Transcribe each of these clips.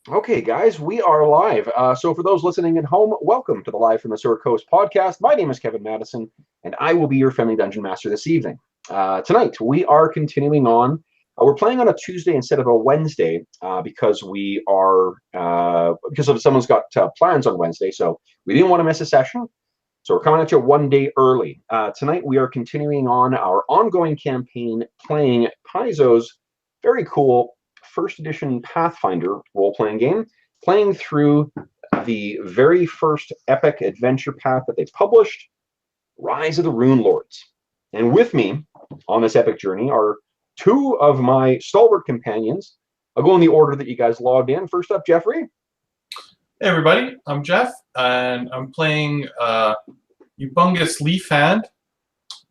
Okay, guys, we are live. So, for those listening at home, welcome to the Live from the Sword Coast podcast. My name is Kevin Madison, and I will be your friendly dungeon master this evening. Tonight, we are continuing on. We're playing on a Tuesday instead of a Wednesday because we are because of someone's got plans on Wednesday, so we didn't want to miss a session. So we're coming at you one day early. Tonight, we are continuing on our ongoing campaign, playing Paizo's very cool first edition Pathfinder role-playing game, playing through the very first epic adventure path that they published, Rise of the Runelords. And with me on this epic journey are two of my stalwart companions. I'll go in the order that you guys logged in. First up, Jeffrey. Hey everybody, I'm Jeff, and I'm playing Ubungus Leaf Hand.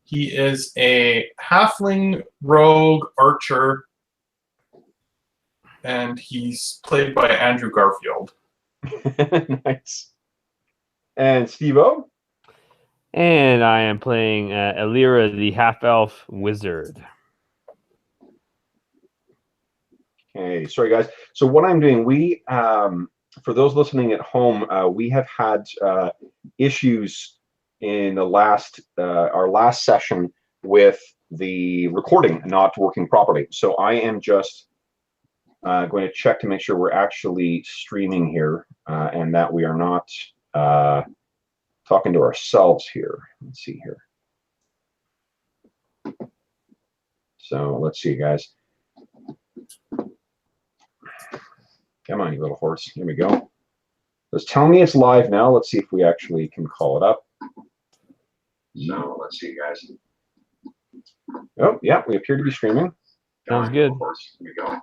He is a halfling rogue archer, and he's played by Andrew Garfield. Nice. And Steve-O. And I am playing Elira, the half-elf wizard. Okay, sorry guys. So what I'm doing, we for those listening at home, we have had issues in the last our last session with the recording not working properly. So I am just going to check to make sure we're actually streaming here and that we are not talking to ourselves here. Let's see here. So let's see, guys. Come on, you little horse. Here we go. Just tell me it's live now. Let's see if we actually can call it up. So let's see, guys. Oh, yeah, we appear to be streaming. Sounds good. Horse. Here we go.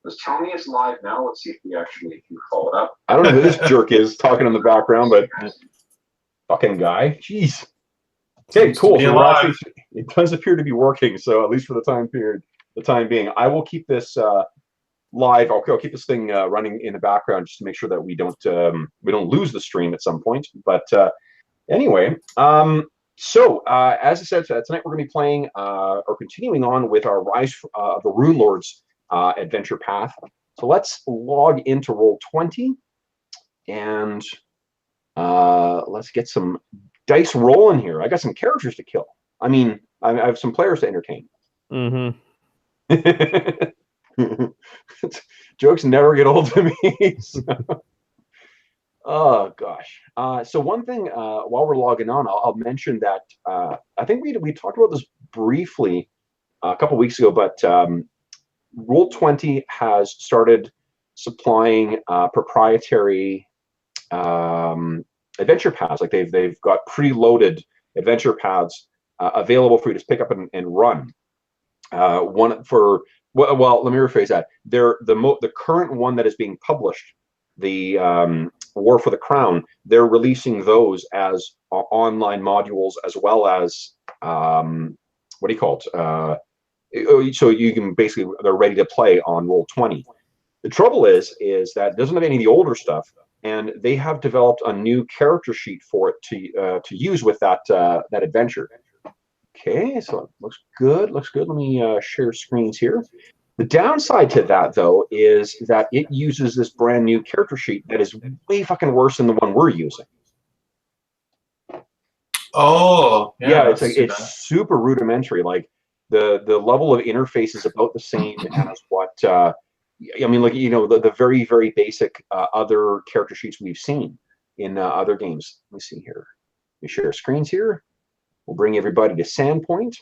Just tell me it's live now. Let's see if we actually can call it up. I don't know who this jerk is talking in the background, but fucking guy. Jeez. Okay, cool. So actually, it does appear to be working. So at least for the time being, I will keep this live. I'll keep this thing running in the background just to make sure that we don't lose the stream at some point. But anyway, so as I said, tonight we're going to be playing or continuing on with our Rise of the Runelords adventure path. So let's log into Roll20 and let's get some dice rolling here. I got some characters to kill. I mean, I have some players to entertain. Mm-hmm. Jokes never get old to me. So. Oh gosh. So one thing while we're logging on, I'll mention that I think we talked about this briefly a couple weeks ago, but Roll20 has started supplying proprietary adventure paths. Like they've got preloaded adventure paths available for you to pick up and run. One for well, let me rephrase that. The current one that is being published, the War for the Crown, they're releasing those as online modules as well as what do you call it? So you can basically, they're ready to play on Roll20. The trouble is that it doesn't have any of the older stuff, and they have developed a new character sheet for it to use with that adventure. Okay, so it looks good. Looks good. Let me share screens here. The downside to that, though, is that it uses this brand new character sheet that is way fucking worse than the one we're using. Oh, yeah, it's super rudimentary. Like the level of interface is about the same as what I mean. Like the very very basic other character sheets we've seen in other games. Let me see here. Let me share screens here. We'll bring everybody to Sandpoint.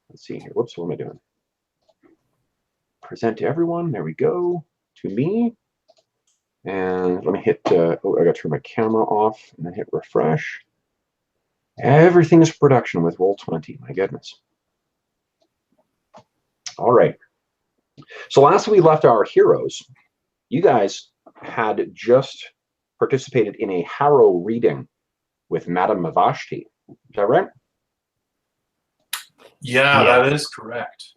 Let's see here. Whoops, what am I doing? Present to everyone. There we go. To me. And let me hit, I got to turn my camera off and then hit refresh. Everything is production with Roll20. My goodness. All right. So last we left our heroes, you guys had just participated in a harrow reading with Madam Mvashti. Is that right? Yeah, that is correct.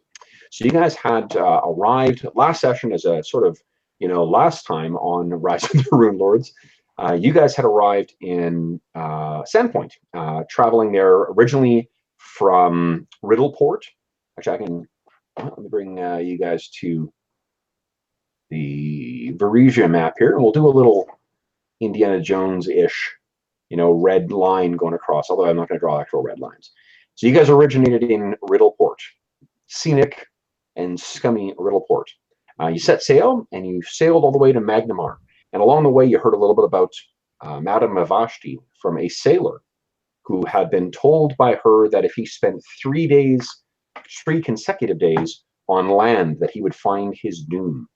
So you guys had arrived last session as a sort of, last time on Rise of the Runelords. You guys had arrived in Sandpoint, traveling there originally from Riddleport. Actually, let me bring you guys to the Varesia map here, and we'll do a little Indiana Jones-ish, red line going across, although I'm not going to draw actual red lines. So you guys originated in Riddleport, scenic and scummy Riddleport. You set sail, and you sailed all the way to Magnamar. And along the way, you heard a little bit about Madam Mvashti from a sailor who had been told by her that if he spent 3 consecutive days on land, that he would find his doom.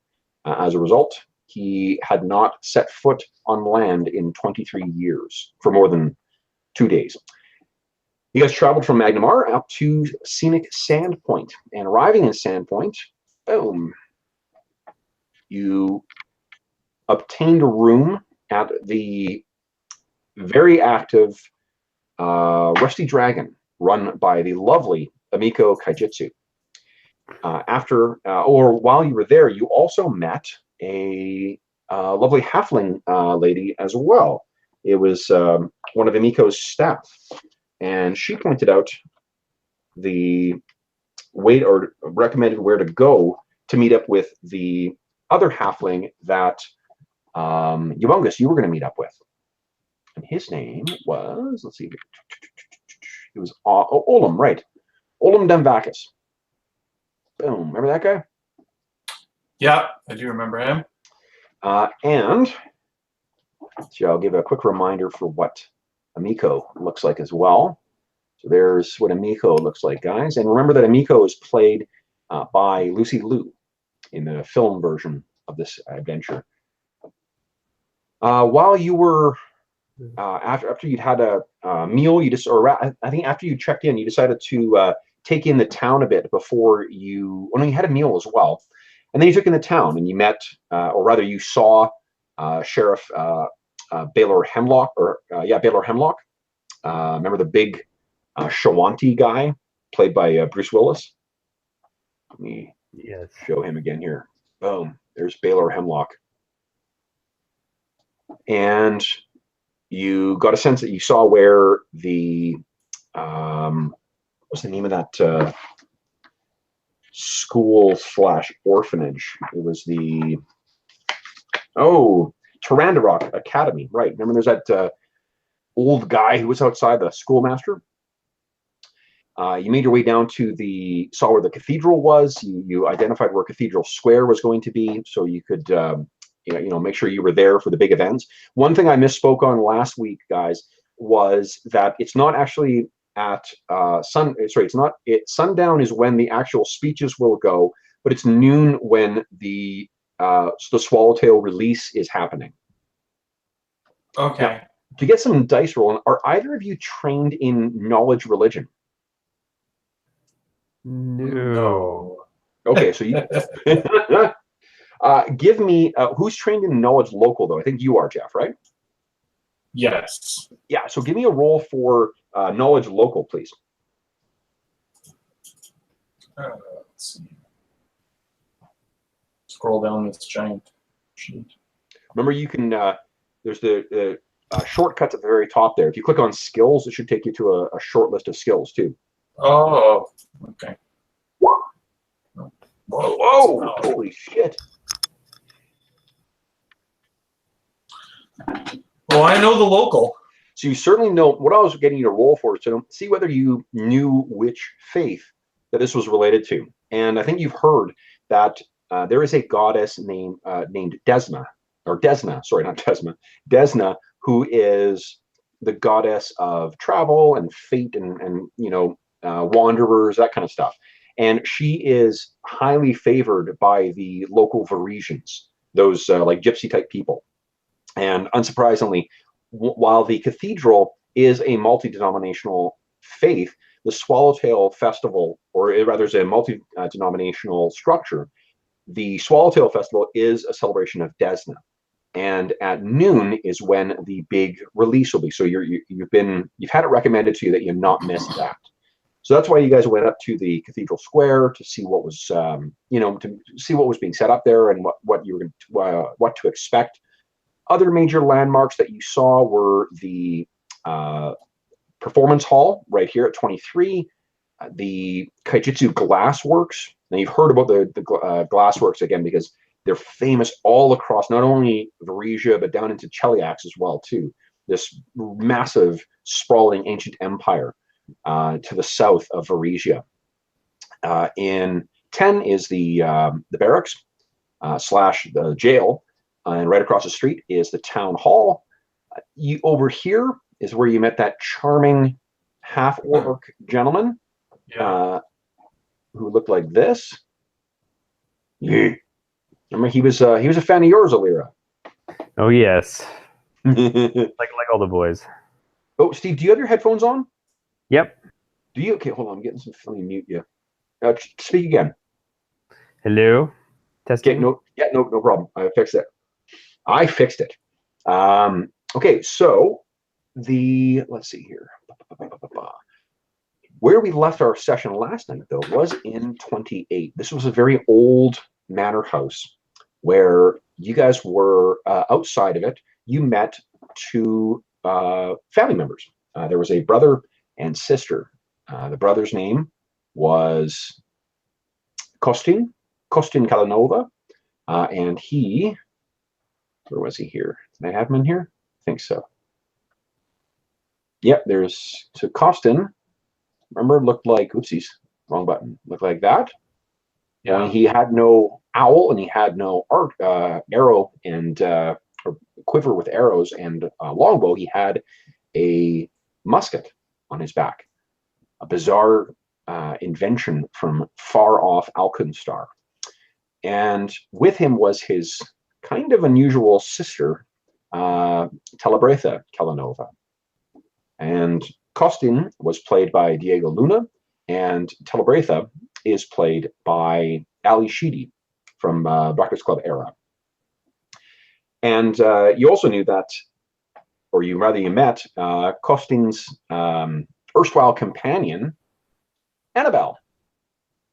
As a result, he had not set foot on land in 23 years for more than 2 days. You guys traveled from Magnamar up to scenic Sandpoint, and arriving in Sandpoint, boom, you obtained a room at the very active Rusty Dragon, run by the lovely Amiko Kaijitsu. While you were there, you also met a lovely halfling lady as well. It was one of Amiko's staff, and she pointed out the way, or recommended where to go to meet up with the other halfling that Humongous, you were going to meet up with. And his name was, let's see, it was Olim, right? Olim Demvakis. Boom, remember that guy? Yeah, I do remember him. And so I'll give a quick reminder for what Amiko looks like as well. So there's what Amiko looks like, guys. And remember that Amiko is played by Lucy Liu in the film version of this adventure. While you were after you'd had a meal, I think after you checked in, you decided to take in the town a bit before you. Well, no, you had a meal as well, and then you took in the town and you met, or rather, you saw Sheriff Baylor Hemlock, Baylor Hemlock. Remember the big Shawanti guy played by Bruce Willis? Let me show him again here. Boom, there's Baylor Hemlock. And you got a sense that you saw where the what's the name of that school / orphanage? It was the Tarandarok Academy, right? Remember, there's that old guy who was outside, the schoolmaster. You made your way down to saw where the cathedral was. You identified where Cathedral Square was going to be, so you could make sure you were there for the big events. One thing I misspoke on last week, guys, was that it's not actually at sundown is when the actual speeches will go, but it's noon when the Swallowtail release is happening. Okay. Now, to get some dice rolling, are either of you trained in knowledge religion? No. Okay, so you give me who's trained in knowledge local, though? I think you are, Jeff, right? Yes. Yeah, so give me a roll for knowledge local, please. Let's see. Scroll down this giant sheet. Remember, you can there's the shortcuts at the very top there. If you click on skills, it should take you to a short list of skills too. Oh, okay. Whoa! Holy shit! Well, I know the local. So you certainly know what I was getting you to roll for, to see whether you knew which faith that this was related to. And I think you've heard that there is a goddess named Desna, or Desna, sorry, not Desna, Desna, who is the goddess of travel and fate and wanderers, that kind of stuff. And she is highly favored by the local Varesians, those like gypsy type people. And unsurprisingly, while the cathedral is a multi-denominational faith, the Swallowtail Festival, or rather is a multi-denominational structure, the Swallowtail Festival is a celebration of Desna. And at noon is when the big release will be. So you've had it recommended to you that you not miss that. So that's why you guys went up to the Cathedral Square to see what was, to see what was being set up there and what you were what to expect. Other major landmarks that you saw were the Performance Hall right here at 23, the Kaijitsu Glassworks. Now you've heard about the Glassworks again because They're famous all across not only Varesia, but down into Cheliax as well, too. This massive, sprawling ancient empire to the south of Varesia. In 10 is the barracks slash the jail, and right across the street is the town hall. Over here is where you met that charming half-orc gentleman who looked like this. Yeah. Remember, he was a fan of yours, Alira. Oh yes, like all the boys. Oh, Steve, do you have your headphones on? Yep. Do you? Okay, hold on. I'm getting some. Let me mute you. Speak again. Hello. Testing. Okay, no problem. I fixed it. Okay, so let's see here. Where we left our session last night, though, was in 28. This was a very old manor house where you guys were outside of it. You met two family members. There was a brother and sister. The brother's name was Kostin Kalanova, and where was he here? Did I have him in here? I think so. Yep, so Kostin, remember, looked like, oopsies, wrong button, looked like that. Yeah. Only he had no owl, and he had no arrow and or quiver with arrows and longbow. He had a musket on his back, a bizarre invention from far off Alkenstar. And with him was his kind of unusual sister, Telebretha Kalanova. And Kostin was played by Diego Luna, and Telebretha is played by Ali Sheedy from Breakfast Club era. And you also knew that, or you met Kostin's erstwhile companion, Annabelle,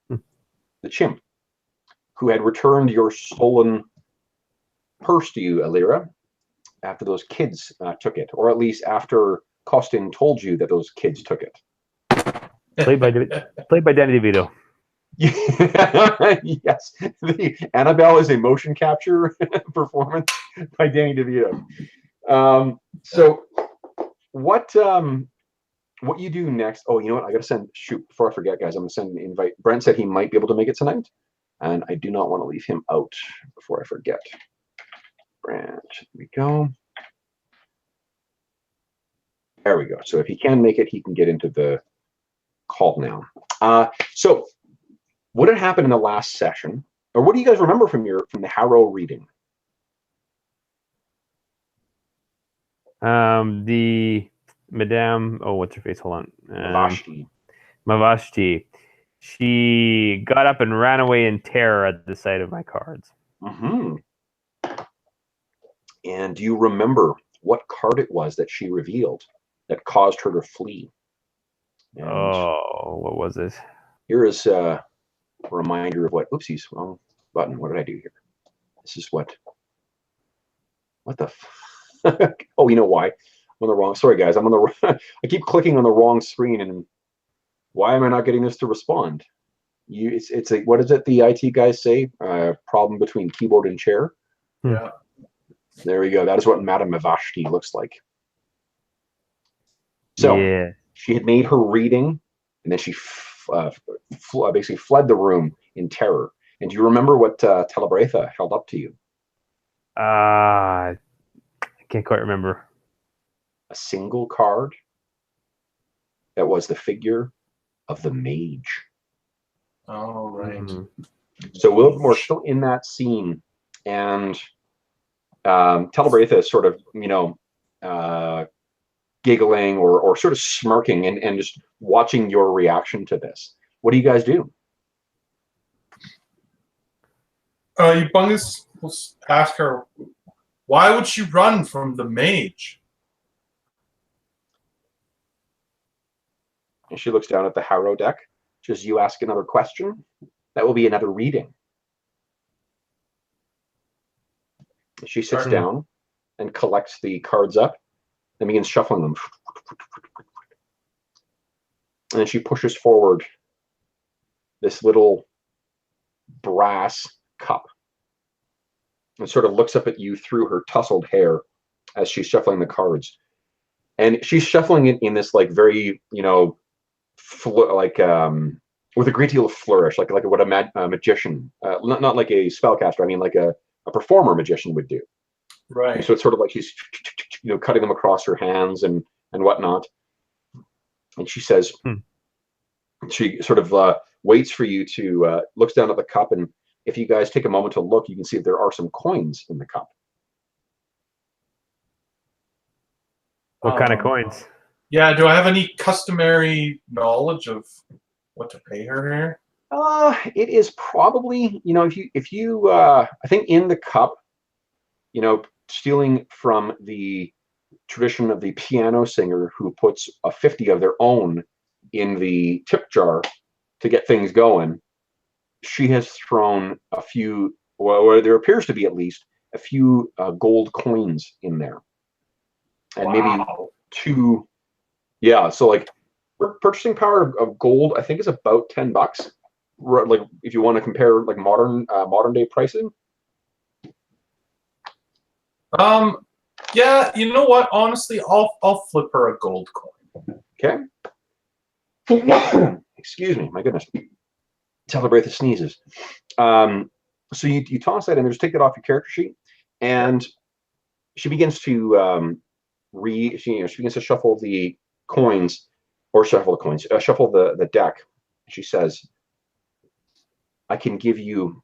the chimp, who had returned your stolen purse to you, Alira, after those kids took it, or at least after Kostin told you that those kids took it. Played by Danny DeVito. Yes, Annabelle is a motion capture performance by Danny DeVito. So what you do next? Oh, you know what? I gotta shoot, before I forget, guys, I'm gonna send an invite. Brent said he might be able to make it tonight, and I do not want to leave him out before I forget. Brent, here we go. There we go. So if he can make it, he can get into the call now. So what had happened in the last session, or what do you guys remember from the Harrow reading? The Madam, what's her face? Hold on. Mvashti. She got up and ran away in terror at the sight of my cards. Mm-hmm. And do you remember what card it was that she revealed that caused her to flee? And what was it? Here is a reminder of what. Oopsies, wrong button. What did I do here? This is what the. Oh, you know why? I'm on the wrong. Sorry, guys. I'm on the. I keep clicking on the wrong screen, and why am I not getting this to respond? It's like, what is it the IT guys say? Problem between keyboard and chair. Yeah. There we go. That is what Madam Mvashti looks like. So yeah. She had made her reading, and then she basically fled the room in terror. And do you remember what Telebretha held up to you? I can't quite remember. A single card that was the figure of the mage. Oh, right. Mm-hmm. So we're still in that scene, and Telebretha is sort of, giggling or sort of smirking and just watching your reaction to this. What do you guys do? Bungus will ask her, why would she run from the mage? And she looks down at the Harrow deck. Just, you ask another question, that will be another reading. She sits down and collects the cards up and begins shuffling them. And then she pushes forward this little brass cup. and sort of looks up at you through her tousled hair as she's shuffling the cards. And she's shuffling it in this like very, you know, with a great deal of flourish, like what a magician, not like a spellcaster. I mean, like a performer magician would do. Right. And so it's sort of like she's, you know, cutting them across her hands and whatnot. And she says, she sort of waits for you to looks down at the cup, and if you guys take a moment to look, you can see that there are some coins in the cup. What kind of coins? Yeah, do I have any customary knowledge of what to pay her here? It is probably, you know, if you I think in the cup, you know, stealing from the tradition of the piano singer who puts a 50 of their own in the tip jar to get things going, she has thrown a few, or there appears to be at least a few gold coins in there. And maybe 2, yeah, so like purchasing power of gold, I think, is about $10. Like if you want to compare like modern day pricing. Yeah, you know what? Honestly, I'll flip her a gold coin. Okay. Excuse me, my goodness. Celebrate the sneezes. So you toss that in there, just take that off your character sheet, and she begins to she begins to shuffle the coins, or shuffle the deck. She says, I can give you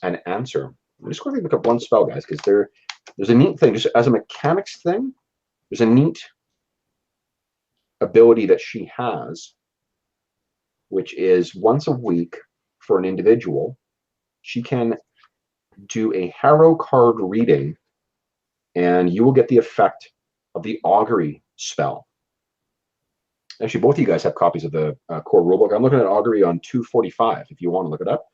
an answer. I'm just going to look up one spell, guys, because there's a neat thing, just as a mechanics thing, there's a neat ability that she has, which is once a week for an individual, she can do a harrow card reading, and you will get the effect of the augury spell. Actually, both of you guys have copies of the core rulebook. I'm looking at augury on 245 if you want to look it up.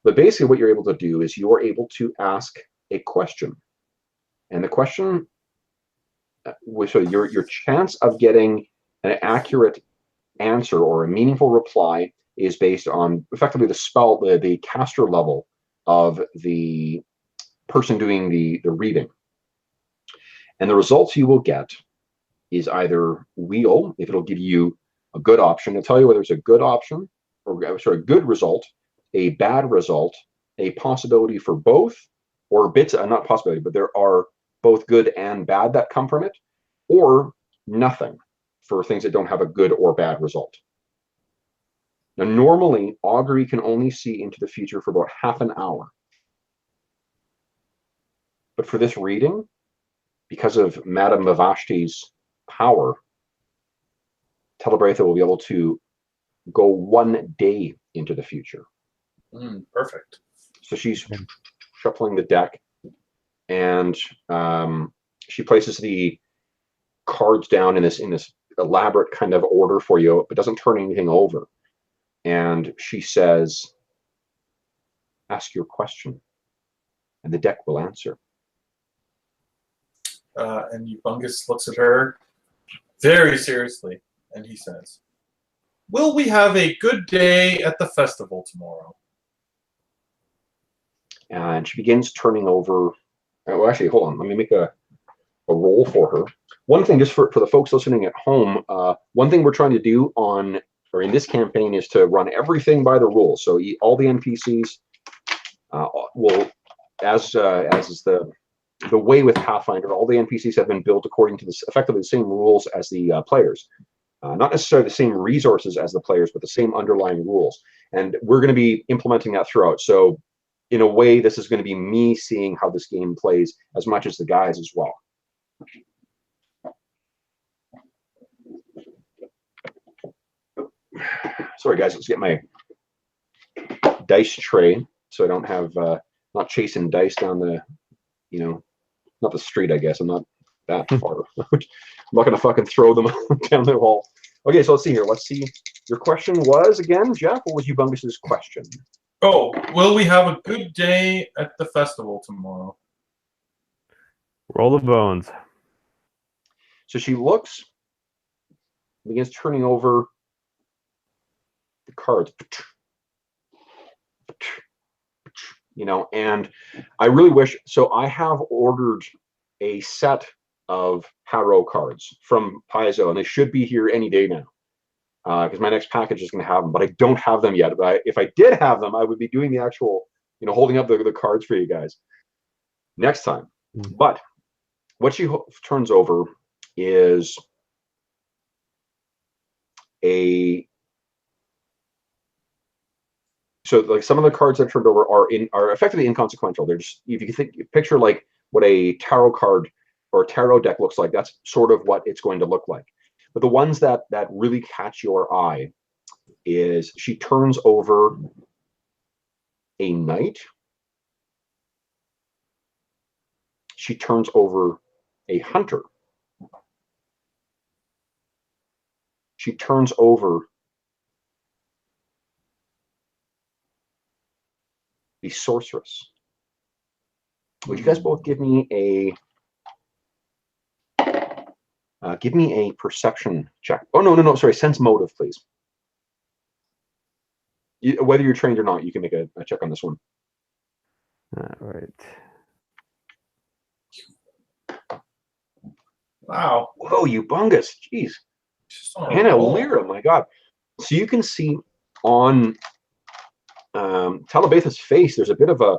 But basically what you're able to do is you're able to ask a question. And the question, so your chance of getting an accurate answer or a meaningful reply is based on effectively the spell, the caster level of the person doing the reading. And the results you will get is either wheel, if it'll give you a good option, it'll tell you whether it's a good option, or sorry, a good result, a bad result, a possibility for both, or bits, not possibility, but there are both good and bad that come from it, or nothing for things that don't have a good or bad result. Now, normally, augury can only see into the future for about half an hour. But for this reading, because of Madam Mvashti's power, Telebratha will be able to go 1 day into the future. Perfect. So she's shuffling the deck, and she places the cards down in this elaborate kind of order for you, but doesn't turn anything over. And she says, ask your question, and the deck will answer. And Ubungus looks at her very seriously, and he says, will we have a good day at the festival tomorrow? And she begins turning over. Well, actually, hold on. Let me make a roll for her. One thing, just for the folks listening at home, one thing we're trying to do in this campaign is to run everything by the rules. So all the NPCs will, as is the way with Pathfinder, all the NPCs have been built according to effectively the same rules as the players. Not necessarily the same resources as the players, but the same underlying rules. And we're going to be implementing that throughout. So in a way, this is going to be me seeing how this game plays as much as the guys as well. Sorry, guys. Let's get my dice tray so I don't have not chasing dice down the, not the street. I guess I'm not that far. I'm not gonna fucking throw them down the hall. Okay, so let's see here. Let's see. Your question was again, Jeff. What was Ubungus's question? Oh, will we have a good day at the festival tomorrow? Roll the bones. So she looks, begins turning over the cards. you know, and I really wish, so I have ordered a set of harrow cards from Paizo, and they should be here any day now, because my next package is going to have them, but I don't have them yet. But if I did have them, I would be doing the actual, you know, holding up the cards for you guys next time. But what she turns over is so like some of the cards that turned over are effectively inconsequential. They're just, if you picture like what a tarot card or a tarot deck looks like, that's sort of what it's going to look like. But the ones that really catch your eye is she turns over a knight. She turns over a hunter. She turns over the sorceress. Would you guys both give me a perception check? Oh, no, sorry, sense motive, please. Whether you're trained or not, you can make a check on this one. All right. Wow. Whoa, you bungus. Jeez. Hannah Lyra, my God. So you can see on Talabatha's face, there's a bit of a,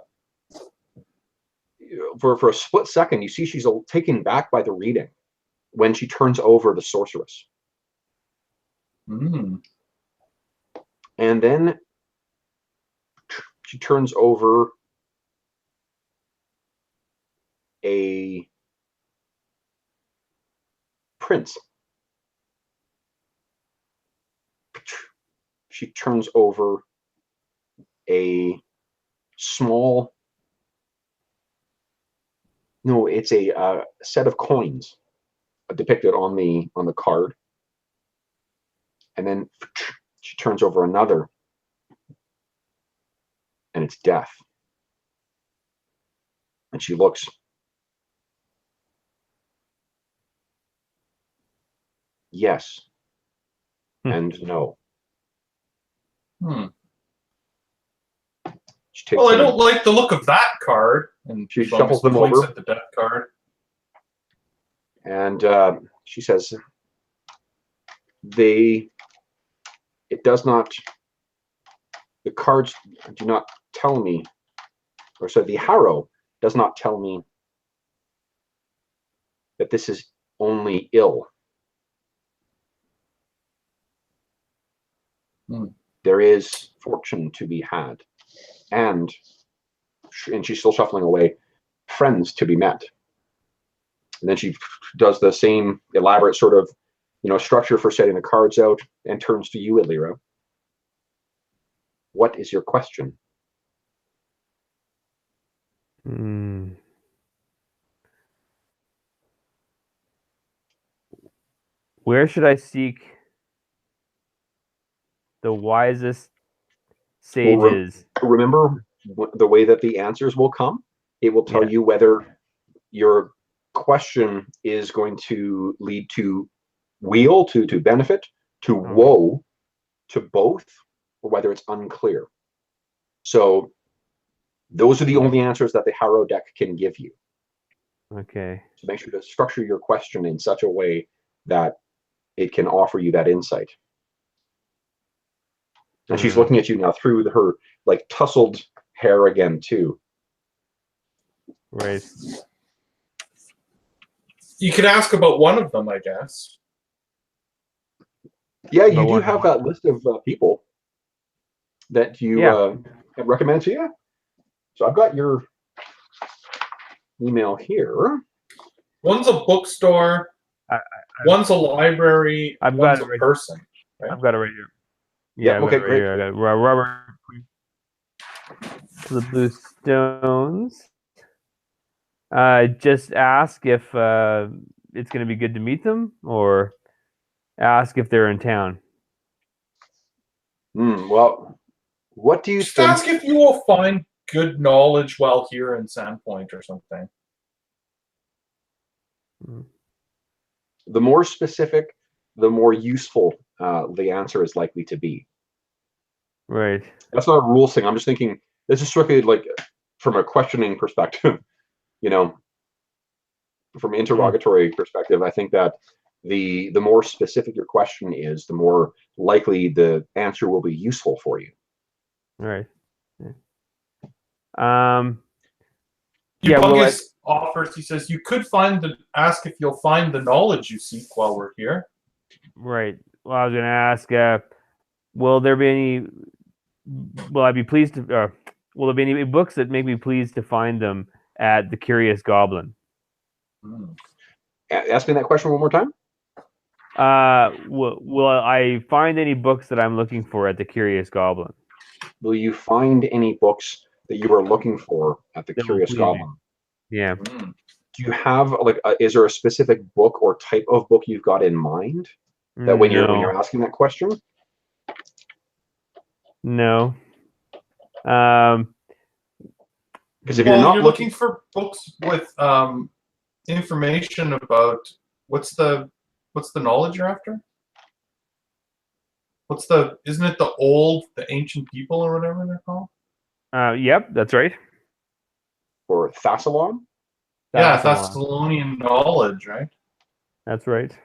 for a split second, you see she's taken back by the reading when she turns over the sorceress. Mm. And then she turns over a prince. She turns over a small, no, it's a set of coins depicted on the card. And then she turns over another, and it's death. And she looks. Yes. And no. Well, I don't like the look of that card. And she shuffles them over. At the death card. And she says, the cards do not tell me, or so the harrow does not tell me that this is only ill. There is fortune to be had, and she's still shuffling away, friends to be met. And then she does the same elaborate sort of, you know, structure for setting the cards out, and turns to you, Alira. What is your question? Where should I seek the wisest sages? Well, remember the way that the answers will come? It will tell you whether your question is going to lead to weal, to benefit, to woe, to both, or whether it's unclear. So those are the only answers that the harrow deck can give you. Okay. So make sure to structure your question in such a way that it can offer you that insight. And she's looking at you now through her like tousled hair again too. Right. You could ask about one of them, I guess. Yeah, you do have that list of people that you recommend to you. So I've got your email here. One's a bookstore. One's a library. One's a person. Right? I've got it right here. Yeah, okay, great. I got it. Robert, the Blue Stones. Just ask if it's going to be good to meet them, or ask if they're in town. Well, what do you think? Ask if you will find good knowledge while here in Sandpoint or something. The more specific, the more useful the answer is likely to be. Right. That's not a rule thing. I'm just thinking this is strictly like from a questioning perspective, from an interrogatory perspective, I think that the more specific your question is, the more likely the answer will be useful for you. All right. Humongous offers. He says you could ask if you'll find the knowledge you seek while we're here. Right. Well, I was going to ask, will there be any? Will I be pleased to? Will there be any books that make me pleased to find them at the Curious Goblin? Ask me that question one more time. Will I find any books that I'm looking for at the Curious Goblin? Will you find any books that you are looking for at the Curious Goblin? Yeah. Do you have is there a specific book or type of book you've got in mind that when you're asking that question? No. Because if you're not looking for books with information about what's the knowledge you're after? Isn't it the ancient people or whatever they're called? Yep, that's right. For Thassalon? Yeah, Thessalonian knowledge, right? That's right.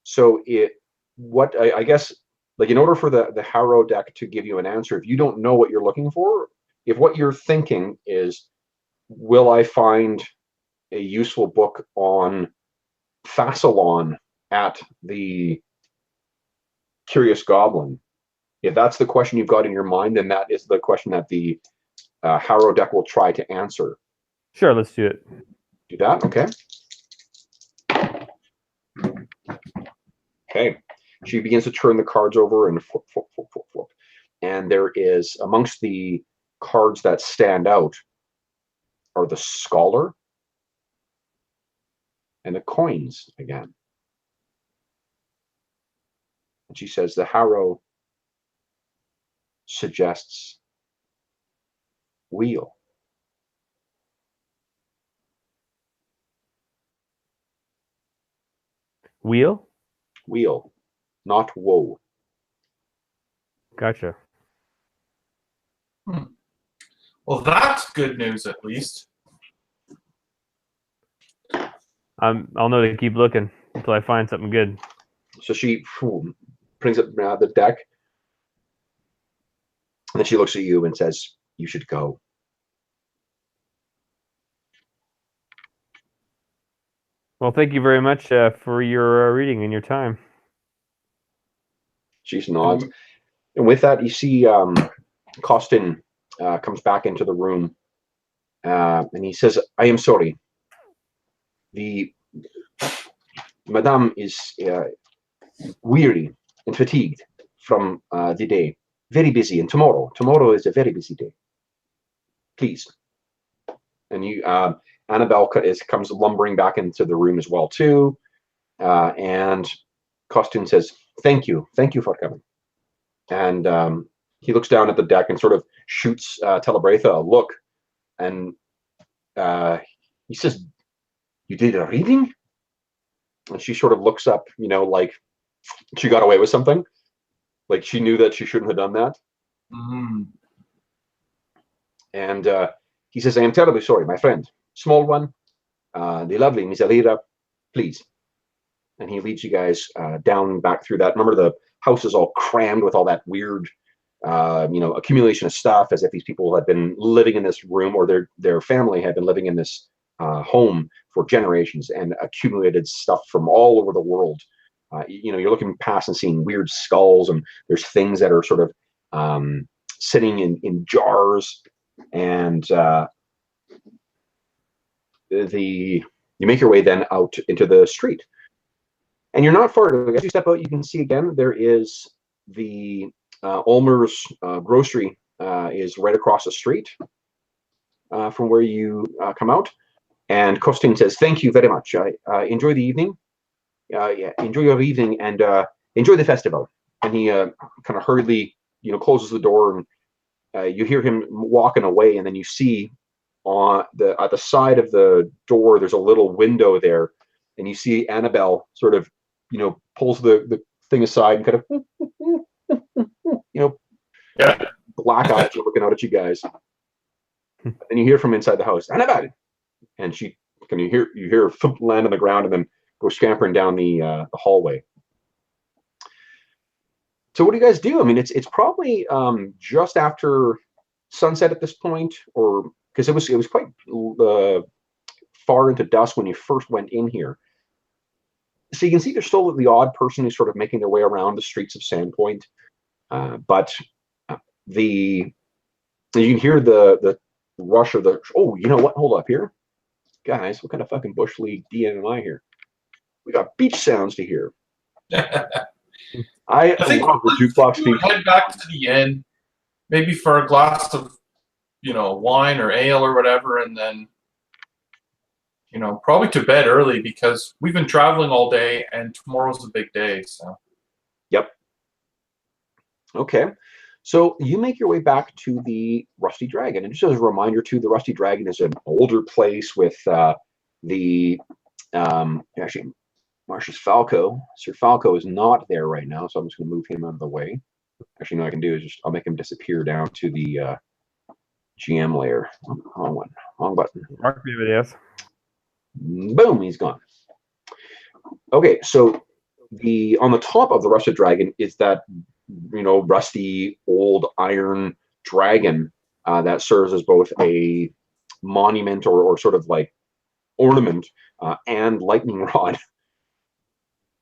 So I guess, in order for the Harrow deck to give you an answer, if you don't know what you're looking for, if what you're thinking is, will I find a useful book on Thassalon at the Curious Goblin, if that's the question you've got in your mind, then that is the question that the Harrow deck will try to answer. Sure, let's do it. Do that, okay. Okay, she begins to turn the cards over and flip, flip, flip, flip, flip. And there is, amongst the cards that stand out, are the Scholar and the coins again. And she says the Harrow suggests wheel. Wheel? Wheel, not woe. Gotcha. Well, that's good news, at least. I'll know to keep looking until I find something good. So she brings up the deck, and then she looks at you and says, "You should go." Well, thank you very much for your reading and your time. She nods. And with that, you see Costin comes back into the room, and he says, "I am sorry. The Madame is weary and fatigued from the day. Very busy, and tomorrow is a very busy day. Please." And you, Annabelle comes lumbering back into the room as well too, and Costin says, "Thank you for coming." And he looks down at the deck and sort of shoots Telebratha a look, and he says, "You did a reading?" And she sort of looks up, like she got away with something, like she knew that she shouldn't have done that. And he says, "I am terribly sorry, my friend. Small one, the lovely Miss Alira, please." And he leads you guys down back through that. Remember, the house is all crammed with all that weird, accumulation of stuff, as if these people had been living in this room, or their family had been living in this home for generations, and accumulated stuff from all over the world. You're looking past and seeing weird skulls, and there's things that are sort of sitting in jars, and you make your way then out into the street. And you're not far. As you step out, you can see again there is the Ulmer's grocery is right across the street from where you come out. And Costin says, "Thank you very much. Enjoy the evening. Enjoy your evening, and enjoy the festival." And he kind of hurriedly, closes the door, and you hear him walking away. And then you see at the side of the door, there's a little window there, and you see Annabelle sort of, pulls the thing aside and kind of, Yeah. black eyes are looking out at you guys. Then you hear from inside the house, Annabelle! And you hear her thump land on the ground and then go scampering down the hallway. So what do you guys do? I mean, it's probably just after sunset at this point, or because it was quite far into dusk when you first went in here. So you can see there's still the odd person who's sort of making their way around the streets of Sandpoint, but you can hear the rush of the. Oh, you know what? Hold up here, guys. What kind of fucking bush league DN am I here? We got beach sounds to hear. I think love the jukebox beach. Head back to the inn, maybe for a glass of, wine or ale or whatever, and then, probably to bed early because we've been traveling all day and tomorrow's a big day. So. Yep. Okay. So you make your way back to the Rusty Dragon, and just as a reminder, too, the Rusty Dragon is an older place with actually. Marcius Falco. Sir Falco is not there right now, so I'm just going to move him out of the way. Actually, what I can do is I'll make him disappear down to the GM layer. Wrong one. Wrong button. Mark me videos. Boom, he's gone. Okay, so on the top of the Rusted Dragon is that rusty old iron dragon that serves as both a monument or sort of like ornament and lightning rod.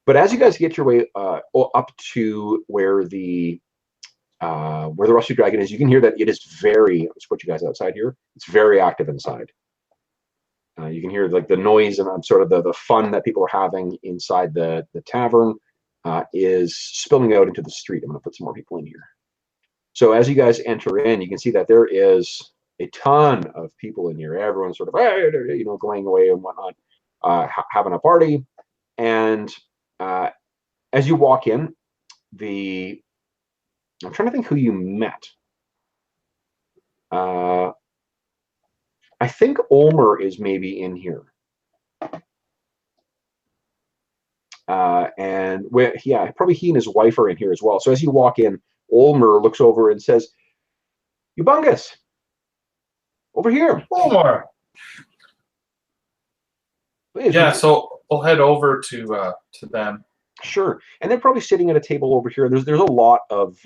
But as you guys get your way up to where the Rusty Dragon is, you can hear that it is very. Let's put you guys outside here. It's very active inside. You can hear like the noise and sort of the fun that people are having inside the tavern is spilling out into the street. I'm going to put some more people in here. So as you guys enter in, you can see that there is a ton of people in here. Everyone's sort of going away and whatnot, having a party. And as you walk in, I'm trying to think who you met. I think Ulmer is maybe in here. Probably he and his wife are in here as well. So as you walk in, Ulmer looks over and says, "Ubungus, over here." Ulmer. Yeah, so we'll head over to them. Sure, and they're probably sitting at a table over here. There's a lot of.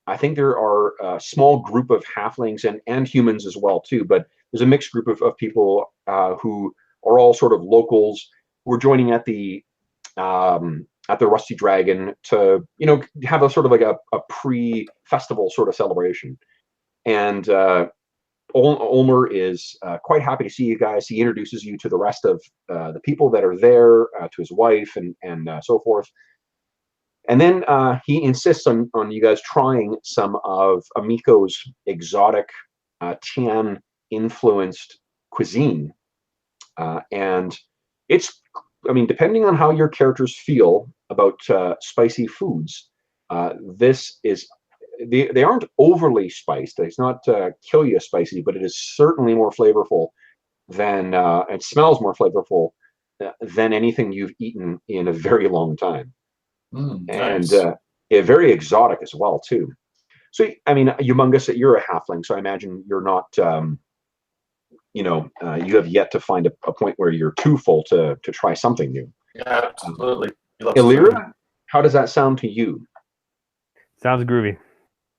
I think there are a small group of halflings and humans as well too, but there's a mixed group of people who are all sort of locals who are joining at the Rusty Dragon to have a sort of like a pre-festival sort of celebration. And Ulmer is quite happy to see you guys. He introduces you to the rest of the people that are there, to his wife and so forth. And then he insists on you guys trying some of Amiko's exotic Tian-influenced cuisine. And it's, depending on how your characters feel about spicy foods, this is, they aren't overly spiced. It's not kill you spicy, but it is certainly more flavorful than, it smells more flavorful than anything you've eaten in a very long time. Nice. And very exotic as well too. So Humongous, you're a halfling, so I imagine you're not you have yet to find a point where you're too full to try something new. Yeah, absolutely. Illyria, how does that sound to you? Sounds groovy.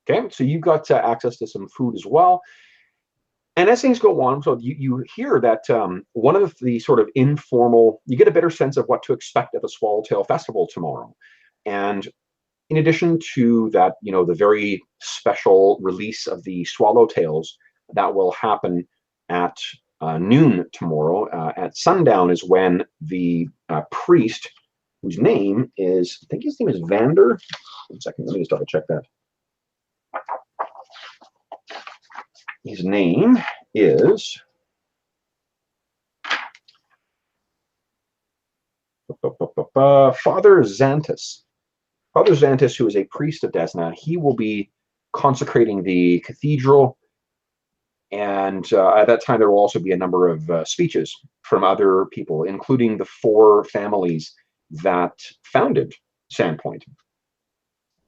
Okay, so you got access to some food as well. And as things go on, so you hear that one of the sort of informal, you get a better sense of what to expect at the Swallowtail Festival tomorrow. And in addition to that, the very special release of the Swallowtails that will happen at noon tomorrow. At sundown is when the priest, whose name is, I think his name is Vander. 1 second, let me just double check that. His name is Father Xantus. Father Xantus, who is a priest of Desna, he will be consecrating the cathedral. And at that time, there will also be a number of speeches from other people, including the 4 families that founded Sandpoint.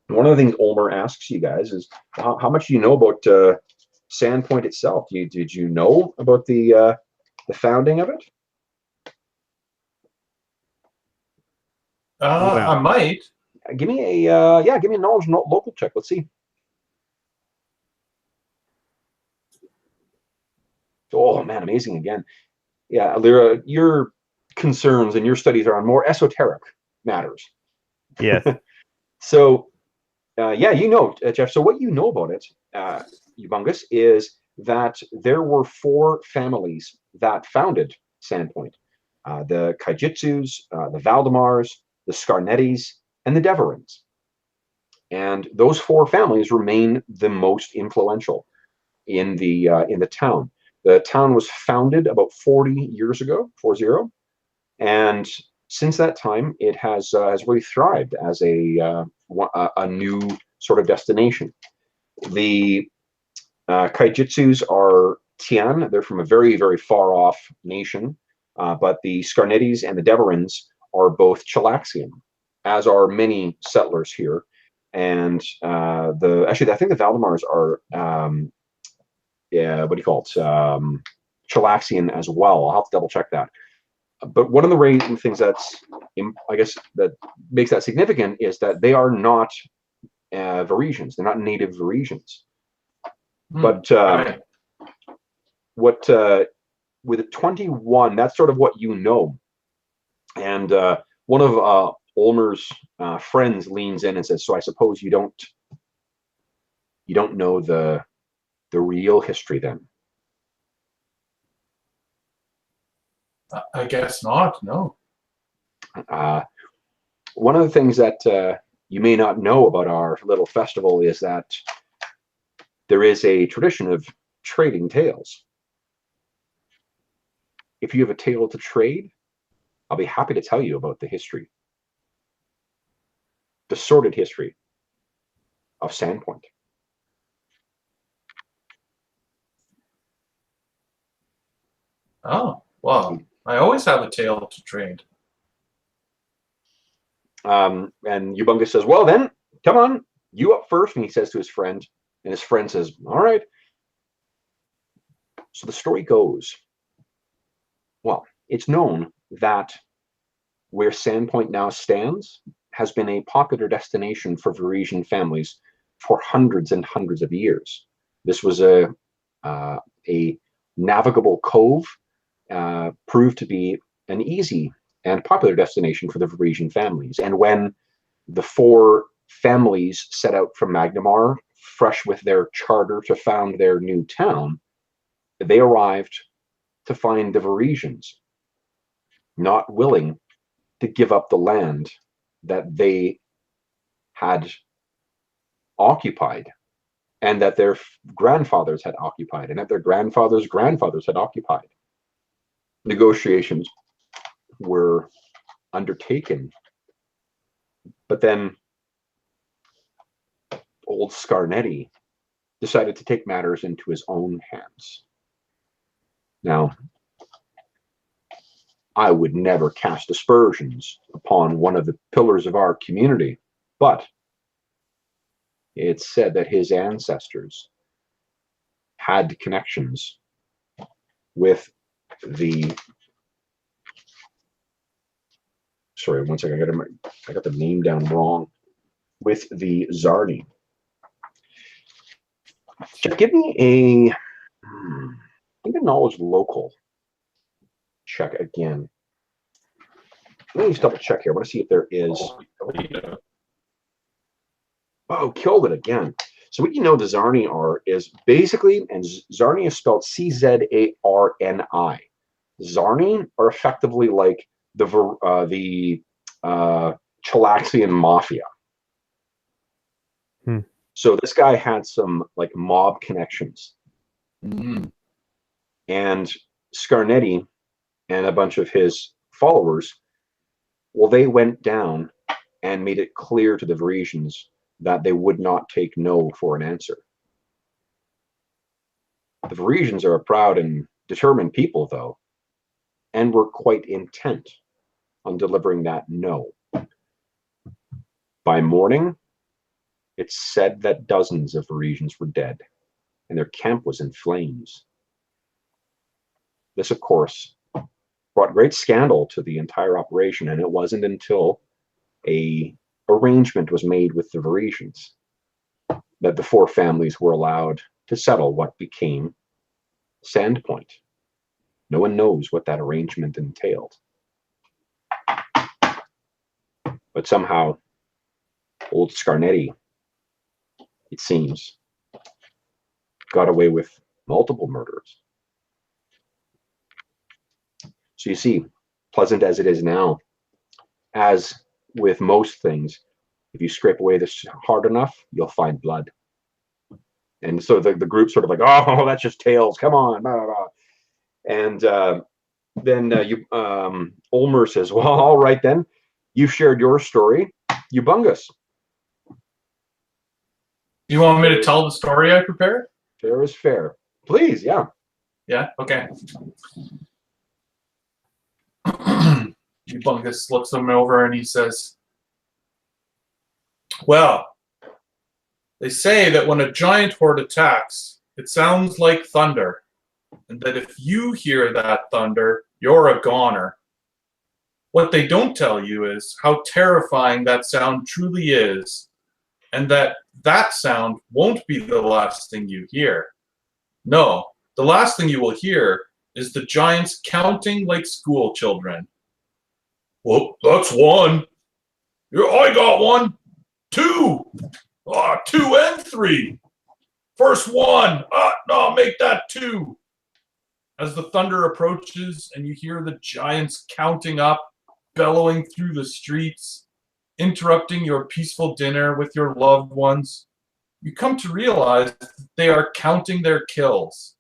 One of the things Ulmer asks you guys is, how much do you know about Sandpoint itself, did you know about the founding of it? I might. Give me a give me a knowledge local check. Let's see. Oh man, amazing again. Yeah, Lyra, your concerns and your studies are on more esoteric matters. Yes. So, yeah, you know, Jeff. So what you know about it, Humongous, is that there were 4 families that founded Sandpoint: the Kaijitsus, the Valdemars, the Scarnettis, and the Deverins. And those 4 families remain the most influential in the town. The town was founded about 40 years ago, 40, and since that time, it has really thrived as a new sort of destination. The Kaijitsus are Tian. They're from a very, very far off nation, but the Scarnettis and the Deverins are both Chilaxian, as are many settlers here. And actually, I think the Valdemars are what do you call it? Chilaxian as well. I'll have to double check that. But one of the things that's, I guess, that makes that significant is that they are not Varisians. They're not native Varisians. But right. what with 21, that's sort of what you know. And one of Ulmer's friends leans in and says, "So I suppose you don't know the real history then?" I guess not. No. One of the things that you may not know about our little festival is that there is a tradition of trading tales. If you have a tale to trade, I'll be happy to tell you about the history, the sordid history of Sandpoint. Oh, well, I always have a tale to trade. And Humongous says, "Well then, come on, you up first." And he says to his friend, and his friend says, "All right." So the story goes, well, it's known that where Sandpoint now stands has been a popular destination for Varisian families for hundreds and hundreds of years. This was a navigable cove, proved to be an easy and popular destination for the Varisian families. And when the 4 families set out from Magnamar, fresh with their charter to found their new town, they arrived to find the Varisians not willing to give up the land that they had occupied, and that their grandfathers had occupied, and that their grandfathers' grandfathers had occupied. Negotiations were undertaken, but then old Scarnetti decided to take matters into his own hands. Now, I would never cast aspersions upon one of the pillars of our community, but it's said that his ancestors had connections with the... Sorry, one second. I got the name down wrong. With the Zarni. Give me a... I think a knowledge local check again. Let me just double check here. I want to see if there is... Oh, killed it again. So what you know the Zarni are is basically, and Zarni is spelled Czarni. Zarni are effectively like the Chilaxian mafia. So this guy had some like mob connections. And Scarnetti and a bunch of his followers, well, they went down and made it clear to the Varisians that they would not take no for an answer. The Varisians are a proud and determined people, though, and were quite intent on delivering that no. By morning, it's said that dozens of Varisians were dead, and their camp was in flames. This, of course, brought great scandal to the entire operation, and it wasn't until a arrangement was made with the Varisians that the four families were allowed to settle what became Sandpoint. No one knows what that arrangement entailed. But somehow, old Scarnetti, it seems, got away with multiple murders. So you see, pleasant as it is now, as with most things, if you scrape away this hard enough, you'll find blood. And so the group's sort of like, oh, that's just tales. Come on. Blah, blah, blah. And then Ulmer says, well, all right then. You've shared your story. Ubungus. You want me to tell the story I prepared? Fair is fair. Please, yeah. Yeah? Okay. Ubungus looks him over and he says, well, they say that when a giant horde attacks, it sounds like thunder, and that if you hear that thunder, you're a goner. What they don't tell you is how terrifying that sound truly is, and that that sound won't be the last thing you hear. No, the last thing you will hear is the giants counting like school children. Well, that's one. I got one. Two. 2 and 3. First one. No, make that 2. As the thunder approaches and you hear the giants counting up, bellowing through the streets, interrupting your peaceful dinner with your loved ones, you come to realize that they are counting their kills.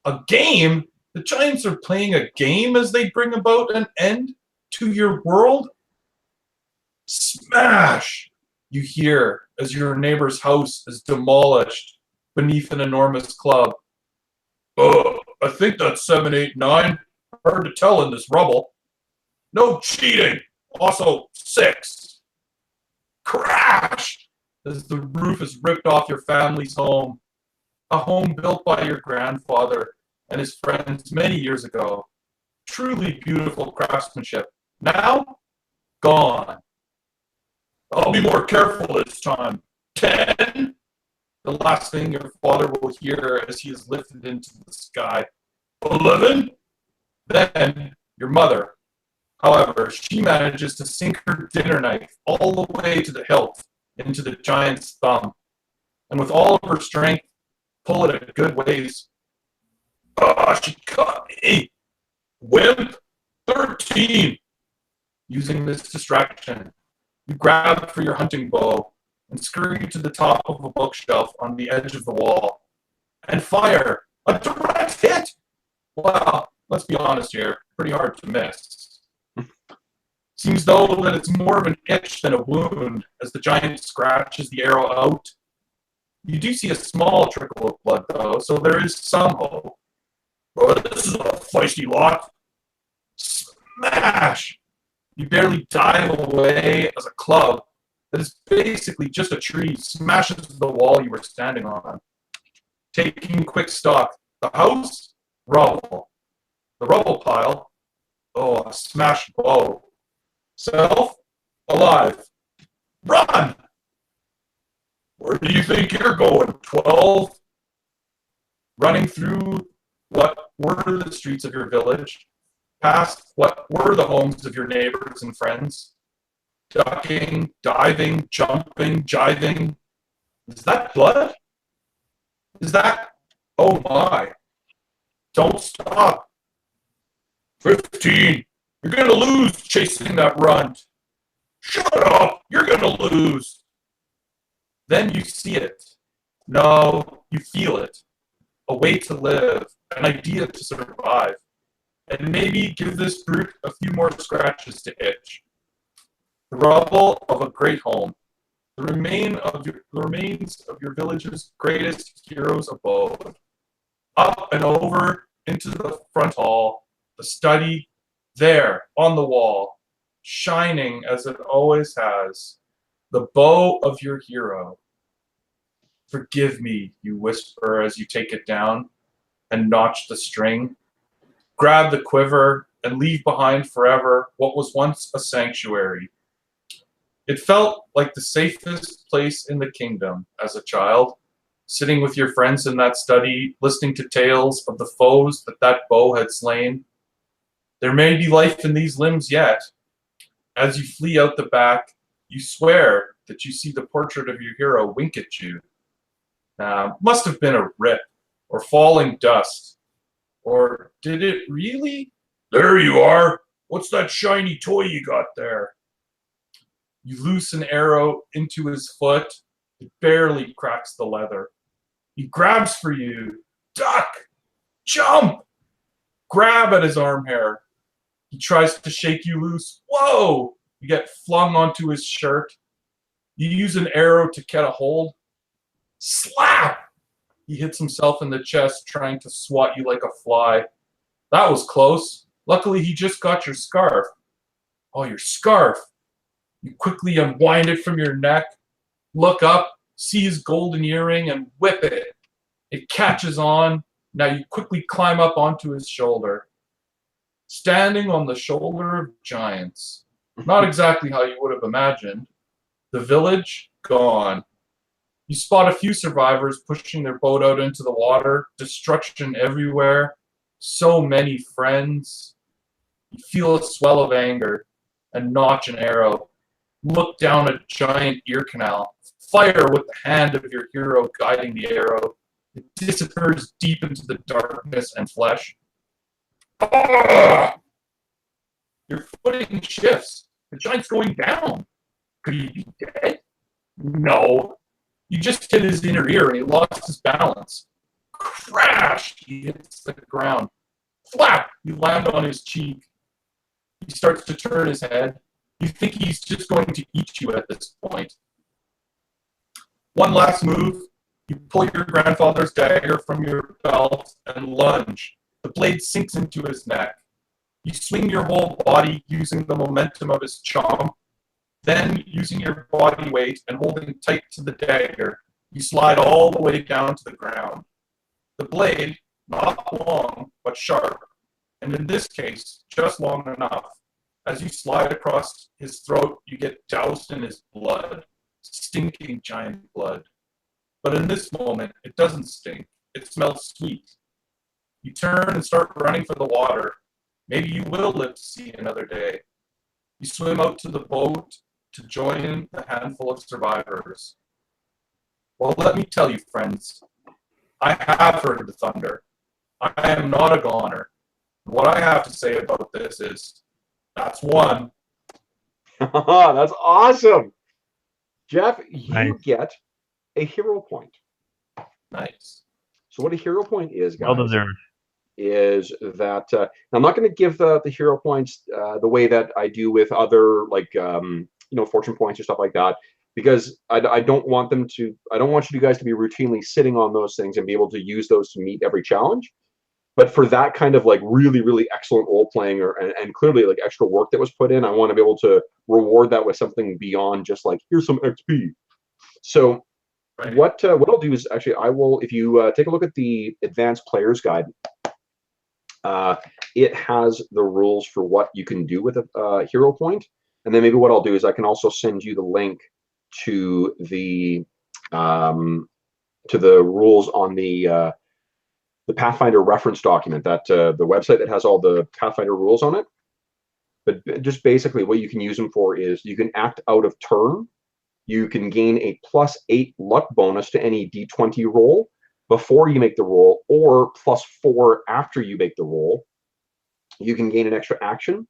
A game? The giants are playing a game as they bring about an end to your world? Smash! You hear as your neighbor's house is demolished beneath an enormous club. I think that's 7, 8, 9. Hard to tell in this rubble. No cheating. Also 6. Crash! As the roof is ripped off your family's home. A home built by your grandfather and his friends many years ago. Truly beautiful craftsmanship. Now, gone. I'll be more careful this time. 10. The last thing your father will hear as he is lifted into the sky. 11. Then your mother. However, she manages to sink her dinner knife all the way to the hilt into the giant's thumb, and with all of her strength, pull it a good ways. She caught me. Wimp. 13. Using this distraction, you grab for your hunting bow and scurry to the top of a bookshelf on the edge of the wall and fire a direct hit. Well, let's be honest here, pretty hard to miss. Seems though that it's more of an itch than a wound as the giant scratches the arrow out. You do see a small trickle of blood though, so there is some hope. But this is a feisty lot. Smash! You barely dive away as a club that is basically just a tree smashes the wall you were standing on. Taking quick stock, the house, rubble. The rubble pile, a smashed bow. Self, alive. Run! Where do you think you're going, 12? Running through what were the streets of your village, past what were the homes of your neighbors and friends, ducking, diving, jumping, jiving. Is that blood? Is that... Oh my. Don't stop. 15. You're going to lose chasing that runt. Shut up. You're going to lose. Then you see it. No, you feel it. A way to live. An idea to survive. And maybe give this brute a few more scratches to itch. The rubble of a great home. The remains of your village's greatest hero's abode. Up and over into the front hall. The study, there, on the wall, shining as it always has, the bow of your hero. Forgive me, you whisper as you take it down and notch the string. Grab the quiver and leave behind forever what was once a sanctuary. It felt like the safest place in the kingdom as a child, sitting with your friends in that study, listening to tales of the foes that bow had slain. There may be life in these limbs yet. As you flee out the back, you swear that you see the portrait of your hero wink at you. Must have been a rip, or falling dust. Or did it really? There you are! What's that shiny toy you got there? You loose an arrow into his foot. It barely cracks the leather. He grabs for you. Duck! Jump! Grab at his arm hair. He tries to shake you loose. Whoa! You get flung onto his shirt. You use an arrow to get a hold. Slap! He hits himself in the chest, trying to swat you like a fly. That was close. Luckily, he just got your scarf. Oh, your scarf. You quickly unwind it from your neck, look up, see his golden earring, and whip it. It catches on. Now you quickly climb up onto his shoulder. Standing on the shoulder of giants. Not exactly how you would have imagined. The village, gone. You spot a few survivors pushing their boat out into the water. Destruction everywhere. So many friends. You feel a swell of anger and notch an arrow. Look down a giant ear canal. Fire with the hand of your hero guiding the arrow. It disappears deep into the darkness and flesh. Ah! Your footing shifts. The giant's going down. Could he be dead? No. You just hit his inner ear and he lost his balance. Crash! He hits the ground. Flap! You land on his cheek. He starts to turn his head. You think he's just going to eat you at this point. One last move. You pull your grandfather's dagger from your belt and lunge. The blade sinks into his neck. You swing your whole body using the momentum of his chomp. Then, using your body weight and holding tight to the dagger, you slide all the way down to the ground. The blade, not long, but sharp, and in this case, just long enough. As you slide across his throat, you get doused in his blood, stinking giant blood. But in this moment, it doesn't stink. It smells sweet. You turn and start running for the water. Maybe you will live to see another day. You swim out to the boat to join the handful of survivors. Well, let me tell you, friends, I have heard the thunder. I am not a goner. What I have to say about this is, that's one. That's awesome. Jeff, you Nice. get a hero point. Nice. So what a hero point is, Well guys, deserved. is that I'm not going to give the hero points the way that I do with other, like, fortune points or stuff like that, because I don't want them to. I don't want you guys to be routinely sitting on those things and be able to use those to meet every challenge. But for that kind of like really, really excellent role playing and clearly like extra work that was put in, I want to be able to reward that with something beyond just like, here's some XP. So Right. what I'll do is actually I will, if you take a look at the Advanced Player's Guide, it has the rules for what you can do with a hero point. And then maybe what I'll do is I can also send you the link to the rules on the Pathfinder reference document, that the website that has all the Pathfinder rules on it. But just basically what you can use them for is you can act out of turn. You can gain a +8 luck bonus to any D20 roll before you make the roll, or +4 after you make the roll. You can gain an extra action.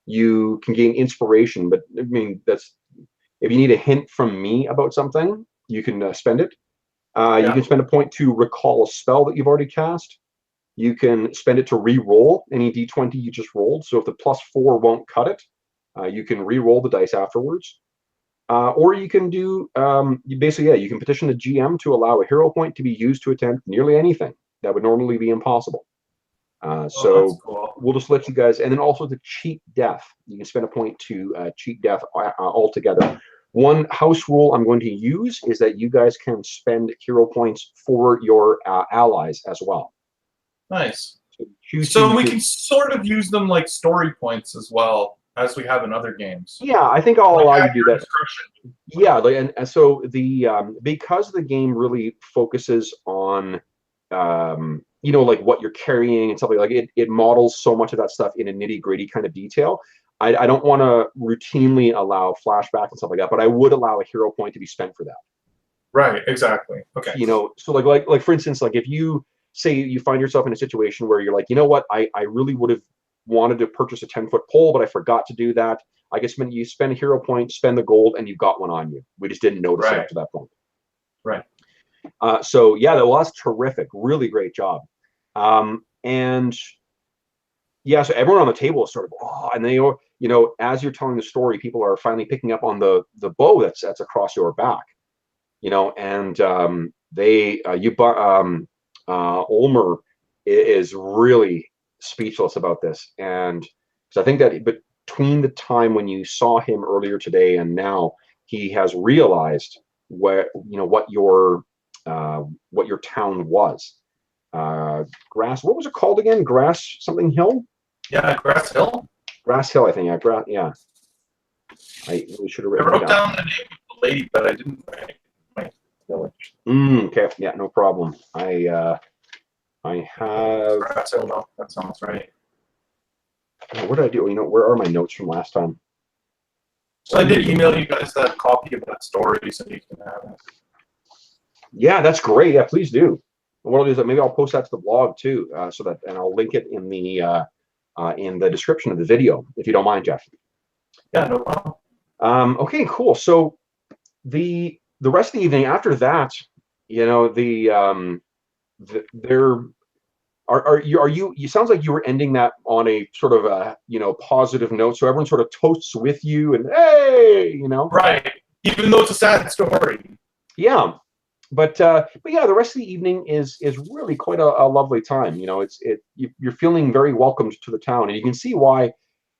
You can gain inspiration, but I mean, that's if you need a hint from me about something, you can spend it. You can spend a point to recall a spell that you've already cast. You can spend it to re-roll any D20 you just rolled. So if the +4 won't cut it, you can re-roll the dice afterwards. Or you can do, you can petition the GM to allow a hero point to be used to attempt nearly anything that would normally be impossible. So that's cool. we'll just let you guys, and then also to cheat death. You can spend a point to cheat death altogether. One house rule I'm going to use is that you guys can spend hero points for your allies as well. Nice. Choose So to we can sort of use them like story points as well as we have in other games. Yeah, I think I'll allow you to do that. Discretion. Yeah, and so the because the game really focuses on you know, like what you're carrying and stuff like it models so much of that stuff in a nitty-gritty kind of detail. I don't want to routinely allow flashback and stuff like that, but I would allow a hero point to be spent for that. Right, exactly. Okay. You know, so like for instance, like if you say you find yourself in a situation where you're like, you know what, I really would have wanted to purchase a 10-foot pole, but I forgot to do that. I guess when you spend a hero point, spend the gold, and you've got one on you. We just didn't notice it up to that point. Right. So yeah, well, that's terrific. Really great job. And yeah, so everyone on the table is sort of, oh, and they, you know, as you're telling the story, people are finally picking up on the bow that's across your back, you know, and Ulmer is really speechless about this, and because I think that between the time when you saw him earlier today and now, he has realized what your town was. Grass, what was it called again? Grass something hill? Yeah, Grass Hill. Grass Hill, I think. Yeah, yeah. I really should have written. I wrote down the name of the lady, but I didn't write my village. Okay, yeah, no problem. I have. Grass Hill. No, that sounds right. What did I do? You know, where are my notes from last time? So I did email you guys that copy of that story so you can have it. Yeah, that's great. Yeah, please do. And what I'll do is that maybe I'll post that to the blog too, so that, and I'll link it in the description of the video, if you don't mind, Jeff. Yeah, no problem. Okay, cool. So the rest of the evening after that, you know, you sounds like you were ending that on a sort of a, you know, positive note, so everyone sort of toasts with you and hey, you know. Right. Even though it's a sad story. Yeah. But yeah, the rest of the evening is really quite a lovely time. You know, you're feeling very welcomed to the town, and you can see why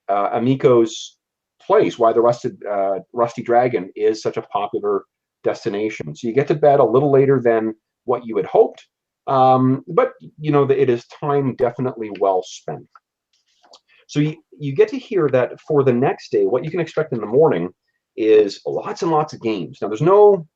Amiko's place, why the Rusty Dragon is such a popular destination. So you get to bed a little later than what you had hoped, but you know that it is time definitely well spent. So you get to hear that for the next day, what you can expect in the morning is lots and lots of games. Now, there's no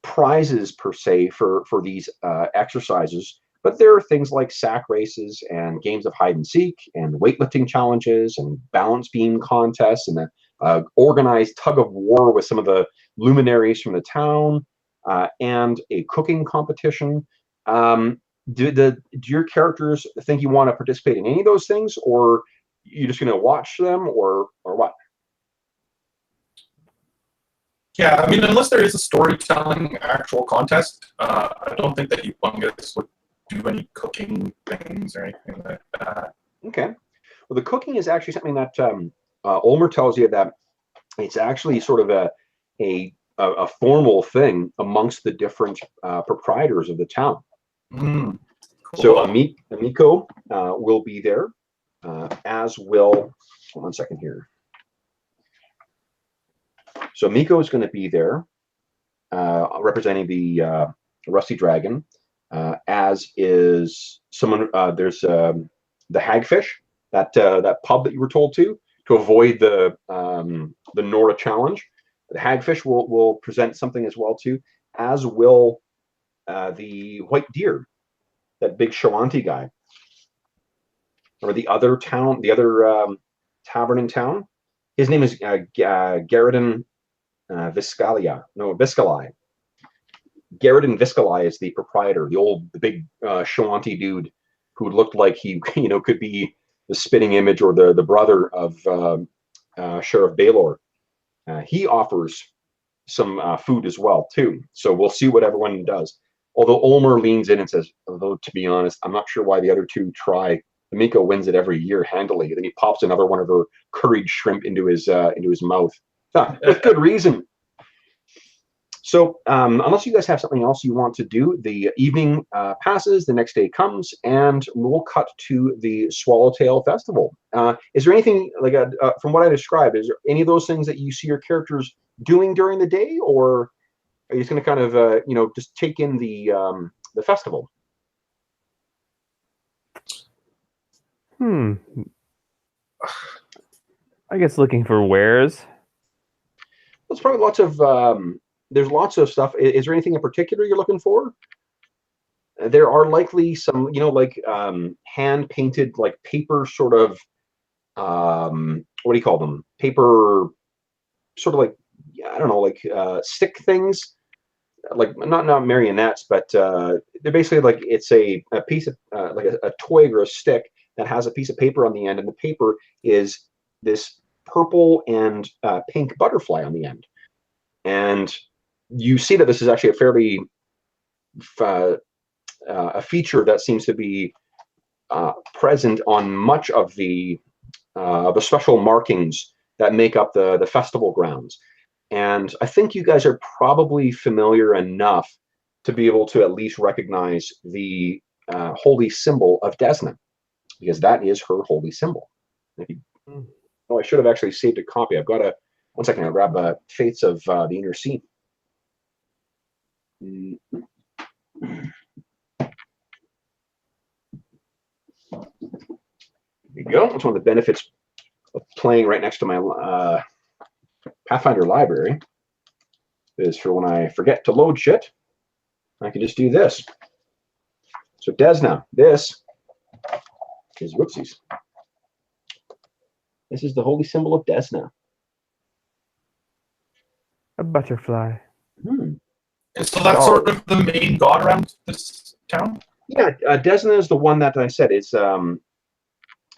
prizes per se for these exercises, but there are things like sack races and games of hide and seek and weightlifting challenges and balance beam contests and an organized tug of war with some of the luminaries from the town, and a cooking competition. Do your characters think you want to participate in any of those things, or you're just going to watch them, or what? Yeah, I mean, unless there is a storytelling actual contest, I don't think that Humongous would do any cooking things or anything like that. Okay. Well, the cooking is actually something that Ulmer tells you that it's actually sort of a formal thing amongst the different proprietors of the town. Cool. So Amiko will be there, as will. Hold on a second here. So Miko is going to be there, representing the Rusty Dragon, as is someone. There's the Hagfish, that pub that you were told to avoid the Nora challenge. The Hagfish will present something as well too, as will the White Deer, that big Shawanti guy, or the other tavern in town. His name is Garridan Viscalia. No, Viscali. Garridan Viscali is the proprietor, the big Shawanti dude who looked like he, you know, could be the spitting image or the brother of Sheriff Baylor. He offers some food as well too. So we'll see what everyone does. Although Ulmer leans in and says, although to be honest, I'm not sure why the other two try. Miko wins it every year handily. And then he pops another one of her curried shrimp into his mouth. With good reason. So unless you guys have something else you want to do, the evening passes, the next day comes, and we'll cut to the Swallowtail Festival. Is there anything, like from what I described, is there any of those things that you see your characters doing during the day, or are you just going to kind of just take in the festival? I guess looking for wares. There's probably lots of there's lots of stuff. Is there anything in particular you're looking for? There are likely some, like hand painted, like paper sort of, what do you call them? Paper, sort of like, I don't know, like stick things, like not marionettes, but they're basically like it's a piece of like a twig or a stick that has a piece of paper on the end, and the paper is this purple and pink butterfly on the end. And you see that this is actually a fairly a feature that seems to be present on much of the special markings that make up the festival grounds. And I think you guys are probably familiar enough to be able to at least recognize the holy symbol of Desna, because that is her holy symbol. Oh, I should have actually saved a copy. I've got a, one second, I'll grab Faiths of the Inner Sea. There you go. That's one of the benefits of playing right next to my Pathfinder library, is for when I forget to load shit, I can just do this. So Desna, this is, whoopsies. This is the holy symbol of Desna. A butterfly. So that's sort of the main god around this town? Yeah, Desna is the one that I said is,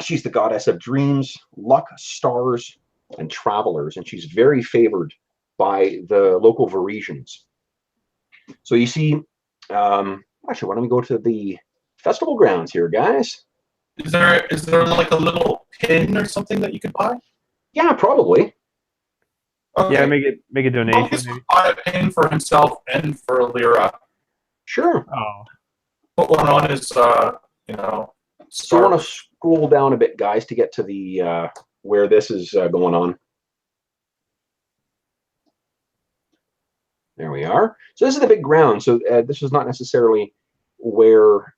she's the goddess of dreams, luck, stars, and travelers, and she's very favored by the local Varisians. So you see, actually, why don't we go to the festival grounds here, guys? Is there like a little pin or something that you could buy? Yeah, probably. Okay. Yeah, make a donation. Maybe. Buy a pin for himself and for Lyra. Sure. Oh. Put one on his, So I want to scroll down a bit, guys, to get to the where this is going on. There we are. So this is the big ground. So this is not necessarily where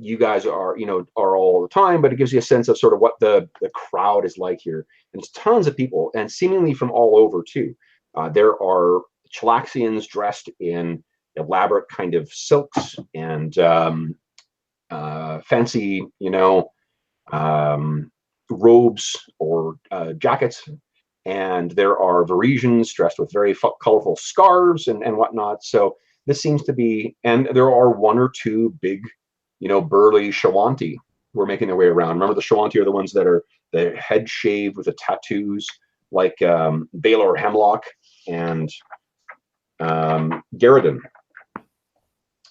you guys are, are all the time, but it gives you a sense of sort of what the crowd is like here. And it's tons of people, and seemingly from all over too. There are Chilaxians dressed in elaborate kind of silks and fancy, robes or jackets. And there are Varisians dressed with very colorful scarves and whatnot. So this seems to be, and there are one or two big, burly Shawanti who are making their way around. Remember, the Shawanti are the ones that are the head shaved with the tattoos, like Baylor Hemlock and Garridan,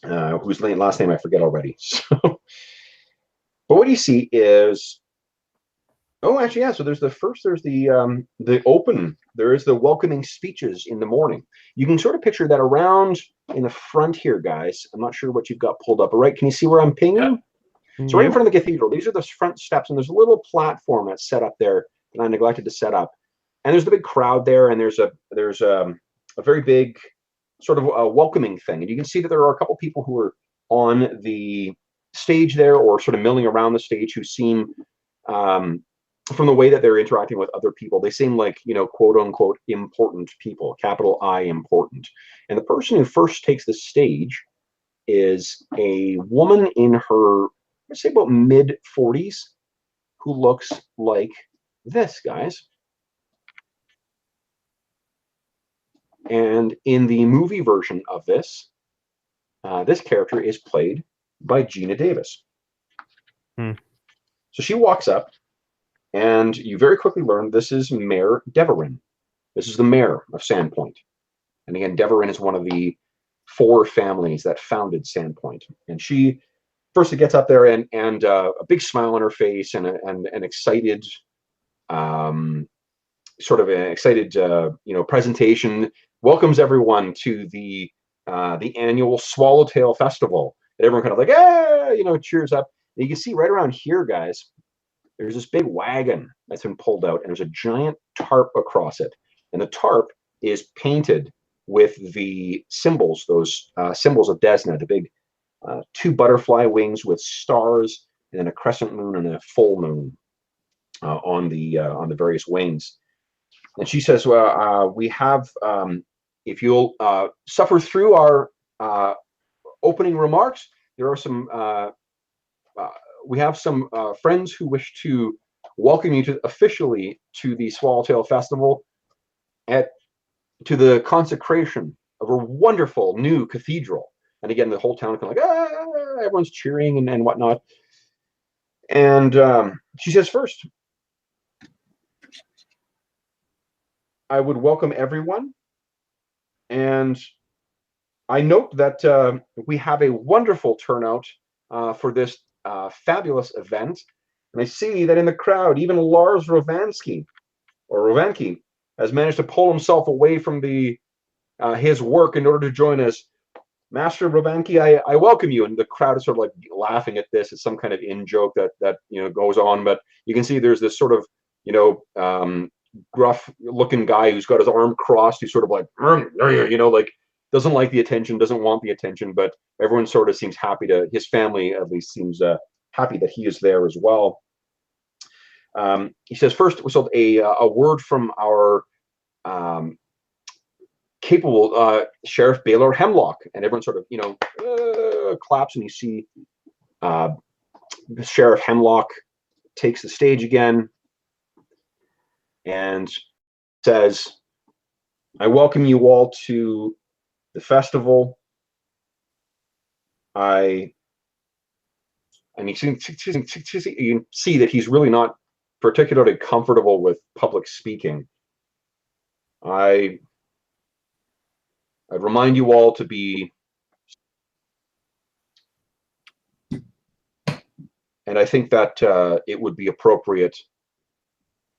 whose last name I forget already. So, but what you see is, oh, actually, yeah. So there's the open. There is the welcoming speeches in the morning. You can sort of picture that around in the front here, guys. I'm not sure what you've got pulled up. All right, can you see where I'm pinging? Yeah. So right in front of the cathedral, these are the front steps, and there's a little platform that's set up there that I neglected to set up. And there's the big crowd there, and there's a very big sort of welcoming thing. And you can see that there are a couple people who are on the stage there, or sort of milling around the stage, who seem, from the way that they're interacting with other people, they seem like, quote unquote, important people, capital I important. And the person who first takes the stage is a woman in her, let's say about mid-40s, who looks like this, guys. And in the movie version of this, this character is played by Gina Davis. So she walks up, and you very quickly learn this is Mayor Deverin. This is the mayor of Sandpoint. And again, Deverin is one of the 4 families that founded Sandpoint. And she first gets up there, and a big smile on her face, and an excited, sort of an excited, presentation, welcomes everyone to the annual Swallowtail Festival. And everyone kind of like, cheers up. And you can see right around here, guys, there's this big wagon that's been pulled out, and there's a giant tarp across it. And the tarp is painted with the symbols, those symbols of Desna, the big two butterfly wings with stars, and then a crescent moon and a full moon on the various wings. And she says, well, we have, if you'll suffer through our opening remarks, there are some, we have some friends who wish to welcome you officially to the Swallowtail Festival, to the consecration of a wonderful new cathedral. And again, the whole town kind of like, ah, everyone's cheering and whatnot. And she says, first, I would welcome everyone. And I note that we have a wonderful turnout for this fabulous event. And I see that in the crowd, even Lars Rovansky has managed to pull himself away from his work in order to join us. Master Rovansky, I welcome you. And the crowd is sort of like laughing at this. It's some kind of in-joke that goes on. But you can see there's this sort of gruff-looking guy who's got his arm crossed, who's sort of like, like doesn't like the attention, doesn't want the attention, but everyone sort of seems happy his family at least seems happy that he is there as well. He says, first, so a word from our capable Sheriff Baylor Hemlock, and everyone sort of, claps, and you see Sheriff Hemlock takes the stage again and says, I welcome you all to the festival. And you can see that he's really not particularly comfortable with public speaking. I'd remind you all to be, and I think that it would be appropriate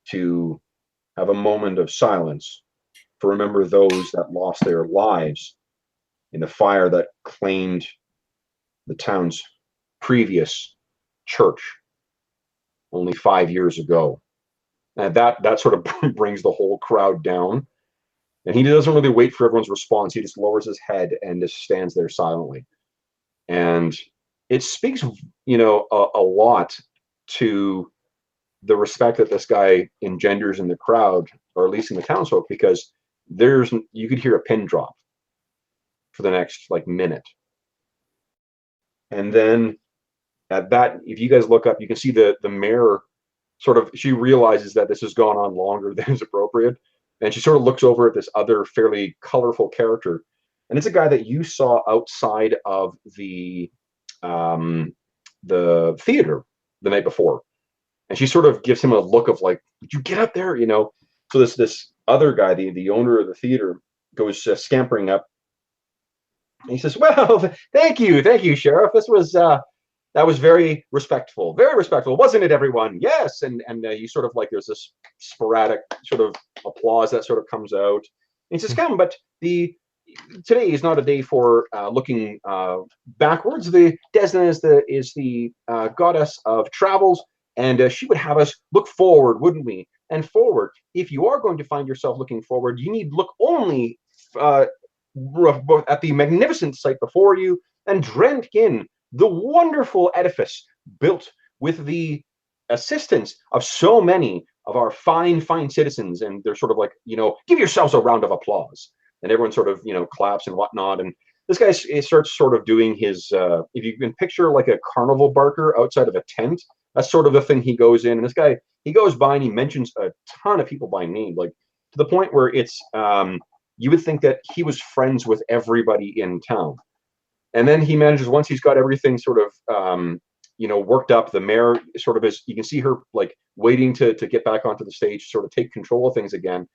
to have a moment of silence to remember those that lost their lives in the fire that claimed the town's previous church only 5 years ago. And that sort of brings the whole crowd down. And he doesn't really wait for everyone's response. He just lowers his head and just stands there silently. And it speaks, a lot to the respect that this guy engenders in the crowd, or at least in the townsfolk, because you could hear a pin drop for the next minute. And then at that, if you guys look up, you can see the mayor she realizes that this has gone on longer than is appropriate. And she sort of looks over at this other fairly colorful character. And it's a guy that you saw outside of the theater the night before. And she sort of gives him a look of like, would you get up there? So this other guy, the owner of the theater, goes scampering up. And he says, well, thank you, Sheriff. That was very respectful, wasn't it, everyone? Yes. And you sort of there's this sporadic sort of applause that sort of comes out. And he says, come, but today is not a day for looking backwards. The Desna is the goddess of travels, and she would have us look forward, wouldn't we? And forward. If you are going to find yourself looking forward, you need look only at the magnificent sight before you and drink in the wonderful edifice built with the assistance of so many of our fine citizens. And they're sort of like, give yourselves a round of applause. And everyone sort of, claps and whatnot. And this guy starts sort of doing his, if you can picture like a carnival barker outside of a tent, that's sort of the thing he goes in. And this guy, he goes by and he mentions a ton of people by name, to the point where it's, you would think that he was friends with everybody in town. And then he manages, once he's got everything sort of, worked up, the mayor sort of is, you can see her waiting to get back onto the stage, sort of take control of things again.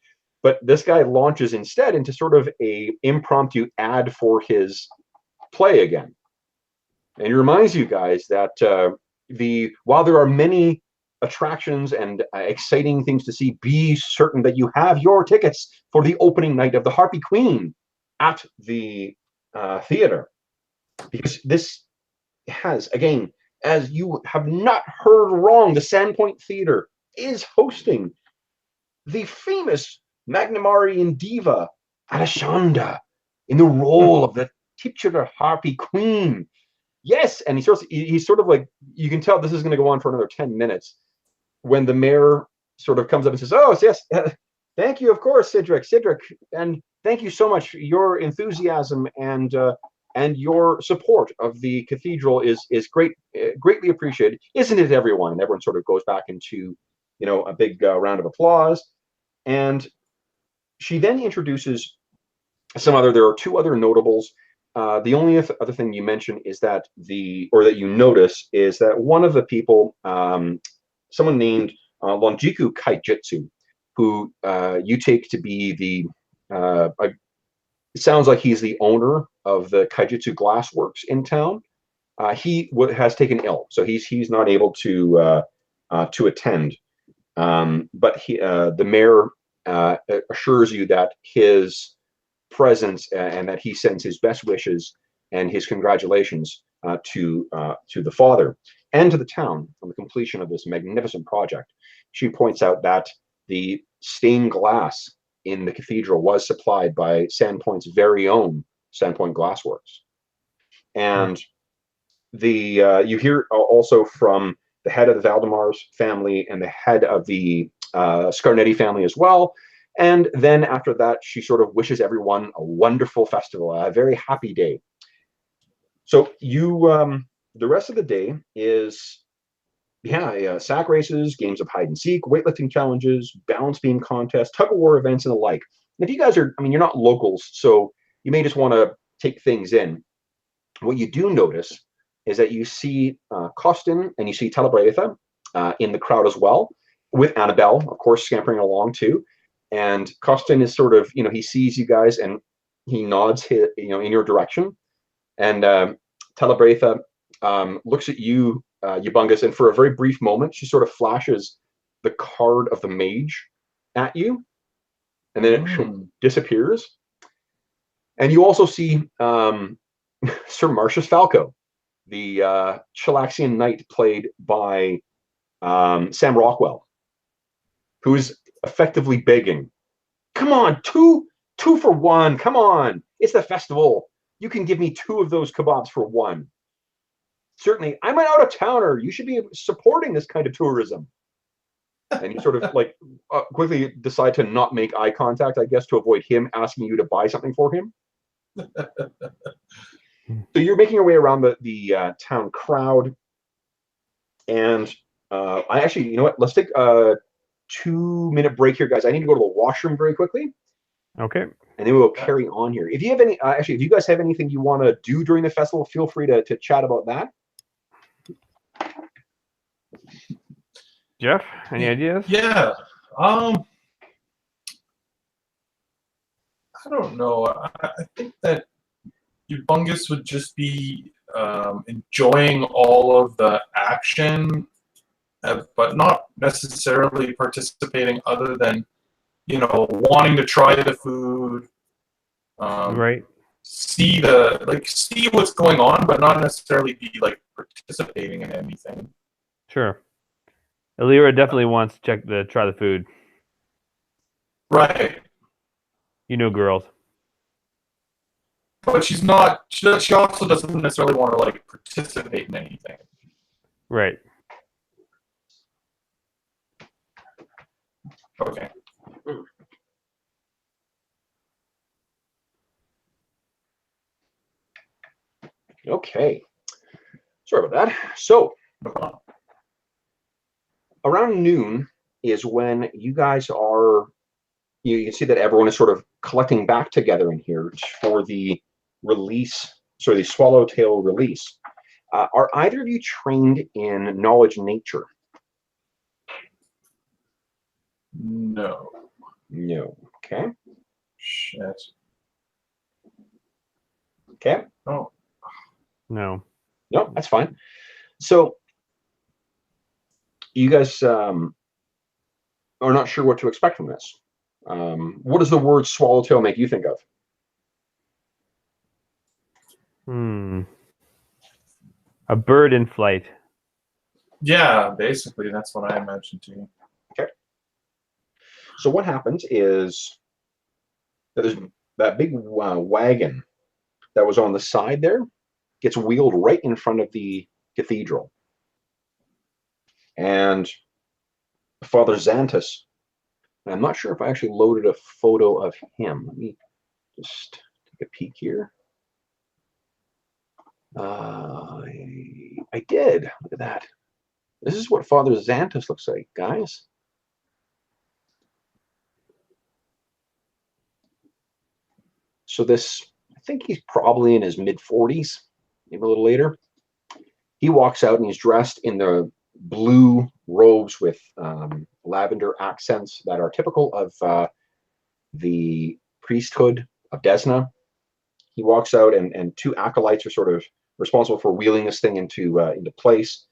But this guy launches instead into sort of a impromptu ad for his play again. And he reminds you guys that while there are many attractions and exciting things to see, be certain that you have your tickets for the opening night of the Harpy Queen at the theater. Because this has, again, as you have not heard wrong, the Sandpoint Theater is hosting the famous Magnamarian diva Alashanda in the role of the titular harpy queen. Yes, and he's sort of like, you can tell this is going to go on for another 10 minutes when the mayor sort of comes up and says, "Oh, yes, thank you, of course, Cedric, and thank you so much. Your enthusiasm and your support of the cathedral is greatly appreciated, isn't it, everyone?" And everyone sort of goes back into, a big round of applause. And she then introduces there are two other notables. The only other thing you mention is that that you notice is that one of the people, someone named Longiku Kaijitsu, who you take to be it sounds like he's the owner of the Kaijitsu Glassworks in town. He has taken ill, so he's not able to attend. But the mayor assures you that his presence and that he sends his best wishes and his congratulations to the father and to the town on the completion of this magnificent project. She points out that the stained glass in the cathedral was supplied by Sandpoint's very own Sandpoint Glassworks. And you hear also from the head of the Valdemar's family and the head of the Scarnetti family as well. And then after that, she sort of wishes everyone a wonderful festival, a very happy day. So the rest of the day is, sack races, games of hide and seek, weightlifting challenges, balance beam contests, tug of war events, and the like. And if you guys you're not locals, so you may just want to take things in. What you do notice is that you see Costin and you see Telebretha in the crowd as well, with Annabelle, of course, scampering along too. And Costin is sort of, he sees you guys and he nods, in your direction. And Telebretha looks at you, Ubungus, and for a very brief moment, she sort of flashes the card of the mage at you, and then it disappears. And you also see Sir Marcius Falco, the Chilaxian knight played by Sam Rockwell, who's effectively begging, "Come on, two for one. Come on, it's the festival. You can give me 2 of those kebabs for 1. Certainly, I'm an out-of-towner. You should be supporting this kind of tourism." And you sort of quickly decide to not make eye contact, I guess, to avoid him asking you to buy something for him. So you're making your way around the town crowd, and I actually, you know what? Let's take a 2-minute break here, guys. I need to go to the washroom very quickly. Okay. And then we'll carry on here. If you have any, if you guys have anything you want to do during the festival, feel free to chat about that. Jeff, any ideas? Yeah. I don't know. I think that Ubungus would just be enjoying all of the action, but not necessarily participating other than, wanting to try the food. Right. See what's going on, but not necessarily be participating in anything. Sure. Elira definitely wants to try the food. Right. Girls. But she's not. She also doesn't necessarily want to participate in anything. Right. Okay. Okay. Sorry about that. So around noon is when you guys are. You can see that everyone is sort of collecting back together in here for the release, the Swallowtail release. Are either of you trained in knowledge nature? No. No. Okay. Shit. Okay. Oh. No. No, that's fine. So you guys are not sure what to expect from this. What does the word swallowtail make you think of? A bird in flight. Yeah, basically, that's what I imagined too. Okay. So what happens is There's that big wagon that was on the side there gets wheeled right in front of the cathedral. And Father Xantus, and I'm not sure if I actually loaded a photo of him. Let me just take a peek here. I did. Look at that. This is what Father Xantus looks like, guys. So this, I think he's probably in his mid-40s, maybe a little later. He walks out and he's dressed in the blue robes with lavender accents that are typical of the priesthood of Desna. He walks out, and two acolytes are sort of responsible for wheeling this thing into place.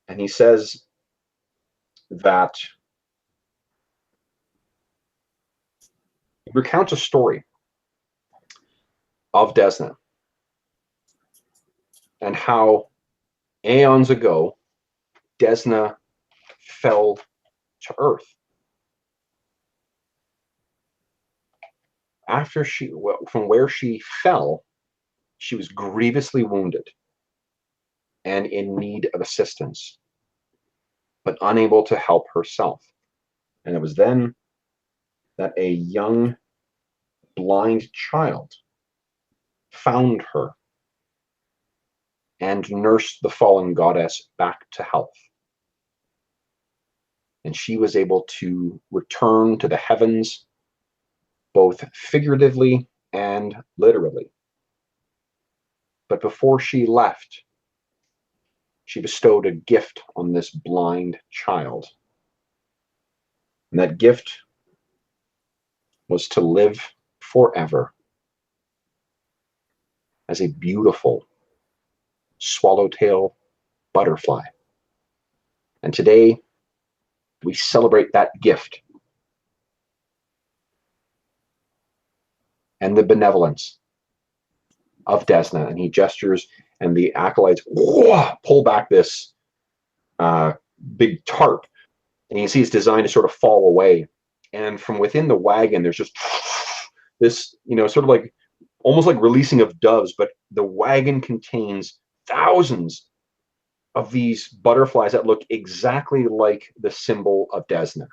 And he says that he recounts a story of Desna and how aeons ago Desna fell to earth. After from where she fell, she was grievously wounded and in need of assistance, but unable to help herself. And it was then that a young blind child found her and nursed the fallen goddess back to health. And she was able to return to the heavens, both figuratively and literally. But before she left, she bestowed a gift on this blind child. And that gift was to live forever as a beautiful swallowtail butterfly. And today, we celebrate that gift and the benevolence of Desna. And he gestures, and the acolytes pull back this big tarp, and you can see it's designed to sort of fall away. And from within the wagon, there's just this, sort of like almost like releasing of doves, but the wagon contains thousands of these butterflies that look exactly like the symbol of Desna.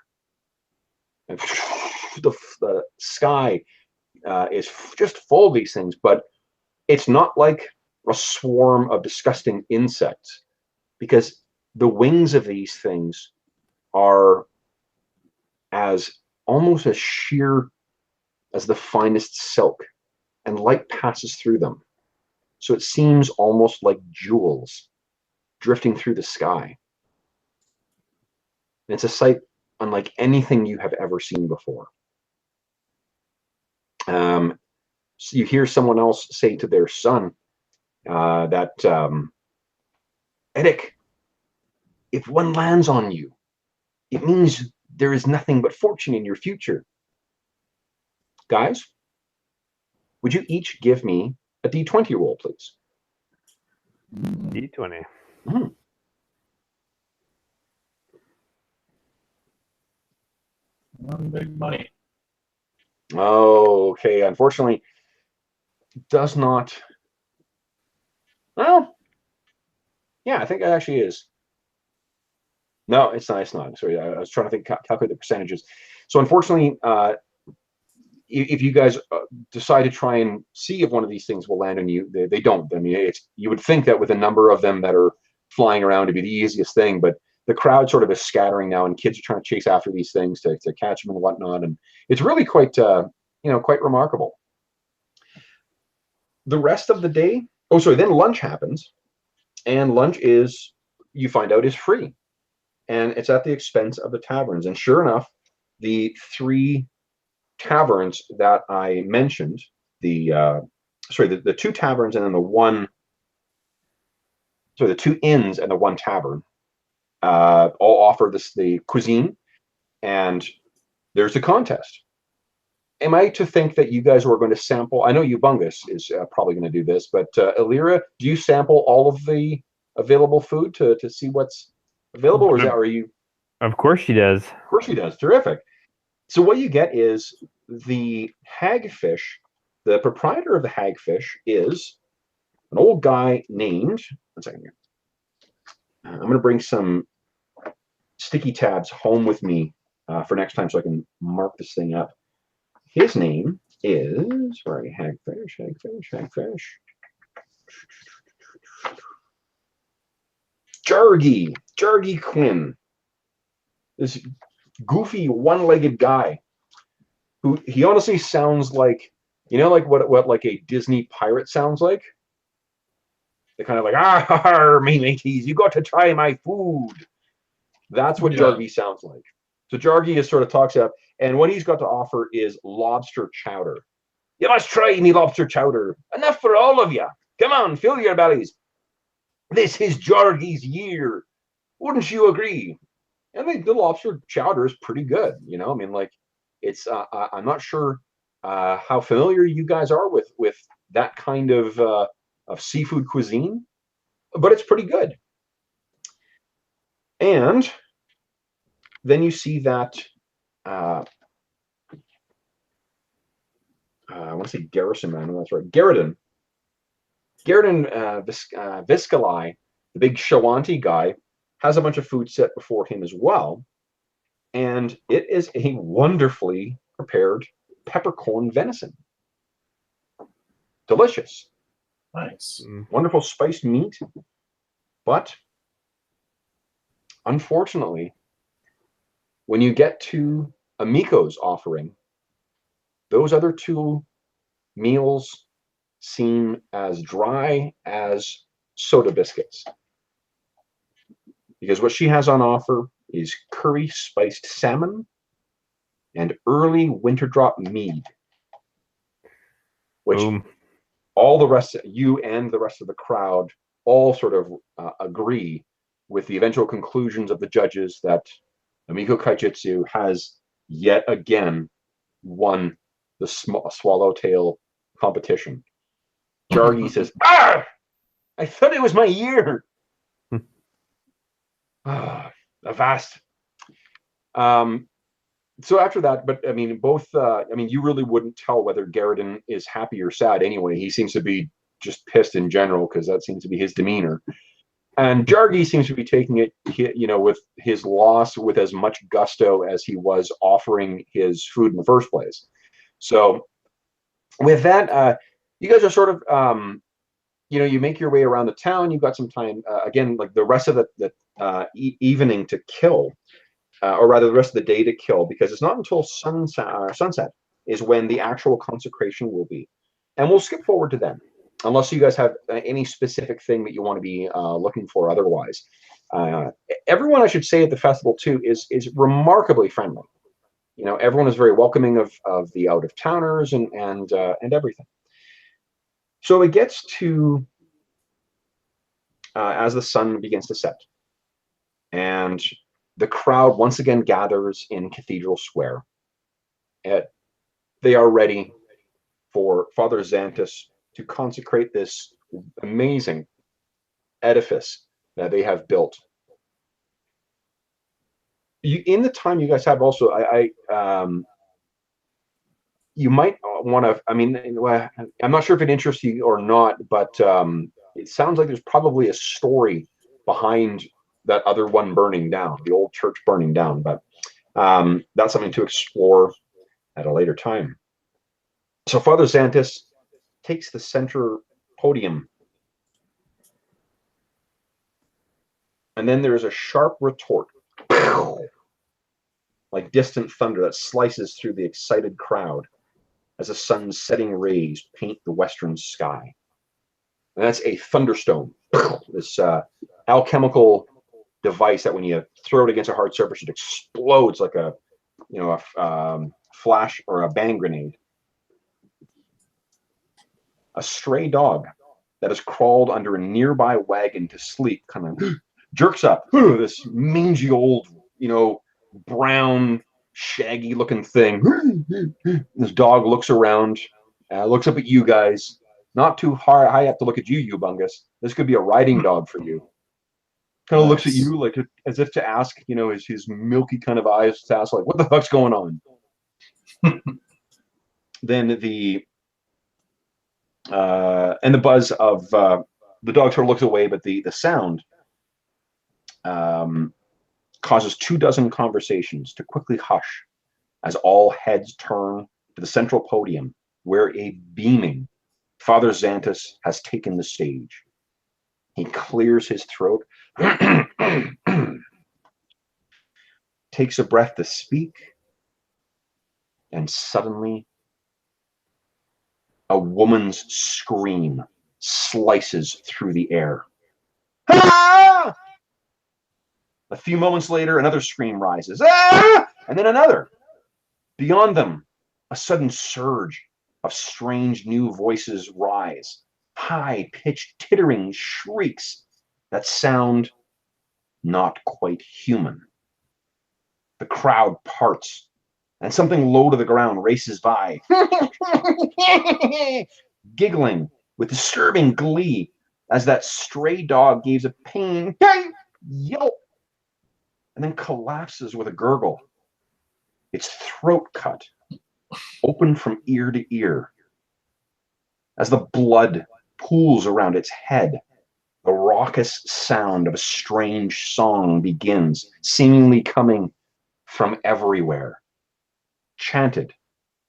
And the sky is just full of these things, but it's not like a swarm of disgusting insects, because the wings of these things are almost as sheer as the finest silk, and light passes through them. So it seems almost like jewels drifting through the sky. And it's a sight unlike anything you have ever seen before. So you hear someone else say to their son that, Edic, if one lands on you, it means there is nothing but fortune in your future. Guys, would you each give me a D20 roll, please? D20. Big money. Okay, unfortunately, does not. Well, yeah, I think it actually is. No, it's not. It's not. Sorry, I was trying to calculate the percentages. So unfortunately, if you guys decide to try and see if one of these things will land on you, they don't. I mean, you would think that with a number of them that are flying around, it'd be the easiest thing, but the crowd sort of is scattering now, and kids are trying to chase after these things to catch them and whatnot, and it's really quite quite remarkable. The rest of the day, then lunch happens, and lunch you find out is free, and it's at the expense of the taverns. And sure enough, the three taverns that I mentioned, the two taverns and then the two inns and the one tavern, all offer the cuisine, and there's a contest. Am I to think that you guys are going to sample? I know Ubungus is probably going to do this, but Illyria, do you sample all of the available food to see what's available, or are you? Of course she does. Of course she does. Terrific. So what you get is the hagfish, the proprietor of the hagfish is an old guy named, one second here. I'm going to bring some sticky tabs home with me for next time so I can mark this thing up. His name is, where are you? Hagfish. Jargy Quinn. This goofy one-legged guy who he honestly sounds like, you know, like what like a Disney pirate sounds like. They're kind of like, me mateys, you got to try my food. That's what Jargy sounds like. So Jargy is sort of talks up, and what he's got to offer is lobster chowder. You must try me lobster chowder. Enough for all of you. Come on, fill your bellies. This is Jargy's year. Wouldn't you agree? And the lobster chowder is pretty good. You know, I mean, like, it's. I'm not sure how familiar you guys are with that kind of seafood cuisine, but it's pretty good. And then you see that I want to say Garrison Man. That's right, Garridan Viscali, the big Shawanti guy, has a bunch of food set before him as well, and it is a wonderfully prepared peppercorn venison. Delicious. Nice. Wonderful spiced meat, but unfortunately, when you get to Amiko's offering, those other two meals seem as dry as soda biscuits. Because what she has on offer is curry spiced salmon and early winter drop mead, which all the rest of you and the rest of the crowd all sort of agree with the eventual conclusions of the judges that Amiko Kaijitsu has yet again won the Swallowtail competition. Jargy says, I thought it was my year. Avast. So after that, but I mean, both, you really wouldn't tell whether Garridan is happy or sad anyway. He seems to be just pissed in general because that seems to be his demeanor. And Jargy seems to be taking it, you know, with his loss with as much gusto as he was offering his food in the first place. So with that, you guys are sort of, you know, you make your way around the town. You've got some time, again, like the rest of the evening to kill, or rather the rest of the day to kill, because it's not until sunset is when the actual consecration will be. And we'll skip forward to then, unless you guys have any specific thing that you want to be looking for otherwise. Everyone, I should say, at the festival, too, is remarkably friendly. You know, everyone is very welcoming of the out-of-towners and everything. So it gets to as the sun begins to set, and the crowd once again gathers in Cathedral Square. They are ready for Father Xanthus to consecrate this amazing edifice that they have built. In the time you guys have also, you might want to, I'm not sure if it interests you or not, but it sounds like there's probably a story behind that other one burning down, the old church burning down, but that's something to explore at a later time. So Father Xanthus takes the center podium, and then there's a sharp retort, like distant thunder that slices through the excited crowd as the sun's setting rays paint the western sky. And that's a thunderstone, this alchemical device that when you throw it against a hard surface, it explodes like a flash or a bang grenade. A stray dog that has crawled under a nearby wagon to sleep kind of jerks up. This mangy old, brown, shaggy looking thing. This dog looks around, looks up at you guys. Not too high up to look at you, Bungus. This could be a riding dog for you. Kind of looks at you like as if to ask, his milky kind of eyes to ask, like, what the fuck's going on? then the buzz of the dog sort of looks away, but the sound causes 24 conversations to quickly hush as all heads turn to the central podium where a beaming Father Xantus has taken the stage. He clears his throat, takes a breath to speak, and suddenly a woman's scream slices through the air. Ah! A few moments later, another scream rises. Ah! And then another. Beyond them, a sudden surge of strange new voices rise. High-pitched, tittering shrieks that sound not quite human. The crowd parts, and something low to the ground races by, giggling with disturbing glee as that stray dog gives a pain yelp and then collapses with a gurgle, its throat cut open from ear to ear. As the blood pools around its head, the raucous sound of a strange song begins, seemingly coming from everywhere, chanted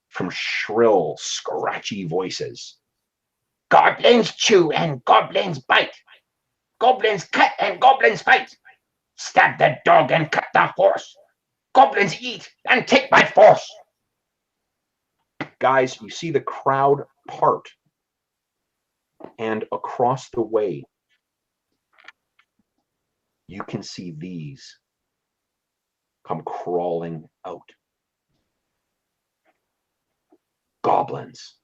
from shrill, scratchy voices. Goblins chew and goblins bite. Goblins cut and goblins fight. Stab the dog and cut the horse. Goblins eat and take by force. Guys, you see the crowd part, and across the way, you can see these come crawling out. Goblins.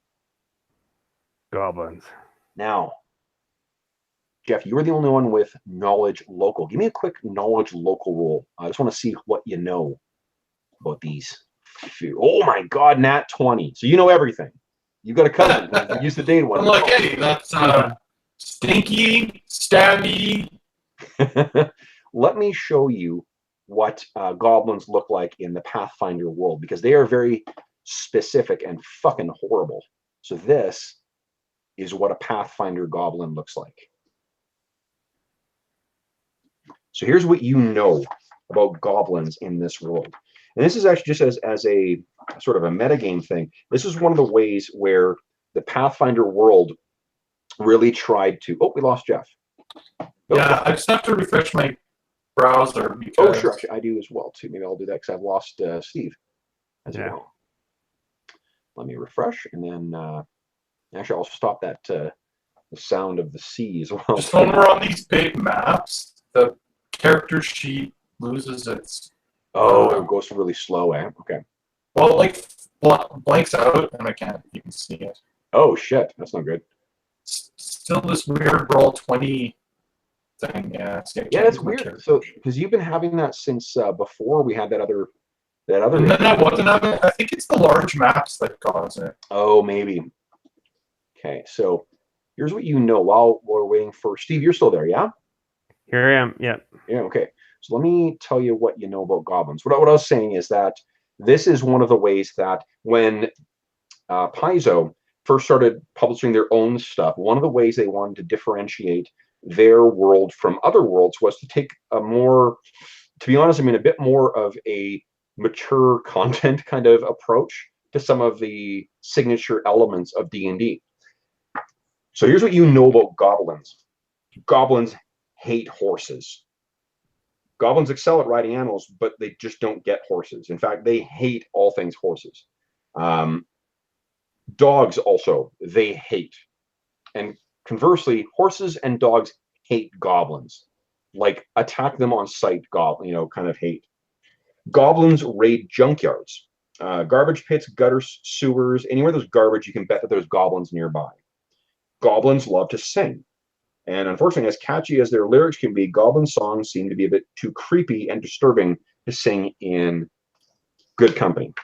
Goblins. Now, Jeff, you were the only one with knowledge local. Give me a quick knowledge local roll. I just want to see what you know about these. Oh my God, nat 20. So you know everything. You got a cousin. Use the data one. I'm like, hey, that's stinky, stabby. Let me show you what goblins look like in the Pathfinder world, because they are very specific and fucking horrible. So this is what a Pathfinder goblin looks like. So here's what you know about goblins in this world. And this is actually just as a sort of a metagame thing. This is one of the ways where the Pathfinder world really tried to... Oh, we lost Jeff. Yeah, I just have to refresh my browser. Because... Oh, sure. Actually, I do as well, too. Maybe I'll do that because I've lost Steve as well. Let me refresh, and then... actually, I'll stop that the sound of the sea as well. Just when we're on these big maps, the character sheet loses its... Oh, it goes really slow, eh? Okay. Well, like, blanks out, and I can't even see it. Oh, shit. That's not good. Still this weird roll 20 thing. Yeah, that's weird. So, because you've been having that since before we had that other... No, wasn't having... I think it's the large maps that cause it. Oh, maybe. Okay, so here's what you know while we're waiting for Steve. You're still there, yeah? Here I am. Yeah. Yeah. Okay. So let me tell you what you know about goblins. What I was saying is that this is one of the ways that when Paizo first started publishing their own stuff, one of the ways they wanted to differentiate their world from other worlds was to take a more, to be honest, I mean, a bit more of a mature content kind of approach to some of the signature elements of D&D. So here's what you know about goblins. Goblins hate horses. Goblins excel at riding animals, but they just don't get horses. In fact, they hate all things horses. Dogs also, they hate. And conversely, horses and dogs hate goblins. Like, attack them on sight, kind of hate. Goblins raid junkyards. Garbage pits, gutters, sewers, anywhere there's garbage, you can bet that there's goblins nearby. Goblins love to sing. And unfortunately, as catchy as their lyrics can be, goblin songs seem to be a bit too creepy and disturbing to sing in good company.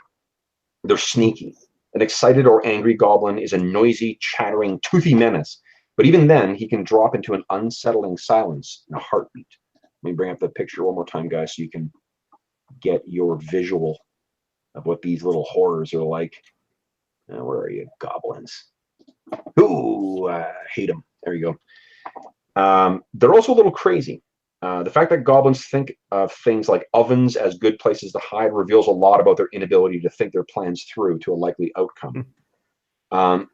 They're sneaky. An excited or angry goblin is a noisy, chattering, toothy menace. But even then, he can drop into an unsettling silence in a heartbeat. Let me bring up the picture one more time, guys, so you can get your visual of what these little horrors are like. Where are you, goblins? Ooh, hate them. There you go. They're also a little crazy. The fact that goblins think of things like ovens as good places to hide reveals a lot about their inability to think their plans through to a likely outcome.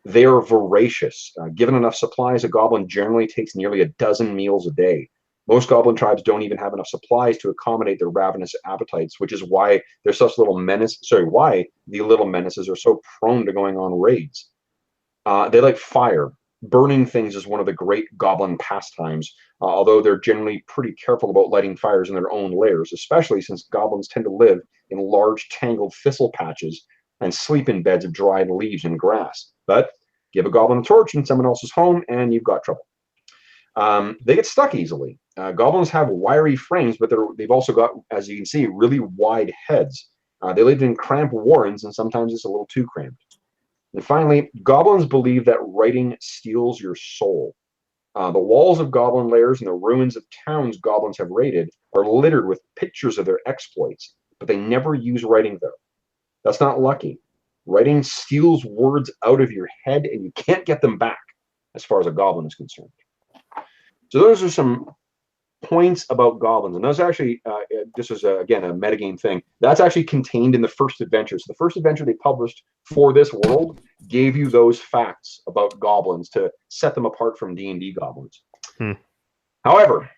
They are voracious. Given enough supplies, a goblin generally takes nearly a dozen meals a day. Most goblin tribes don't even have enough supplies to accommodate their ravenous appetites, which is why they're such little menace. Sorry, why the little menaces are so prone to going on raids. They like fire. Burning things is one of the great goblin pastimes, although they're generally pretty careful about lighting fires in their own lairs, especially since goblins tend to live in large tangled thistle patches and sleep in beds of dried leaves and grass. But give a goblin a torch in someone else's home and you've got trouble. They get stuck easily. Goblins have wiry frames, but they've also got, as you can see, really wide heads. They live in cramped warrens, and sometimes it's a little too cramped. And finally, goblins believe that writing steals your soul. The walls of goblin lairs and the ruins of towns goblins have raided are littered with pictures of their exploits, but they never use writing, though. That's not lucky. Writing steals words out of your head, and you can't get them back, as far as a goblin is concerned. So those are some points about goblins, and those actually, this is again a metagame thing. That's actually contained in the first adventure. So the first adventure they published for this world gave you those facts about goblins to set them apart from D&D goblins. However,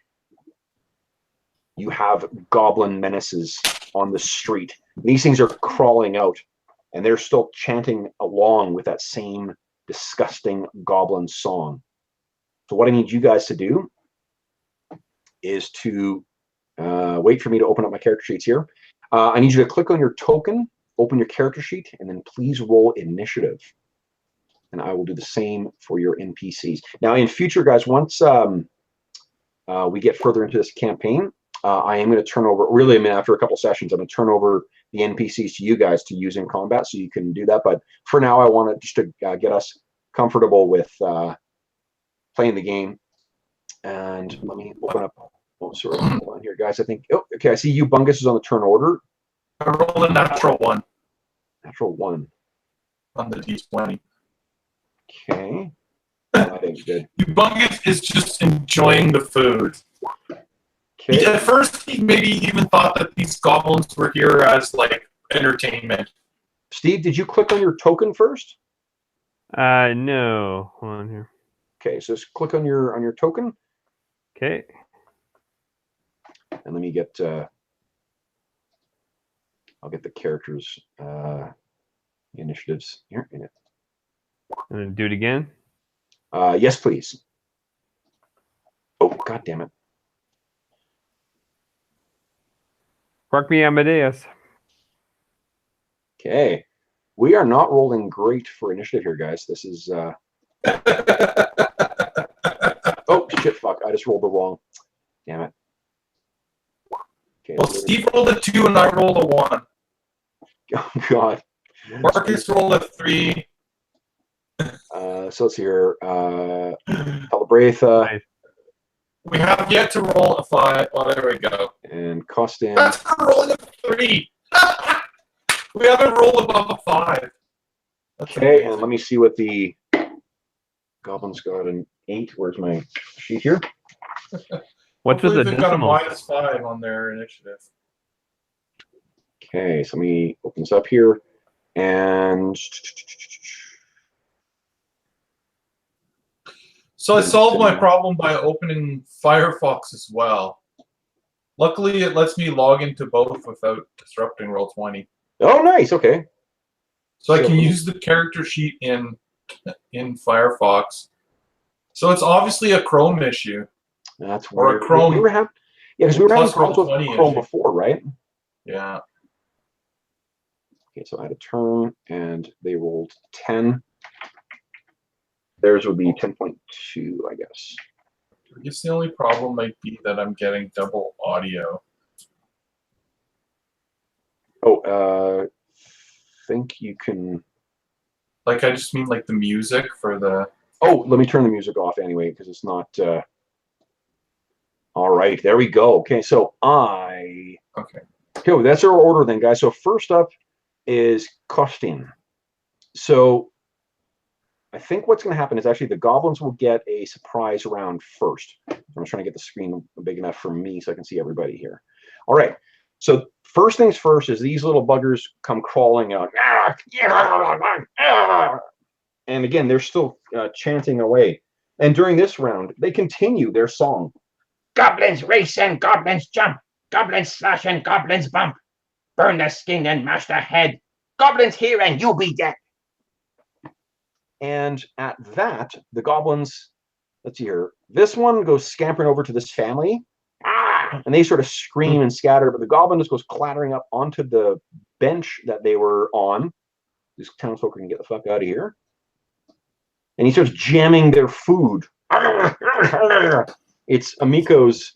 you have goblin menaces on the street. These things are crawling out, and they're still chanting along with that same disgusting goblin song. So what I need you guys to do is to wait for me to open up my character sheets here. I need you to click on your token, open your character sheet, and then please roll initiative. And I will do the same for your NPCs. Now, in future, guys, once we get further into this campaign, I am going to turn over, really, I mean, after a couple sessions, I'm going to turn over the NPCs to you guys to use in combat, so you can do that. But for now, I want just to get us comfortable with playing the game. And let me open up. Oh, sorry, hold on here, guys. I think. Oh, okay. I see you. Bungus is on the turn order. I rolled a natural 1 Natural 1 on the D20. Okay. I think good. Bungus is just enjoying the food. Okay. At first, he maybe even thought that these goblins were here as like entertainment. Steve, did you click on your token first? No. Hold on here. Okay, so just click on your token. Okay. And let me get. I'll get the characters initiatives here in it. And then do it again. Yes, please. Oh, God damn it. Mark me Amadeus. Okay. We are not rolling great for initiative here, guys. This is... Oh, shit, fuck. I just rolled the wrong. Damn it. Okay, Well, Steve rolled a 2 and I rolled a 1. Oh, God. Marcus rolled a 3. So let's hear Calabretha. Nice. We have yet to roll a 5. Oh, there we go. And Costin. That's for rolling a 3. We haven't rolled above a 5. That's Okay, amazing. and let me see what the goblins got an 8. Where's my sheet here? What's with the They've got a decimals? -5 on their initiative. Okay, so let me open this up here. And So I solved my problem by opening Firefox as well. Luckily, it lets me log into both without disrupting Roll20. oh, nice. Okay. So I can use the character sheet in Firefox. So it's obviously a Chrome issue. That's Or a weird. Chrome. We were having, yeah, because we were having Plus problems with Roll20 Chrome issue. before, right? Yeah. Okay, so I had a turn, and they rolled 10. Theirs would be 10.2, I guess. I guess the only problem might be that I'm getting double audio. Oh, think you can. Like, I just mean like the music for the... Oh, let me turn the music off anyway, because it's not. All right, there we go. Okay, so Okay. Okay, well, that's our order then, guys. So first up is Costin. So I think what's going to happen is actually the goblins will get a surprise round first. I'm trying to get the screen big enough for me so I can see everybody here. All right. So first things first is these little buggers come crawling out. And again, they're still chanting away. And during this round, they continue their song. Goblins race and goblins jump. Goblins slash and goblins bump. Burn the skin and mash the head. Goblins here and you'll be dead. And at that, the goblins, let's see here, this one goes scampering over to this family, and they sort of scream and scatter, but the goblin just goes clattering up onto the bench that they were on. These townsfolk can get the fuck out of here. And he starts jamming their food. It's Amiko's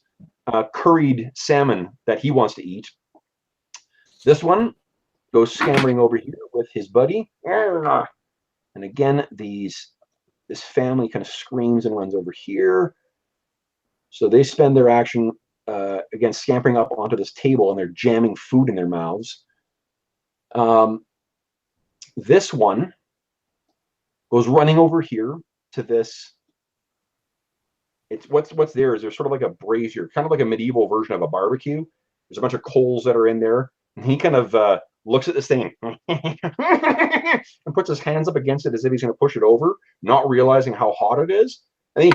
curried salmon that he wants to eat. This one goes scampering over here with his buddy. And again, this family kind of screams and runs over here. So they spend their action, again, scampering up onto this table, and they're jamming food in their mouths. This one goes running over here to this. It's what's there is there's sort of like a brazier, kind of like a medieval version of a barbecue. There's a bunch of coals that are in there. And he kind of looks at this thing and puts his hands up against it as if he's going to push it over, not realizing how hot it is. And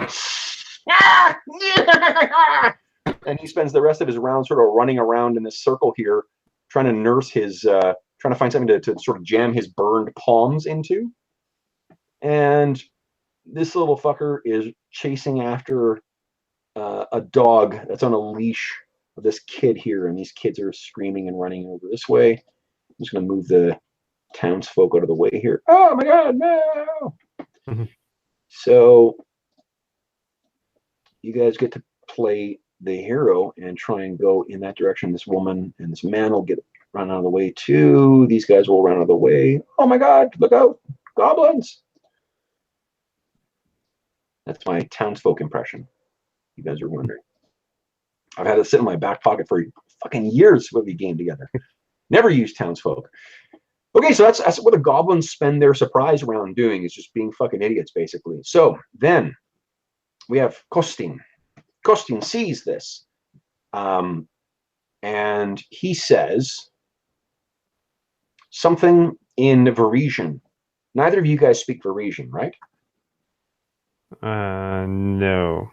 he spends the rest of his round sort of running around in this circle here, trying to nurse his, trying to find something to sort of jam his burned palms into. And this little fucker is chasing after a dog that's on a leash of this kid here, and these kids are screaming and running over this way. I'm just going to move the townsfolk out of the way here. Oh my god, no! So you guys get to play the hero and try and go in that direction. This woman and this man will run out of the way too. These guys will run out of the way. Oh my god, look out! Goblins! That's my townsfolk impression. You guys are wondering. I've had it sit in my back pocket for fucking years when we game together. Never used townsfolk. Okay, so that's what the goblins spend their surprise round doing, is just being fucking idiots, basically. So then we have Kostin. Kostin sees this. And he says something in Varisian. Neither of you guys speak Varisian, right? No.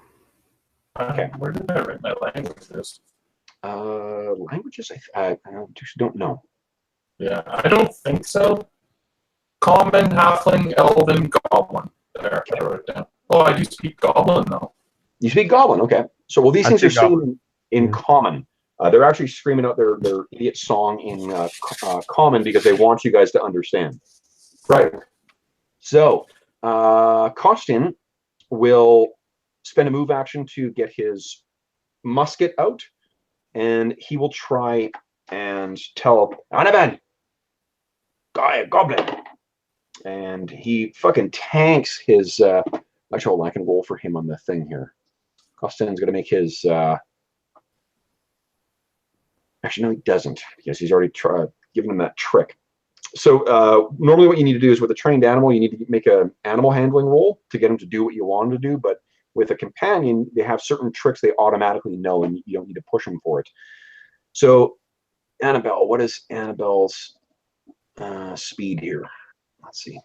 Okay. Where did I write my languages? Languages? I just don't know. Yeah, I don't think so. Common, halfling, elven, goblin. There, I wrote it down. Oh, I do speak goblin, though. You speak goblin, okay. So, well, these things are singing in common. They're actually screaming out their idiot song in common because they want you guys to understand. Right. So, Kostin will spend a move action to get his musket out, and he will try and tell Anaban, goblin, and he fucking tanks his. Actually, I can roll for him on the thing here. Kostin's going to make his. Actually, no, he doesn't, because he's already given him that trick. So normally what you need to do is with a trained animal, you need to make an animal handling roll to get him to do what you want him to do. But with a companion, they have certain tricks they automatically know, and you don't need to push them for it. So Annabelle, what is Annabelle's speed here? Let's see.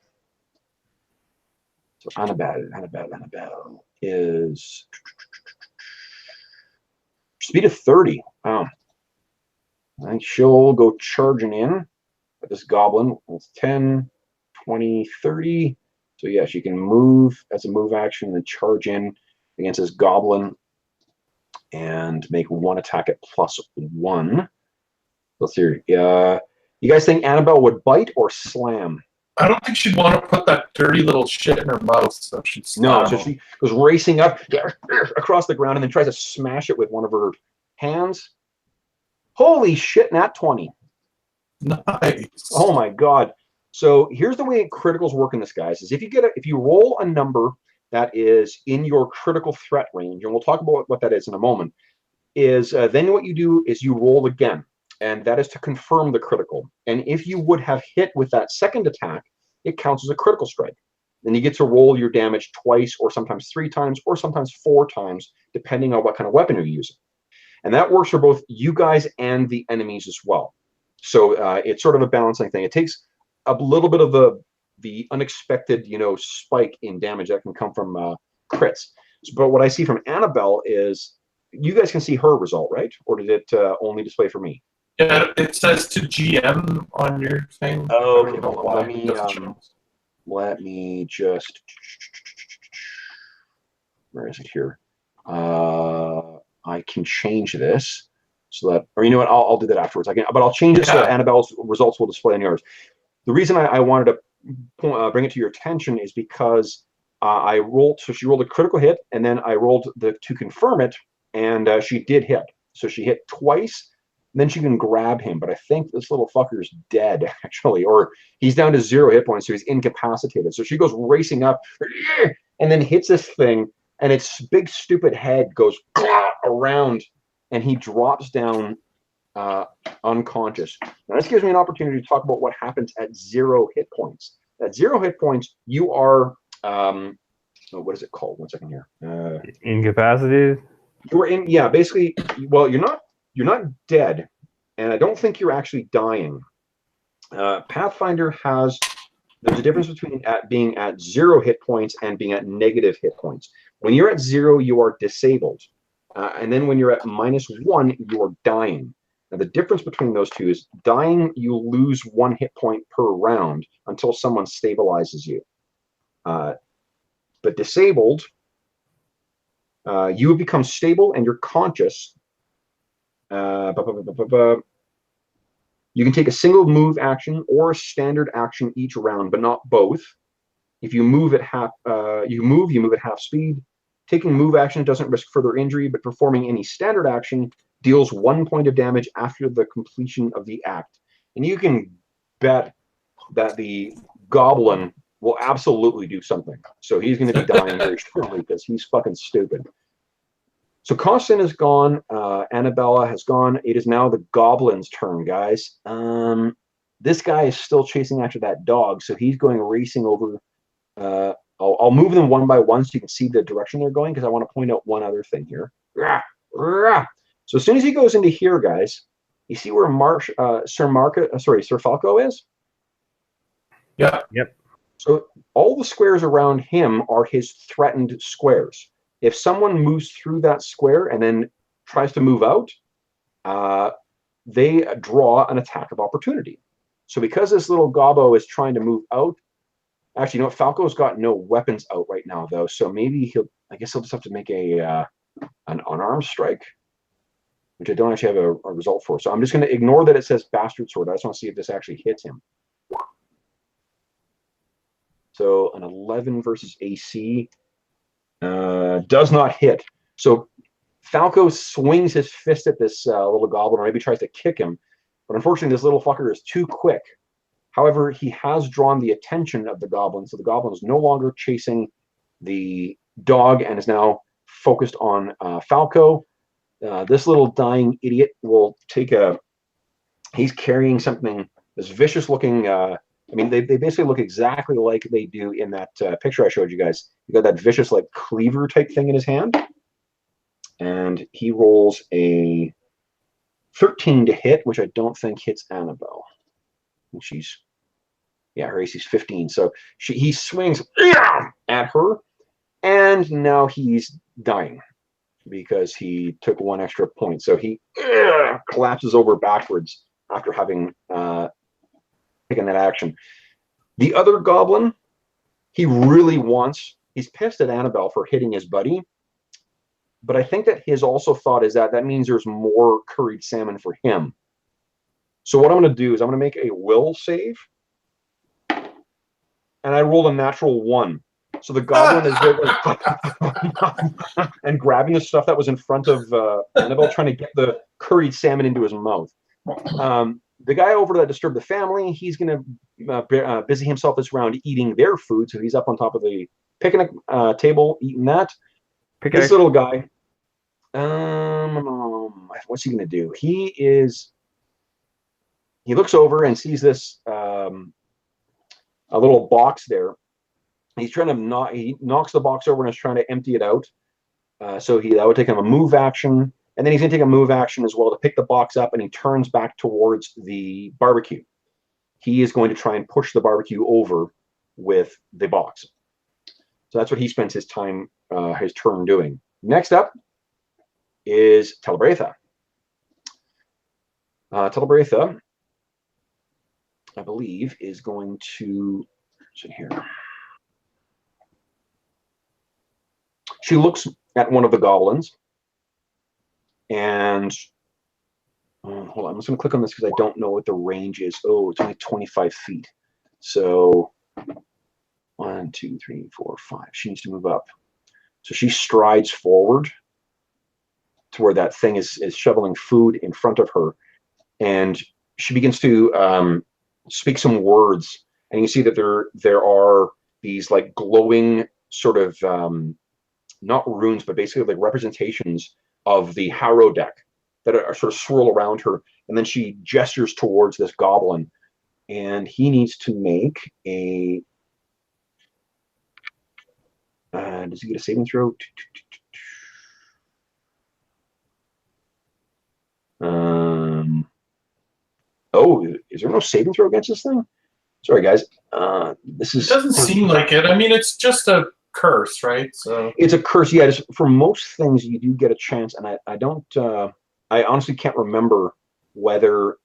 So Annabelle is speed of 30. I think she'll go charging in. This goblin, it's 10, 20, 30. So yeah, she can move as a move action and charge in against this goblin and make one attack at +1. Let's see. You guys think Annabelle would bite or slam? I don't think she'd want to put that dirty little shit in her mouth, so she'd slam. No, so she goes racing up across the ground and then tries to smash it with one of her hands. Holy shit, nat 20. Nice. Oh my god. So here's the way criticals work in this, guys, is if you roll a number that is in your critical threat range, and we'll talk about what that is in a moment, is then what you do is you roll again, and that is to confirm the critical. And if you would have hit with that second attack, it counts as a critical strike. Then you get to roll your damage twice, or sometimes 3 times, or sometimes 4 times, depending on what kind of weapon you're using. And that works for both you guys and the enemies as well. So it's sort of a balancing thing. It takes a little bit of the unexpected, spike in damage that can come from crits. But what I see from Annabelle is, you guys can see her result, right? Or did it only display for me? Yeah, it says to GM on your thing. Oh, okay. Well, let me just. Where is it here? I can change this so that, or you know what? I'll do that afterwards. But I'll change it so that Annabelle's results will display on yours. The reason I wanted to bring it to your attention is because I rolled. So she rolled a critical hit, and then I rolled to confirm it, and she did hit. So she hit twice. Then she can grab him, but I think this little fucker's dead, actually, or he's down to 0 hit points, so he's incapacitated. So she goes racing up, and then hits this thing, and its big stupid head goes around, and he drops down unconscious. Now this gives me an opportunity to talk about what happens at 0 hit points. At 0 hit points, you are what is it called? 1 second here. Incapacitated. You were in, yeah, basically. Well, you're not dead, and I don't think you're actually dying. Pathfinder there's a difference between being at 0 hit points and being at negative hit points. When you're at 0, you are disabled. And then when you're at -1, you are dying. Now, the difference between those two is dying, you lose 1 hit point per round until someone stabilizes you. But disabled, you have become stable and you're conscious. You can take a single move action or a standard action each round, but not both. If you move at half, you move at half speed. Taking move action doesn't risk further injury, but performing any standard action deals 1 point of damage after the completion of the act. And you can bet that the goblin will absolutely do something. So he's going to be dying very shortly because he's fucking stupid. So Constant is gone. Annabella has gone. It is now the goblin's turn, guys. This guy is still chasing after that dog, so he's going racing over. I'll move them one by one so you can see the direction they're going, because I want to point out one other thing here. So as soon as he goes into here, guys, you see where Sir Falco is? Yeah. Yep. So all the squares around him are his threatened squares. If someone moves through that square and then tries to move out, they draw an attack of opportunity. So because this little gobbo is trying to move out, actually, you know what? Falco's got no weapons out right now, though. So maybe I guess he'll just have to make an unarmed strike, which I don't actually have a result for. So I'm just going to ignore that it says Bastard Sword. I just want to see if this actually hits him. So an 11 versus AC does not hit. So Falco swings his fist at this little goblin, or maybe tries to kick him. But unfortunately, this little fucker is too quick. However, he has drawn the attention of the goblin, so the goblin is no longer chasing the dog and is now focused on Falco. This little dying idiot will take he's carrying something, this vicious-looking, I mean, they basically look exactly like they do in that picture I showed you guys. You got that vicious, like, cleaver-type thing in his hand. And he rolls a 13 to hit, which I don't think hits Annabelle. Her AC's 15. So he swings at her, and now he's dying because he took 1 extra point. So he collapses over backwards after having taken that action. The other goblin, he's pissed at Annabelle for hitting his buddy, but I think that his also thought is that means there's more curried salmon for him. So what I'm going to do is I'm going to make a will save, and I rolled a natural 1. So the goblin is and grabbing the stuff that was in front of Annabelle, trying to get the curried salmon into his mouth. The guy over that disturbed the family, he's going to busy himself this round eating their food. So he's up on top of the picnic table eating that. This little guy, what's he going to do? He looks over and sees this a little box there. He's trying to he knocks the box over and is trying to empty it out. So that would take him a move action, and then he's going to take a move action as well to pick the box up, and he turns back towards the barbecue. He is going to try and push the barbecue over with the box. So that's what he spends his time, his turn doing. Next up is Telebratha. Telebratha, I believe, is going to sit here. She looks at one of the goblins, and hold on, I'm just going to click on this because I don't know what the range is. Oh, it's only 25 feet. So 1, 2, 3, 4, 5. She needs to move up. So she strides forward to where that thing is shoveling food in front of her, and she begins to speak some words. And you can see that there are these like glowing sort of not runes, but basically like representations of the harrow deck that are sort of swirl around her. And then she gestures towards this goblin, and he needs to make a. Does he get a saving throw? Oh, is there no saving throw against this thing? Sorry, guys. This is. It doesn't seem like it. I mean, it's just a curse, right? So it's a curse. Yeah, for most things you do get a chance, and I don't. I honestly can't remember whether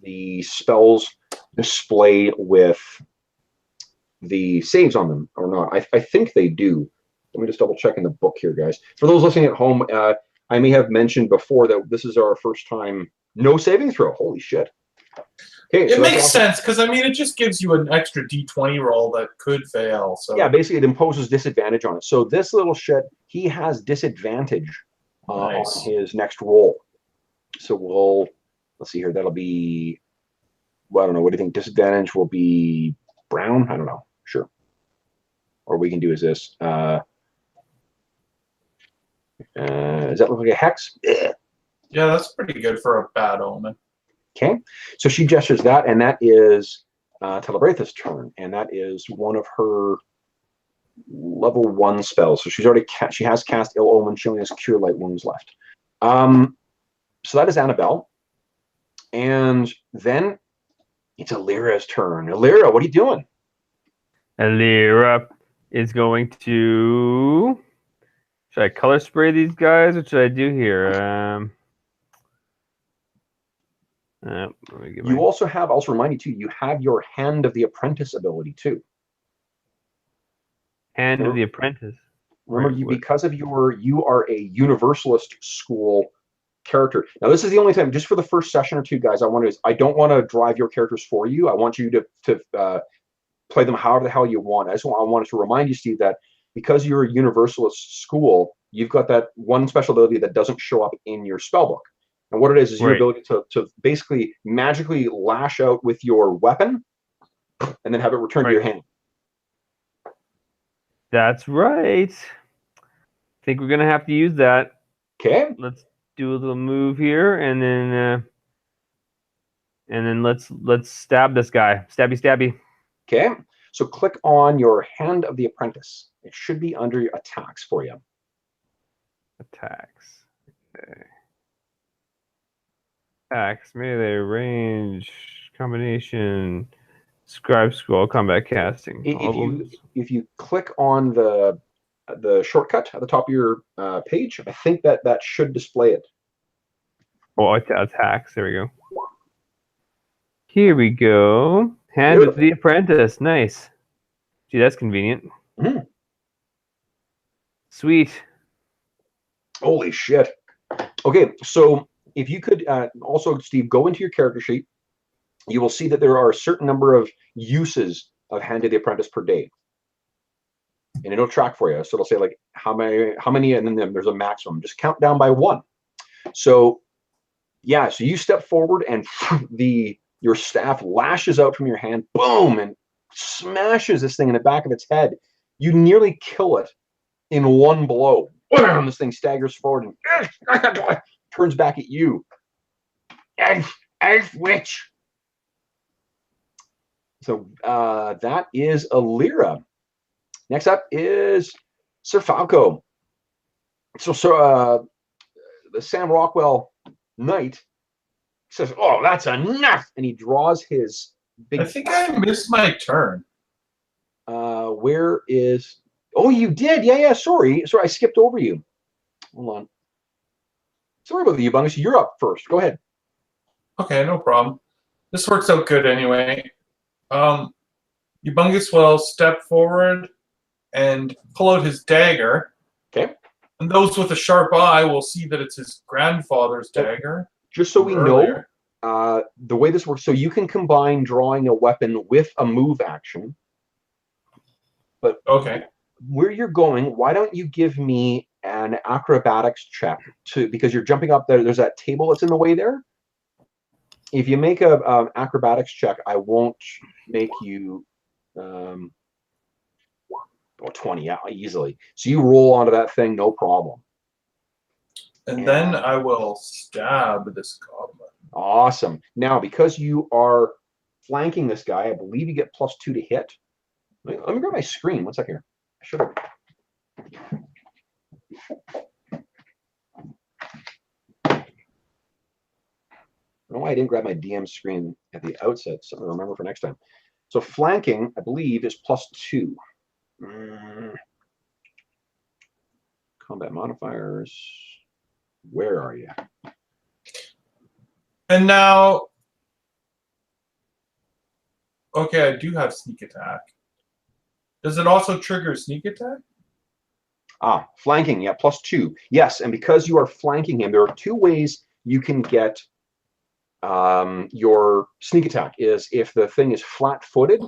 the spells display with the saves on them or not. I think they do. Let me just double check in the book here, guys. For those listening at home, I may have mentioned before that this is our first time no saving throw. Holy shit. Okay, it makes sense because I mean it just gives you an extra D20 roll that could fail. So yeah, basically it imposes disadvantage on it. So this little shit, he has disadvantage on his next roll. So let's see here. That'll be, well, I don't know. What do you think? Disadvantage will be brown? I don't know. Sure. Or we can do is this. Does that look like a hex? Yeah, that's pretty good for a bad omen. Okay, so she gestures that, and that is Telebratha's turn, and that is one of her level 1 spells. So she's already she has cast Ill Omen. She only has Cure Light Wounds left. So that is Annabelle, and then it's Alira's turn. Alira, what are you doing? Alira is going to. Should I color spray these guys? What should I do here? You also have, also remind you too, you have your Hand of the Apprentice ability too. Hand of the Apprentice. Remember, because of you are a Universalist school character. Now, this is the only time, just for the first session or two, guys, I don't want to drive your characters for you. I want you to play them however the hell you want. I wanted to remind you, Steve, that because you're a Universalist school, you've got that one special ability that doesn't show up in your spellbook. And what it is your ability to basically magically lash out with your weapon and then have it return to your hand. That's right. I think we're going to have to use that. Okay. Let's do a little move here, and then let's stab this guy. Stabby, stabby. Okay. So click on your Hand of the Apprentice. It should be under your attacks for you. Attacks. Okay. Attacks, melee, range, combination, scribe, scroll, combat, casting. If you click on the shortcut at the top of your page, I think that should display it. Oh, attacks. There we go. Here we go. Hand of the Apprentice. Nice. Gee, that's convenient. Mm-hmm. Sweet. Holy shit. Okay, so if you could also, Steve, go into your character sheet, you will see that there are a certain number of uses of Hand of the Apprentice per day. And it'll track for you. So it'll say like how many, and then there's a maximum. Just count down by 1. So yeah, so you step forward and your staff lashes out from your hand, boom, and smashes this thing in the back of its head. You nearly kill it in one blow. And this thing staggers forward and turns back at you. Elf witch. So that is a Lyra. Next up is Sir Falco. So the Sam Rockwell Knight says, "Oh, that's enough," and he draws his big. I think I missed my turn. Where is? Oh, you did. Yeah. Sorry, I skipped over you. Hold on. Sorry about the Ubungus. You're up first. Go ahead. Okay, no problem. This works out good anyway. Ubungus will step forward and pull out his dagger. Okay. And those with a sharp eye will see that it's his grandfather's dagger. Just so we know, the way this works, so you can combine drawing a weapon with a move action. But okay, where you're going, why don't you give me an acrobatics check because you're jumping up there. There's that table that's in the way there. If you make a acrobatics check, I won't make you 20 easily. So you roll onto that thing, no problem. And then I will stab this goblin. Awesome. Now, because you are flanking this guy, I believe you get +2 to hit. Let me grab my screen. One second here. I should have. I don't know why I didn't grab my DM screen at the outset. Something to remember for next time. So flanking, I believe, is +2. Combat modifiers. Where are you? And now, okay, I do have sneak attack. Does it also trigger sneak attack? Flanking, yeah, +2. Yes, and because you are flanking him, there are 2 ways you can get your sneak attack. Is if the thing is flat-footed,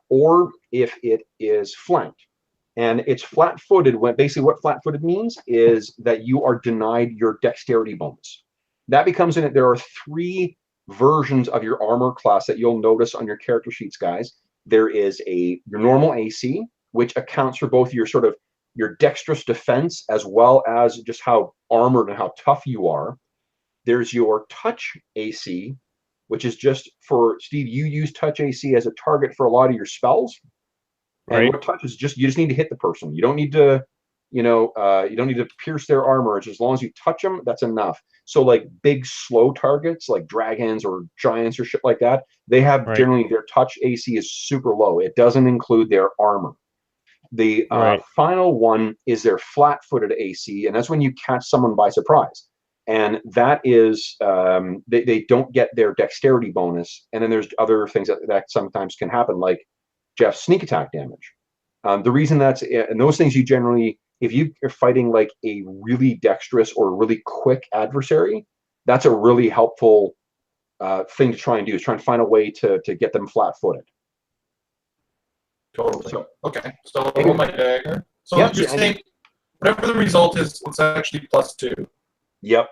or if it is flanked. And it's flat-footed when basically what flat-footed means is that you are denied your dexterity bonus. That becomes in it. There are 3 versions of your armor class that you'll notice on your character sheets, guys. There is your normal AC, which accounts for both your sort of your dexterous defense as well as just how armored and how tough you are. There's your touch AC, which is just for Steve. You use touch AC as a target for a lot of your spells. And Right. what touch is you just need to hit the person. You don't need to, you don't need to pierce their armor. It's as long as you touch them, that's enough. So like big slow targets like dragons or giants or shit like that, they have generally their touch AC is super low. It doesn't include their armor. The final one is their flat-footed AC, and that's when you catch someone by surprise. And that is they don't get their dexterity bonus. And then there's other things that sometimes can happen, like Jeff's sneak attack damage. The reason that's and those things you generally, if you are fighting like a really dexterous or really quick adversary, that's a really helpful thing to try and do, is try and find a way to get them flat-footed. Totally. So, okay. So I'll roll my dagger. So you're saying whatever the result is, it's actually +2. Yep.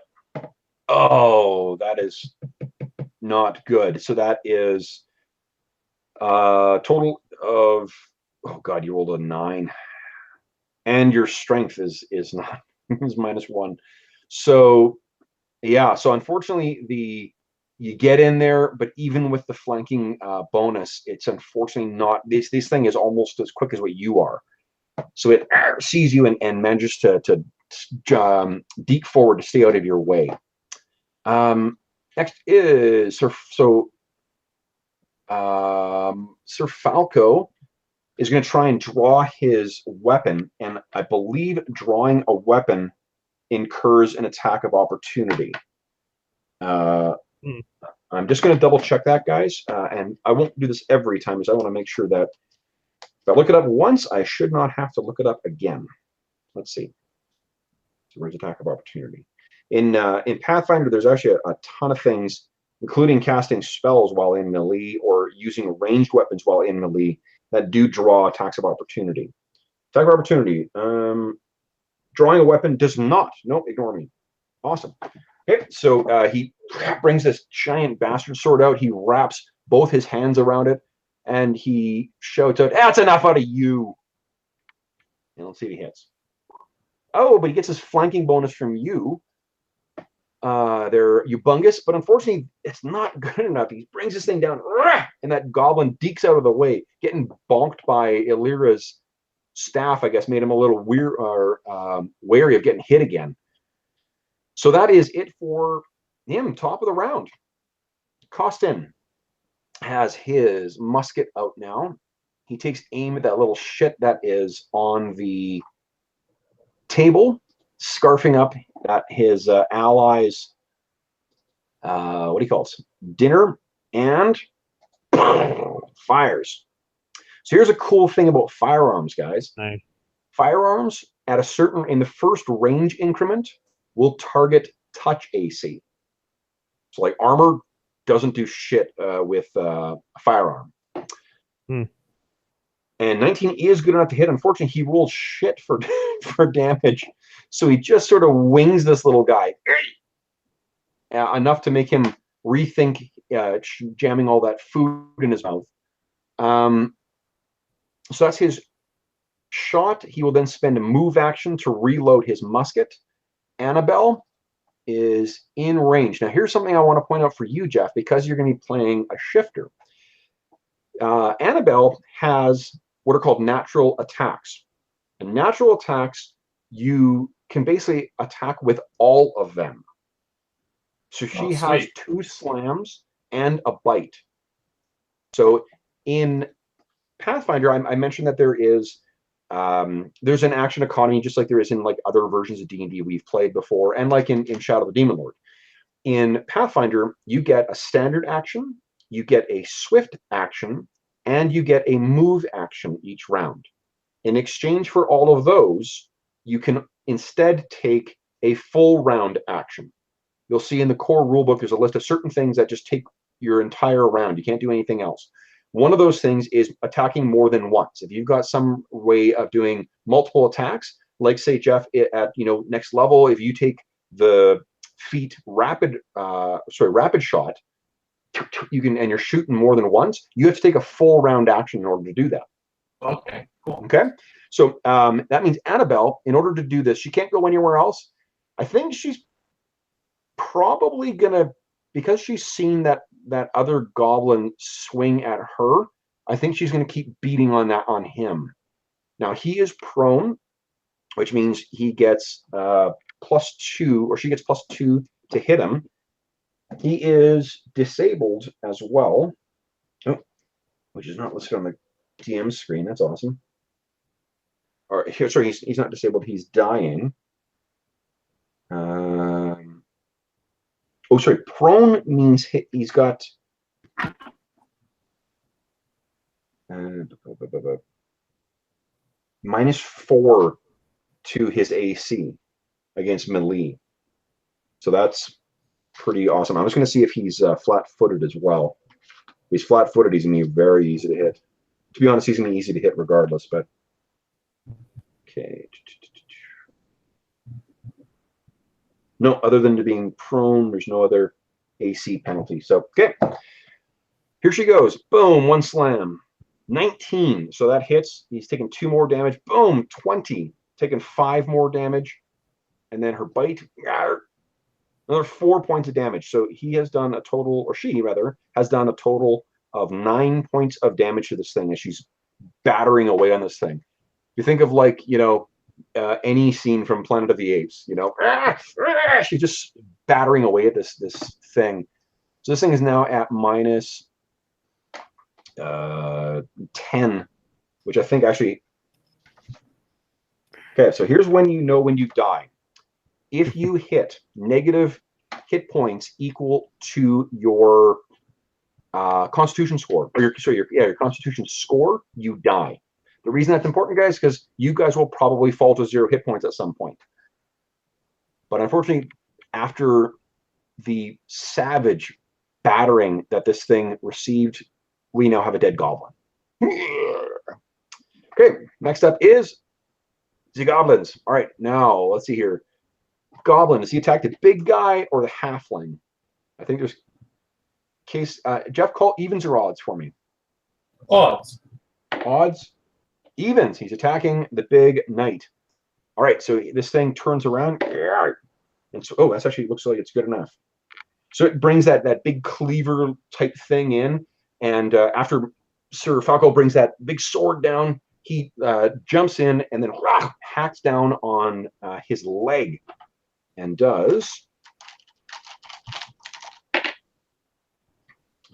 Oh, that is not good. So that is total of, oh god, you rolled a 9, and your strength is not is -1. So yeah. So unfortunately, you get in there, but even with the flanking bonus, it's unfortunately not. This thing is almost as quick as what you are. So it sees you and manages to deke forward to stay out of your way. Next is Sir Falco is going to try and draw his weapon, and I believe drawing a weapon incurs an attack of opportunity. I'm just going to double check that, guys, and I won't do this every time, because I want to make sure that if I look it up once, I should not have to look it up again. Let's see. So where's attack of opportunity? In Pathfinder, there's actually a ton of things, including casting spells while in melee or using ranged weapons while in melee, that do draw attacks of opportunity. Attack of opportunity. Drawing a weapon does not. Nope, ignore me. Awesome. Okay, so he brings this giant bastard sword out. He wraps both his hands around it, and he shouts out, "That's enough out of you!" And let's see if he hits. Oh, but he gets his flanking bonus from you. They're Ubungus, but unfortunately, it's not good enough. He brings this thing down, and that goblin dekes out of the way, getting bonked by Illyria's staff. I guess made him a little weird or wary of getting hit again. So that is it for him. Top of the round. Costin has his musket out now. He takes aim at that little shit that is on the table, scarfing up at his allies. What do you call it? Dinner, and fires. So here's a cool thing about firearms, guys. Nice. Firearms at a certain, in the first range increment, will target touch AC. So like armor doesn't do shit with a firearm. And 19 is good enough to hit. Unfortunately, he rolled shit for for damage. So he just sort of wings this little guy. Enough to make him rethink jamming all that food in his mouth. So that's his shot. He will then spend a move action to reload his musket. Annabelle is in range. Now, here's something I want to point out for you, Jeff, because you're going to be playing a shifter. Annabelle has what are called natural attacks. And natural attacks, you can basically attack with all of them. So she has 2 slams and a bite. So in Pathfinder, I mentioned that there is there's an action economy, just like there is in like other versions of D&D we've played before, and like in Shadow of the Demon Lord. In Pathfinder, you get a standard action, you get a swift action, and you get a move action each round. In exchange for all of those, you can instead take a full round action. You'll see in the core rulebook, there's a list of certain things that just take your entire round. You can't do anything else. One of those things is attacking more than once. If you've got some way of doing multiple attacks, like say, Jeff, at next level, if you take the feat rapid shot, you can, and you're shooting more than once, you have to take a full round action in order to do that. Okay, cool. Okay, so that means Annabelle, in order to do this, she can't go anywhere else. I think she's probably gonna, because she's seen that other goblin swing at her, I think she's gonna keep beating on him. Now he is prone, which means he gets +2, or she gets +2 to hit him. He is disabled as well, which is not listed on the DM screen. That's awesome. Or sorry, he's not disabled. He's dying. Oh, sorry. Prone means he's got -4 to his AC against melee. So that's pretty awesome. I'm just going to see if he's flat-footed as well. If he's flat-footed, he's going to be very easy to hit. To be honest, he's going to be easy to hit regardless, but okay. No, other than to being prone, there's no other AC penalty. So, okay. Here she goes. Boom, 1 slam. 19. So that hits. He's taking 2 more damage. Boom, 20. Taking 5 more damage. And then her bite, another 4 points of damage. So he has done a total, or she rather, has done a total of 9 points of damage to this thing as she's battering away on this thing. You think of like, any scene from Planet of the Apes, she's just battering away at this thing. So this thing is now at -10, which I think actually. Okay, so here's when you know when you die. If you hit negative hit points equal to your Constitution score, or your Constitution score, you die. The reason that's important, guys, is because you guys will probably fall to 0 hit points at some point. But unfortunately, after the savage battering that this thing received, we now have a dead goblin. Okay, next up is the goblins. All right, now let's see here. Goblin, does he attack the big guy or the halfling? I think there's case. Jeff, call evens or odds for me. Odds. Odds. Evens. He's attacking the big knight. All right, so this thing turns around, and so that's actually looks like it's good enough. So it brings that big cleaver type thing in. And after Sir Falco brings that big sword down, he jumps in and then hacks down on his leg and does.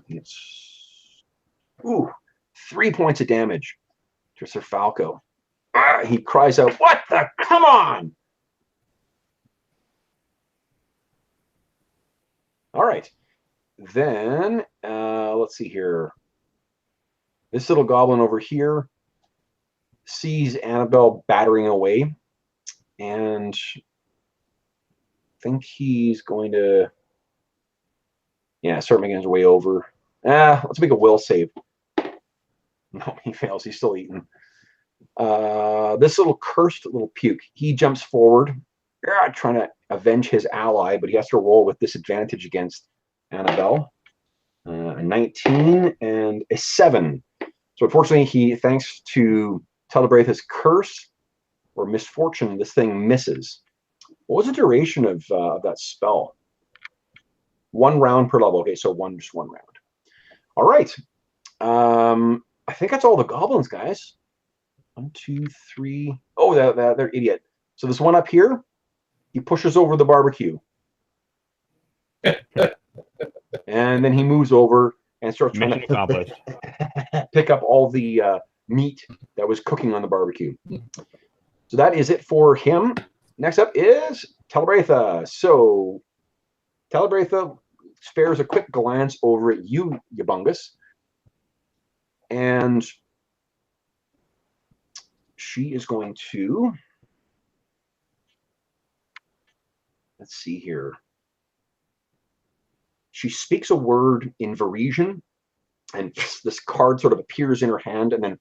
It's 3 points of damage to Sir Falco. He cries out, "What the? Come on!" All right. Then, let's see here. This little goblin over here sees Annabelle battering away, and I think he's going to, start making his way over. Let's make a will save. No, he fails. He's still eating. This little cursed little puke, he jumps forward, trying to avenge his ally, but he has to roll with disadvantage against Annabelle. A 19 and a 7. So unfortunately, he, thanks to Telebraith's curse or misfortune, this thing misses. What was the duration of that spell? 1 round per level. Okay, so just one round. All right. I think that's all the goblins, guys. 1, 2, 3. Oh, they're idiot. So this one up here, he pushes over the barbecue. And then he moves over and starts trying Mission accomplished. to pick up all the meat that was cooking on the barbecue. So that is it for him. Next up is Telebraitha. So Telebraitha spares a quick glance over at you, Yabungus. And she is going to, let's see here. She speaks a word in Varisian, and this card sort of appears in her hand and then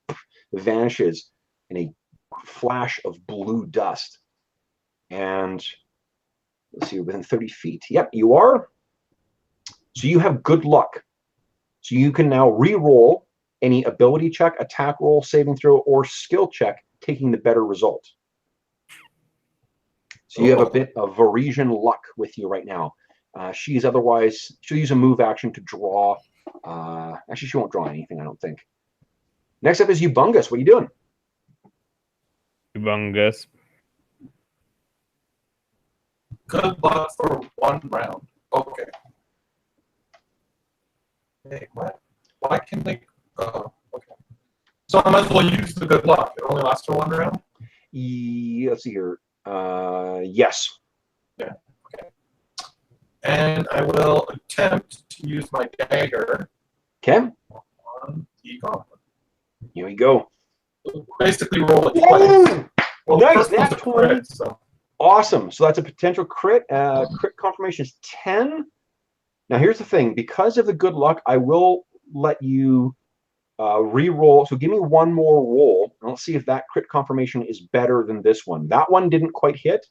vanishes in a flash of blue dust. And let's see, within 30 feet. Yep, you are. So you have good luck. So you can now re-roll any ability check, attack roll, saving throw, or skill check, taking the better result. So you have a bit of Varisian luck with you right now. She's otherwise, she'll use a move action to draw. Actually, she won't draw anything, I don't think. Next up is Yabungus. What are you doing? Yabungus. Good luck for 1 round. Okay. Hey, what? Why can they? Okay. So I might as well use the good luck. It only lasts for 1 round? Let's see here. Yes. Yeah. Okay. And I will attempt to use my dagger Okay. on the goblin. Here we go. Basically roll it Whoa! twice. Well, Nice, the first one's nat a 20. crit, so. Awesome. So that's a potential crit. Crit confirmation is 10. Now here's the thing. Because of the good luck, I will let you re-roll. So give me one more roll. And let's see if that crit confirmation is better than this one. That one didn't quite hit.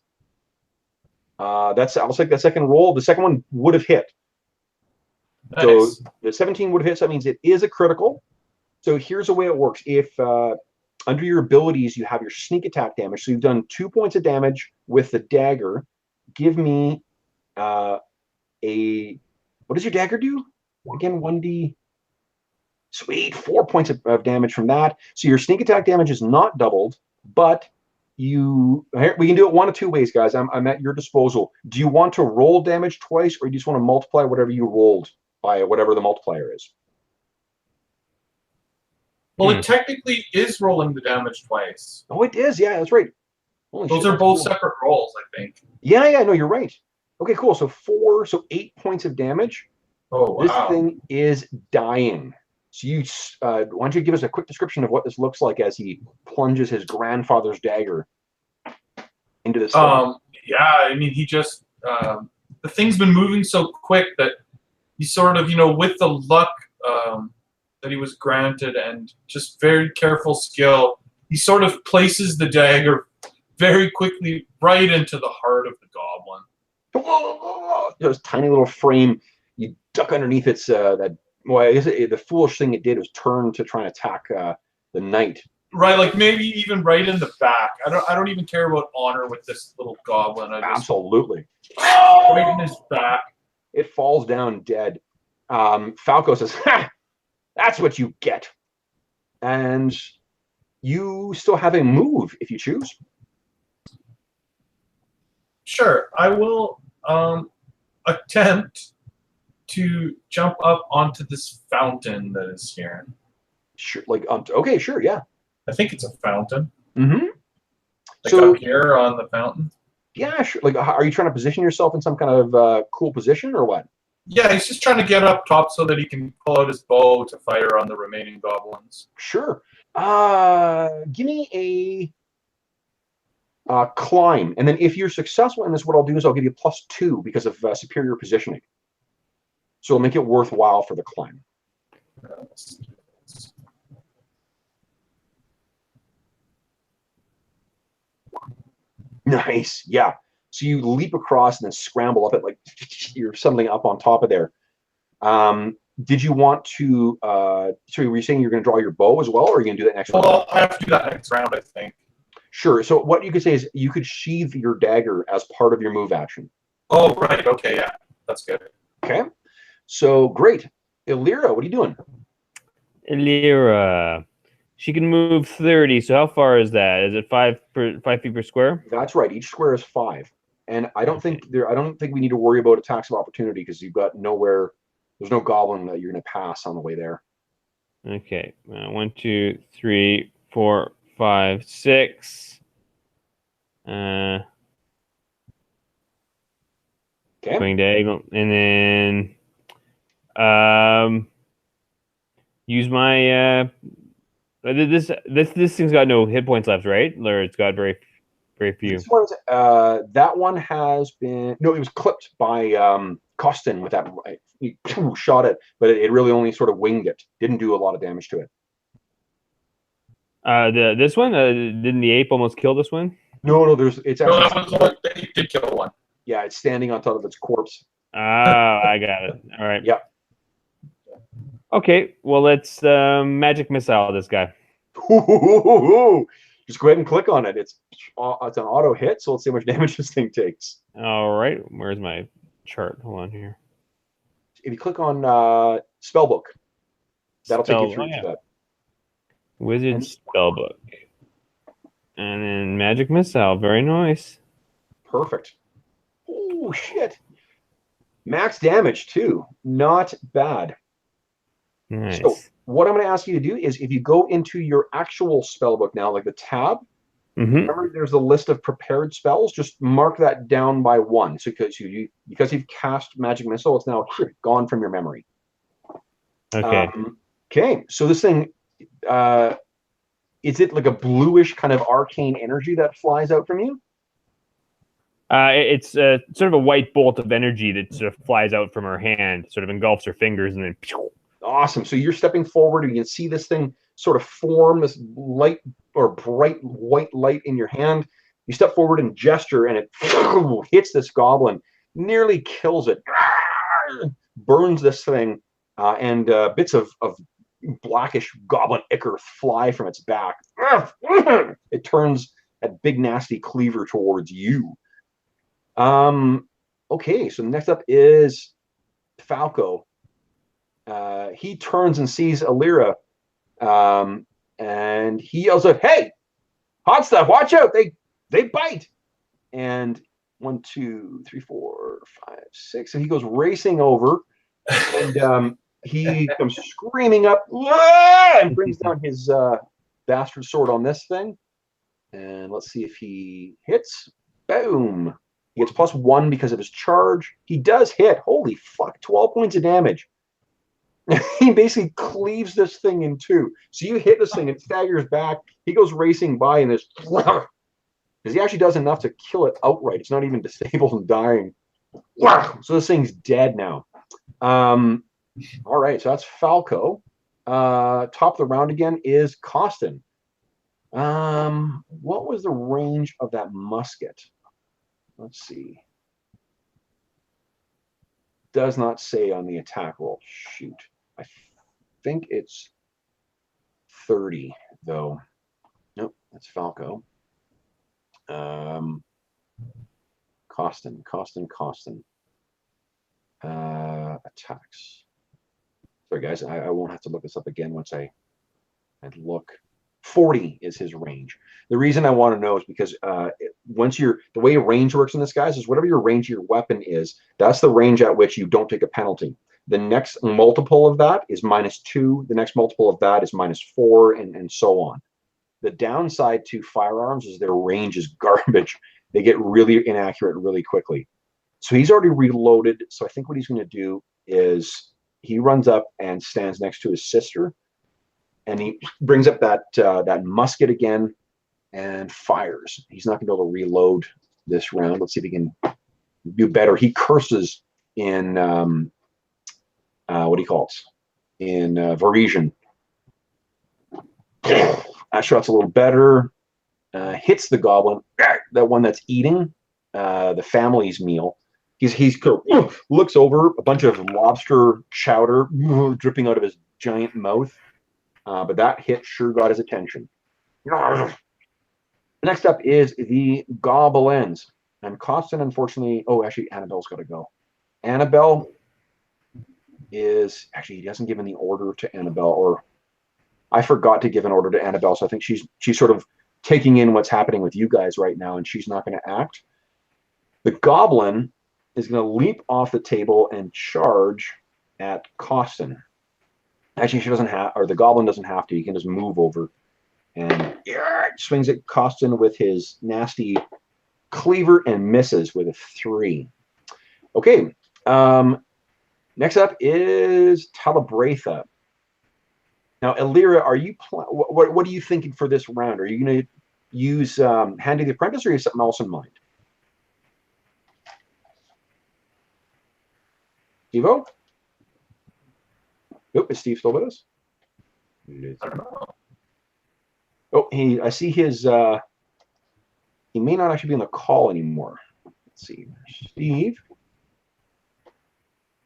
I'll take that second roll. The second one would have hit. Nice. So the 17 would have hit. So that means it is a critical. So here's the way it works. If under your abilities you have your sneak attack damage, so you've done 2 points of damage with the dagger. Give me what does your dagger do? Again, 1d. Sweet, 4 points of damage from that. So your sneak attack damage is not doubled, but we can do it one of 2 ways, guys. I'm at your disposal. Do you want to roll damage twice, or do you just want to multiply whatever you rolled by whatever the multiplier is? Well, it technically is rolling the damage twice. Oh, it is. Yeah, that's right. Holy Those shit, are that's both cool. separate rolls, I think. Yeah, no, you're right. Okay, cool. So 8 points of damage. Oh, wow. This thing is dying. So why don't you give us a quick description of what this looks like as he plunges his grandfather's dagger into this thing? Yeah, I mean, he just the thing's been moving so quick that he sort of, with the luck that he was granted and just very careful skill, he sort of places the dagger very quickly right into the heart of the goblin. This tiny little frame. You duck underneath its I guess the foolish thing it did was turn to try and attack the knight. Right, like maybe even right in the back. I don't even care about honor with this little goblin. Absolutely. Right in his back. It falls down dead. Falco says, "Ha! That's what you get. And you still have a move if you choose. Sure, I will attempt to jump up onto this fountain that is here. Sure, like okay, sure, yeah. I think it's a fountain. Mm-hmm. Like So up here on the fountain. yeah, sure. Like, are you trying to position yourself in some kind of cool position or what? Yeah, he's just trying to get up top so that he can pull out his bow to fire on the remaining goblins. Sure. Give me a climb, and then if you're successful in this, what I'll do is I'll give you +2 because of superior positioning. So it'll make it worthwhile for the climb. Nice, yeah. So you leap across and then scramble up it like you're suddenly up on top of there. Did you want to? So were you saying you're going to draw your bow as well, or are you going to do that next round? Well, I have to do that next round, I think. Sure. So what you could say is you could sheathe your dagger as part of your move action. Oh, right. Okay, yeah. That's good. Okay. So great. Illyra, what are you doing? Illyra. She can move 30. So how far is that? Is it 5 feet per square? That's right. Each square is 5, and I don't think we need to worry about attacks of opportunity because you've got nowhere. There's no goblin that you're going to pass on the way there. Okay. 1, 2, 3, 4, 5, 6. Okay. Going diagonal, and then use my this thing's got no hit points left, right? Or it's got very few. This one's, that one has been it was clipped by Costin with that. He shot it, but it really only sort of winged it. Didn't do a lot of damage to it. This one didn't the ape almost kill this one? No, it's No, actually that was one that he did kill one. yeah, it's standing on top of its corpse. Oh, I got it. All right. Yep. Okay, well let's magic missile this guy. Just go ahead and click on it. It's an auto hit, so let's see how much damage this thing takes. All right, where's my chart? Hold on here. If you click on spellbook, that'll take you through to that. Wizard spellbook. And then magic missile. Very nice. Perfect. Oh shit. Max damage too. Not bad. Nice. So what I'm going to ask you to do is if you go into your actual spellbook now, like the tab, remember there's a list of prepared spells, just mark that down by 1. So because you've cast magic missile, it's now gone from your memory. Okay. Okay. So this thing, is it like a bluish kind of arcane energy that flies out from you? It's sort of a white bolt of energy that sort of flies out from her hand, sort of engulfs her fingers, and then. Awesome. So you're stepping forward, and you can see this thing sort of form, this light or bright white light in your hand. You step forward and gesture, and it hits this goblin, nearly kills it, burns this thing, and bits of blackish goblin ichor fly from its back. It turns that big nasty cleaver towards you. Okay, so next up is Falco. He turns and sees Illyra, and he yells out, "Hey, hot stuff! Watch out! They bite!" And 1, 2, 3, 4, 5, 6. So he goes racing over, and he comes screaming up and brings down his bastard sword on this thing. And let's see if he hits. Boom! He gets +1 because of his charge. He does hit. Holy fuck! 12 points of damage. He basically cleaves this thing in 2. So you hit this thing, it staggers back. He goes racing by, and this because he actually does enough to kill it outright. It's not even disabled and dying. So this thing's dead now. All right, so that's Falco. Top of the round again is Costin. What was the range of that musket? Let's see. Does not say on the attack roll. Shoot. I think it's 30, though. Nope, that's Falco. Costin. Attacks. Sorry, guys, I won't have to look this up again once I look. 40 is his range. The reason I want to know is because the way range works in this, guys, is whatever your range of your weapon is, that's the range at which you don't take a penalty. The next multiple of that is -2. The next multiple of that is -4, and so on. The downside to firearms is their range is garbage. They get really inaccurate really quickly. So he's already reloaded. So I think what he's going to do is he runs up and stands next to his sister, and he brings up that musket again and fires. He's not going to be able to reload this round. Let's see if he can do better. He curses in what do you call it? In Varisian. That shot's a little better. Hits the goblin, that one that's eating the family's meal. He looks over, a bunch of lobster chowder dripping out of his giant mouth. But that hit sure got his attention. Next up is the goblins. And Costin, unfortunately... Oh, actually, Annabelle's got to go. Annabelle is... Actually, he hasn't given the order to Annabelle, or... I forgot to give an order to Annabelle, so I think she's sort of taking in what's happening with you guys right now, and she's not going to act. The goblin is going to leap off the table and charge at Costin. Actually, she doesn't have, or the goblin doesn't have to. He can just move over and swings at Costin with his nasty cleaver and misses with a 3. Okay. Next up is Talabratha. Now, Elira, are you what are you thinking for this round? Are you going to use Handy the Apprentice, or you have something else in mind? Steve-O? Nope, is Steve still with us? I don't know. Oh, I see his, he may not actually be on the call anymore. Let's see, Steve.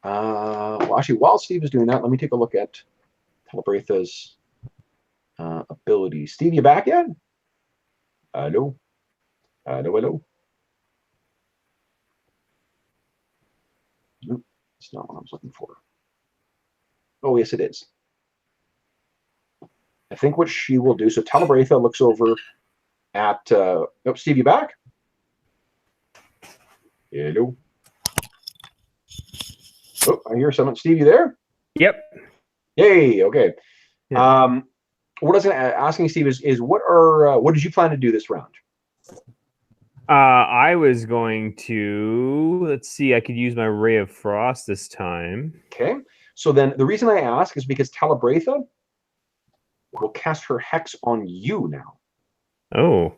Well, actually, while Steve is doing that, let me take a look at Talabratha's abilities. Steve, you back yet? Hello? Hello? Nope, it's not what I was looking for. Oh, yes, it is. I think what she will do, so Talabratha looks over at, oh, Steve, you back? Hello? Oh, I hear someone. Steve, you there? Yep. Yay, okay. Yeah. What I was asking Steve is what did you plan to do this round? I was going to, let's see, I could use my Ray of Frost this time. Okay. So then the reason I ask is because Talabratha will cast her hex on you now. Oh.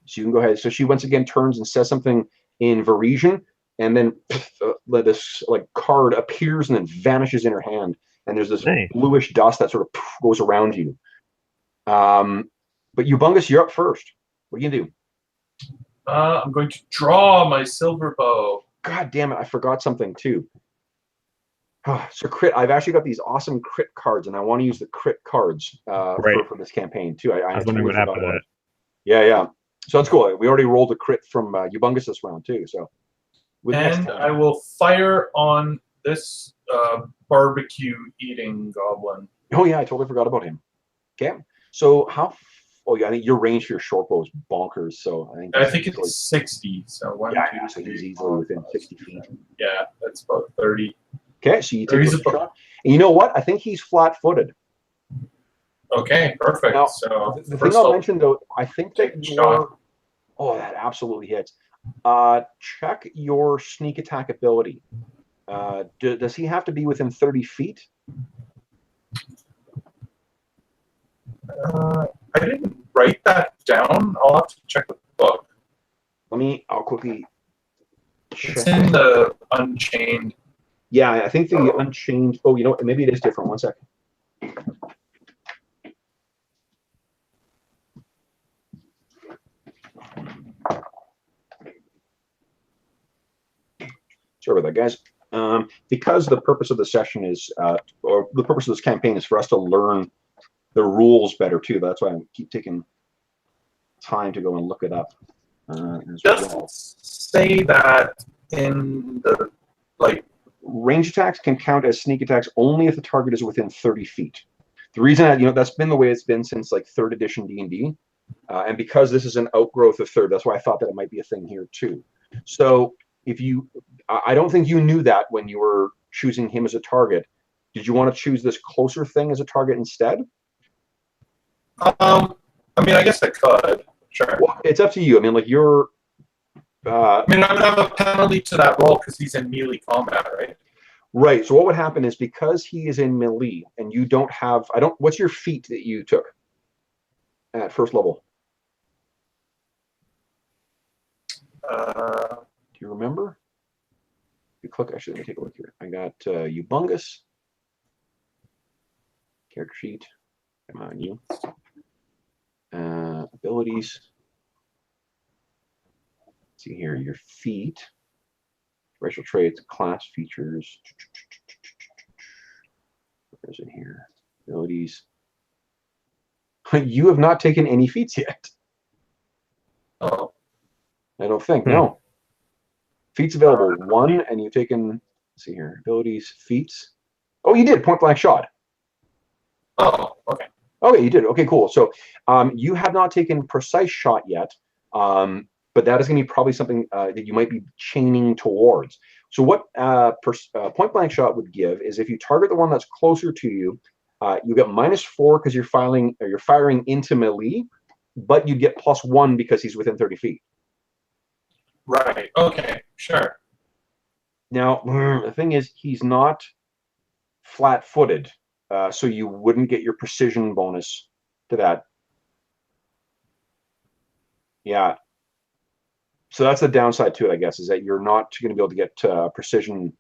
So you can go ahead. So she once again turns and says something in Varisian, and then this like card appears and then vanishes in her hand, and there's this bluish dust that sort of goes around you. But Ubungus, you're up first. What are you gonna do? I'm going to draw my silver bow. God damn it! I forgot something too. So crit. I've actually got these awesome crit cards, and I want to use the crit cards for this campaign too. I was wondering what happened to that. Yeah. So that's cool. We already rolled a crit from Ubungus this round too. So. And I will fire on this barbecue eating goblin. Oh yeah, I totally forgot about him. Okay. So how? Oh yeah, I think your range for your short bow is bonkers. So I think it's 60. So so he's easily within 60 feet. Yeah, that's about 30. Okay, so you take a shot. And you know what? I think he's flat-footed. Okay, perfect. Now, so the thing I'll mention though, I think that that absolutely hits. Check your sneak attack ability. Does he have to be within 30 feet? I didn't write that down. I'll have to check the book. I'll quickly check. It's in the Unchained. Yeah, I think the Unchained. Oh, you know what? Maybe it is different. One second. Sorry about that, guys. Because the purpose of the session is, or the purpose of this campaign is for us to learn the rules better too. That's why I keep taking time to go and look it up. Just say that in the range attacks can count as sneak attacks only if the target is within 30 feet. The reason that, that's been the way it's been since like 3rd edition D&D. And because this is an outgrowth of 3rd, that's why I thought that it might be a thing here too. So I don't think you knew that when you were choosing him as a target. Did you want to choose this closer thing as a target instead? I mean, I guess I could. Sure. Well, it's up to you. I mean, like you're. I mean, I would have a penalty to that roll because he's in melee combat, right? Right. So what would happen is because he is in melee and you don't have, what's your feat that you took at 1st level? Do you remember? You click. Actually, let me take a look here. I got Ubungus. Character sheet. Come on, you. Abilities. Let's see here. Your feat. Racial traits. Class features. Where is it here? Abilities. You have not taken any feats yet. Oh. I don't think. No. Feats available. 1, and you've taken. Let's see here. Abilities. Feats. Oh, you did. Point blank shot. Oh, okay. Okay, you did. Okay, cool. So you have not taken precise shot yet, but that is going to be probably something that you might be chaining towards. So what point blank shot would give is if you target the one that's closer to you, you get -4 because you're firing into melee, but you get +1 because he's within 30 feet. Right. Okay. Sure. Now the thing is, he's not flat-footed. So you wouldn't get your precision bonus to that. Yeah. So that's the downside to it, I guess, is that you're not going to be able to get precision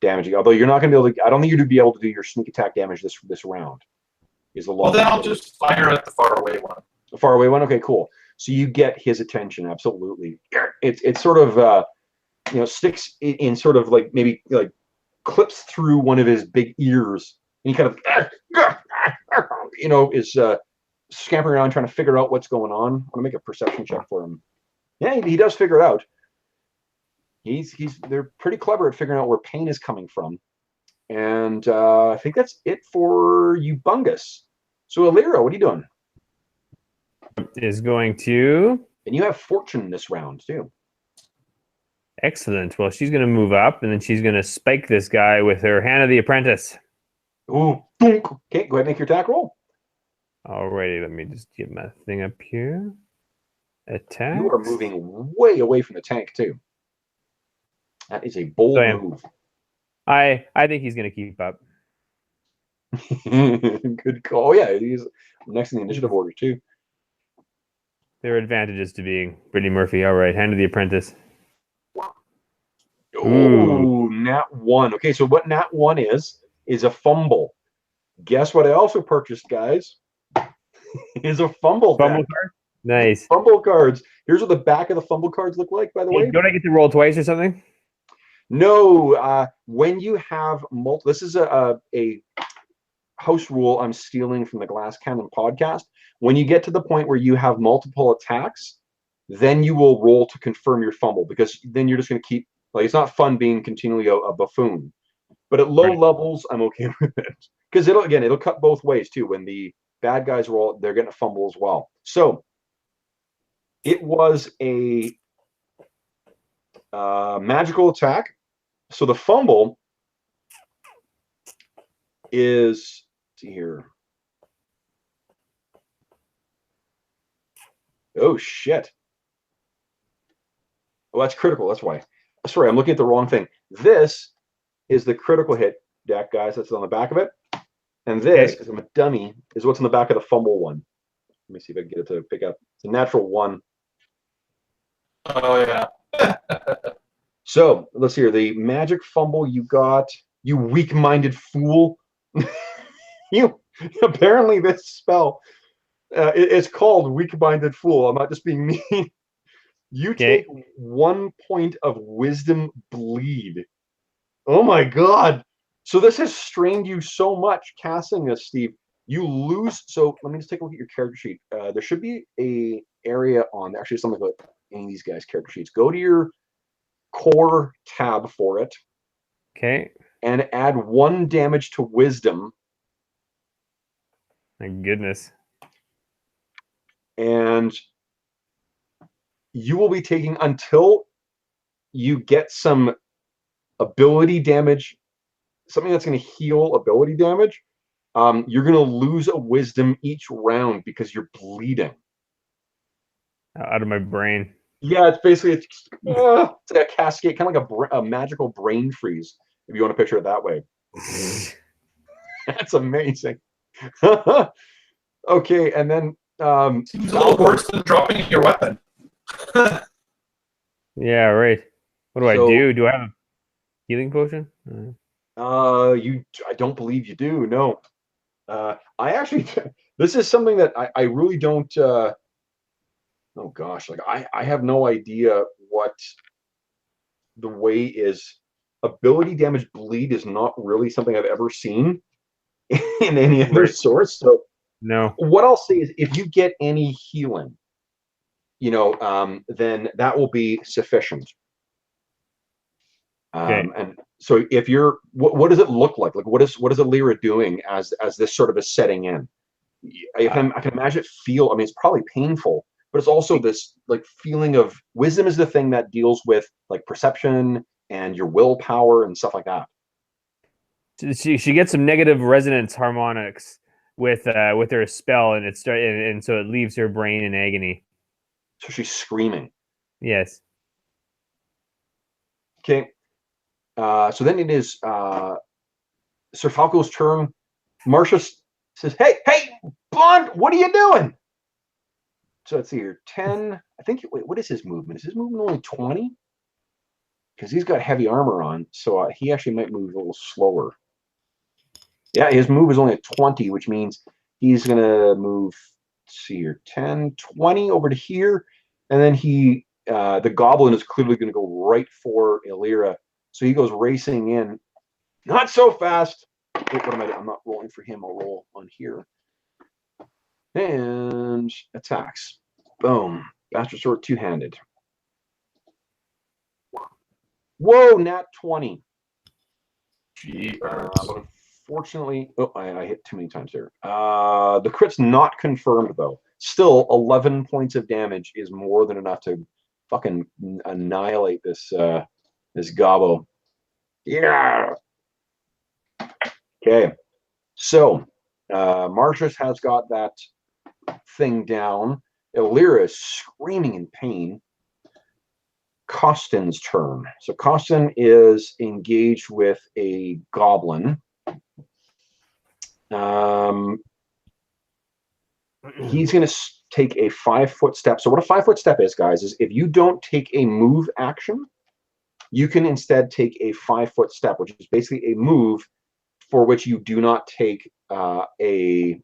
damaging. Although you're not going to be able to. I don't think you'd be able to do your sneak attack damage this round. Is the Well, then I'll just fire at the far away one. The far away one. Okay, cool. So you get his attention. Absolutely. It's sort of sticks in sort of like maybe like clips through one of his big ears. And he kind of, is scampering around trying to figure out what's going on. I'm gonna make a perception check for him. Yeah, he does figure it out. They're pretty clever at figuring out where pain is coming from. And I think that's it for Ubungus. So Alira, what are you doing? Is going to. And you have fortune this round too. Excellent. Well, she's going to move up, and then she's going to spike this guy with her Hand of the Apprentice. Ooh, okay, go ahead and make your attack roll. Alrighty, let me just get my thing up here. Attack. You are moving way away from the tank too. That is a bold move. I think he's going to keep up. Good call. Oh, yeah, he's next in the initiative order too. There are advantages to being Brittany Murphy. All right, Hand of the Apprentice. Ooh, nat 1. Okay, so what nat 1 is a fumble. Guess what I also purchased, guys? Is a fumble card. Nice. Fumble cards. Here's what the back of the fumble cards look like, by the way. Don't I get to roll twice or something? No. When you have multiple, this is a house rule I'm stealing from the Glass Cannon podcast. When you get to the point where you have multiple attacks, then you will roll to confirm your fumble, because then you're just going to keep, like, it's not fun being continually a buffoon. But at low levels, I'm okay with it. Because it'll cut both ways too. When the bad guys roll, they're getting a fumble as well. So it was a magical attack. So the fumble is, let's see here. Oh shit. Oh, that's critical. That's why. Sorry, I'm looking at the wrong thing. This is the critical hit deck, guys. That's on the back of it. And this, because I'm a dummy, is what's on the back of the fumble one. Let me see if I can get it to pick up. It's a natural 1. Oh, yeah. So, let's see here. The magic fumble you got, you weak-minded fool. Apparently this spell, it's called weak-minded fool. I'm not just being mean. You take 1 point of wisdom bleed. Oh my god. So this has strained you so much casting this, Steve. You lose. So let me just take a look at your character sheet. There should be a area on, actually something about any of these guys' character sheets. Go to your core tab for it. Okay. and add 1 damage to wisdom. My goodness. And you will be taking, until you get some ability damage, something that's going to heal ability damage, you're going to lose a wisdom each round because you're bleeding. Out of my brain. Yeah, it's basically it's like a cascade, kind of like a magical brain freeze, if you want to picture it that way. That's amazing. Okay, and then Seems a little worse than dropping your weapon. Yeah, right. What do I So- do? Do I have a healing potion? I don't believe you do. No, I actually, this is something that I really don't. Oh gosh, like I have no idea what the way is. Ability damage bleed is not really something I've ever seen in any other Right. source. So No. what I'll say is, if you get any healing, then that will be sufficient. Okay. And so if you're, what does it look like? Like what is Alira doing as this sort of is setting in? I can imagine it feel. I mean, it's probably painful, but it's also this like feeling of wisdom is the thing that deals with like perception and your willpower and stuff like that. She gets some negative resonance harmonics with her spell, and and so it leaves her brain in agony. So she's screaming. Yes. Okay. So then it is Sir Falco's turn. Marcia says, "Hey, Bond, what are you doing?" So let's see here. 10. I think. Wait, what is his movement? Is his movement only 20? Because he's got heavy armor on, so he actually might move a little slower. Yeah, his move is only at 20, which means he's gonna move. Let's see here, 10, 20 over to here, and then the goblin is clearly going to go right for Alira. So he goes racing in. Not so fast. Wait, what am I doing? I'm not rolling for him. I'll roll on here. And attacks. Boom. Bastard sword two-handed. Whoa, nat 20. But unfortunately, I hit too many times there. The crit's not confirmed, though. Still, 11 points of damage is more than enough to fucking annihilate this gobbo. Yeah. Okay. So, Marcius has got that thing down. Alira is screaming in pain. Costin's turn. So Costin is engaged with a goblin. He's going to take a 5-foot step. So what a 5-foot step is, guys, is if you don't take a move action, you can instead take a 5-foot step, which is basically a move for which you do not take a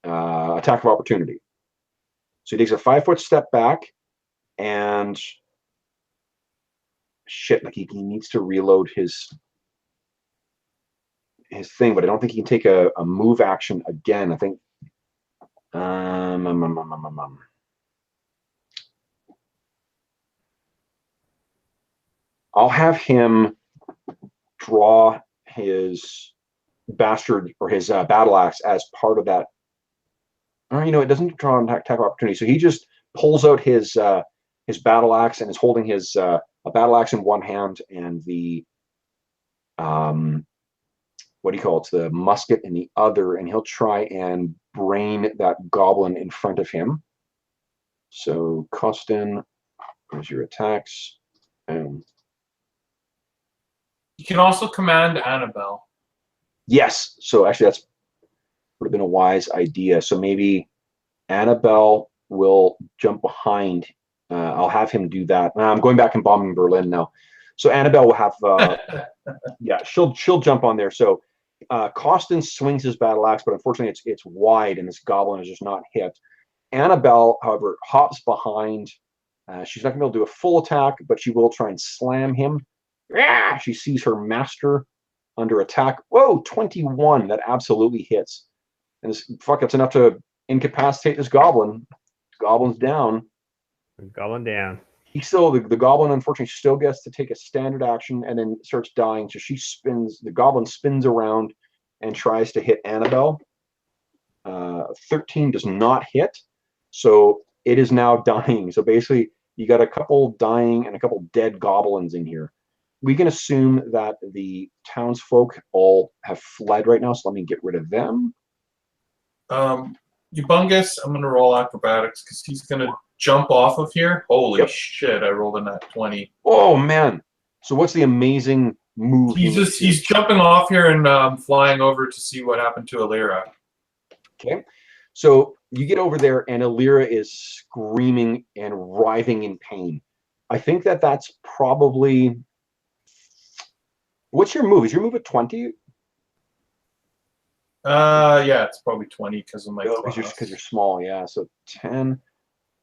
attack of opportunity. So he takes a 5-foot step back, and shit, like he needs to reload his thing, but I don't think he can take a move action again. I think I'll have him draw his bastard or his battle axe as part of that. Or, it doesn't draw an attack of opportunity. So he just pulls out his battle axe and is holding his a battle axe in one hand and the what do you call it? It's the musket in the other, and he'll try and brain that goblin in front of him. So Costin, there's your attacks. You can also command Annabelle. Yes. So actually, that's would have been a wise idea. So maybe Annabelle will jump behind. I'll have him do that. I'm going back and bombing Berlin now. So Annabelle will have, yeah, she'll jump on there. So Costin swings his battle axe, but unfortunately it's wide, and this goblin is just not hit. Annabelle, however, hops behind. She's not going to be able to do a full attack, but she will try and slam him. Yeah, she sees her master under attack. Whoa, 21. That absolutely hits. And that's enough to incapacitate this goblin. Goblin's down. Goblin down. the goblin unfortunately still gets to take a standard action and then starts dying. So the goblin spins around and tries to hit Annabelle. 13 does not hit, so it is now dying. So basically, you got a couple dying and a couple dead goblins in here. We can assume that the townsfolk all have fled right now, so let me get rid of them. Ubungus, I'm gonna roll acrobatics because he's gonna jump off of here. Holy shit! I rolled a nat 20. Oh man! So what's the amazing move? He's jumping off here and flying over to see what happened to Alira. Okay, so you get over there and Alira is screaming and writhing in pain. I think that's probably. What's your move? Is your move at 20? Yeah, it's probably 20 because of my because you're small. Yeah, so 10.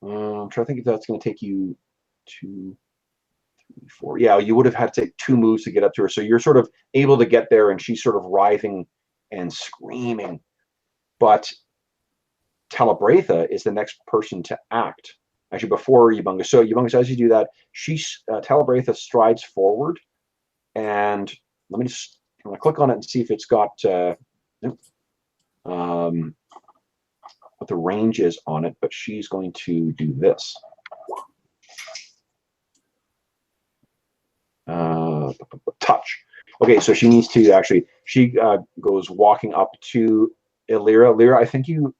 I'm trying to think if that's going to take you 2, 3, 4. Yeah, you would have had to take 2 moves to get up to her. So you're sort of able to get there, and she's sort of writhing and screaming. But Talabratha is the next person to act. Actually, before Ubungus. So Ubungus, as you do that, Talabratha strides forward, and I'm gonna click on it and see if it's got what the range is on it. But she's going to do this. Touch. Okay, so she needs to actually. She goes walking up to Alira. Alira, I think you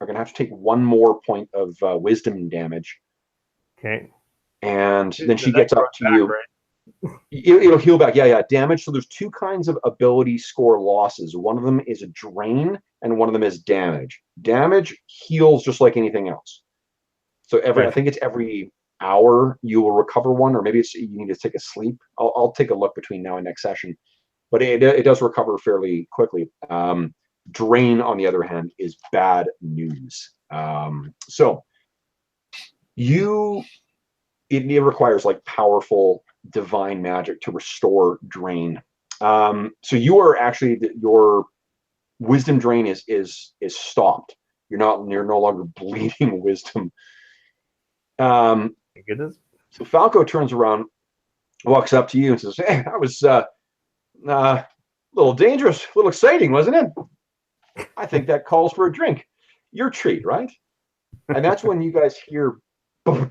are going to have to take 1 more point of wisdom damage. Okay. And then she gets up to you. Right? It'll heal back. Yeah. Damage. So there's 2 kinds of ability score losses. One of them is a drain, and one of them is damage. Damage heals just like anything else. So I think it's every hour you will recover 1, or maybe you need to take a sleep. I'll take a look between now and next session. But it does recover fairly quickly. Drain, on the other hand, is bad news. So it requires like powerful divine magic to restore drain. So you are actually your wisdom drain is stopped. You're no longer bleeding wisdom. Goodness. So Falco turns around, walks up to you, and says, "Hey, that was a little dangerous, a little exciting, wasn't it? I think that calls for a drink. Your treat, right?" And that's when you guys hear, and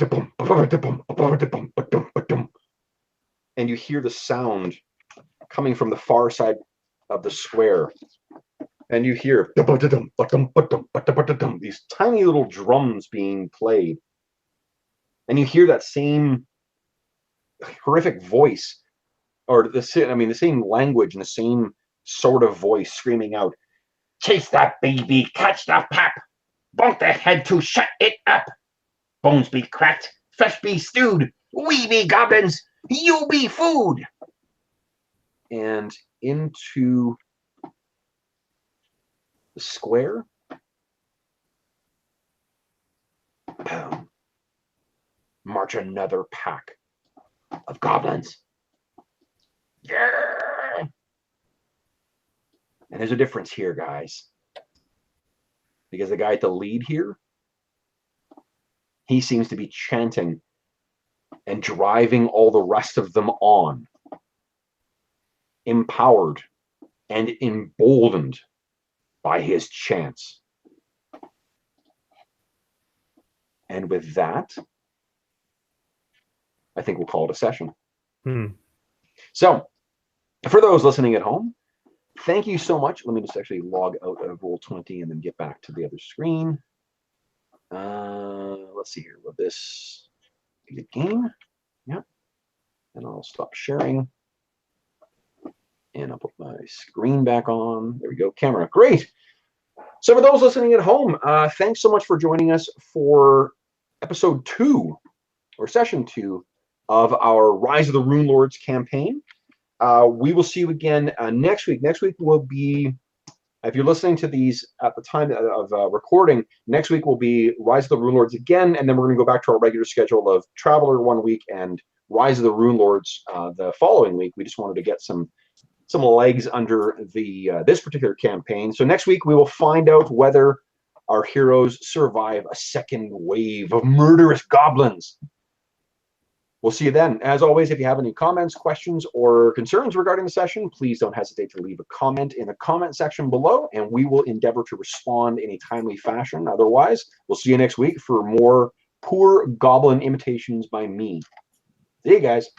you hear the sound coming from the far side of the square. And you hear these tiny little drums being played. And you hear that same horrific voice, or the same language and the same sort of voice screaming out, "Chase that baby, catch the pap, bonk the head to shut it up. Bones be cracked, flesh be stewed, we be goblins, you be food." And into the square, march another pack of goblins. Yeah. And there's a difference here, guys. Because the guy at the lead here, he seems to be chanting and driving all the rest of them on, empowered and emboldened by his chants. And with that, I think we'll call it a session. So, for those listening at home, thank you so much. Let me just actually log out of Roll20 and then get back to the other screen. Let's see here. Will this be the game? Yep. And I'll stop sharing. And I'll put my screen back on. There we go. Camera. Great. So for those listening at home, thanks so much for joining us for episode 2, or session 2, of our Rise of the Runelords campaign. We will see you again next week. Next week will be, if you're listening to these at the time of recording, next week will be Rise of the Runelords again, and then we're going to go back to our regular schedule of Traveler 1 week and Rise of the Runelords the following week. We just wanted to get some legs under the this particular campaign. So next week we will find out whether our heroes survive a second wave of murderous goblins. We'll see you then. As always, if you have any comments, questions, or concerns regarding the session, please don't hesitate to leave a comment in the comment section below, and we will endeavor to respond in a timely fashion. Otherwise, we'll see you next week for more poor goblin imitations by me. See you guys.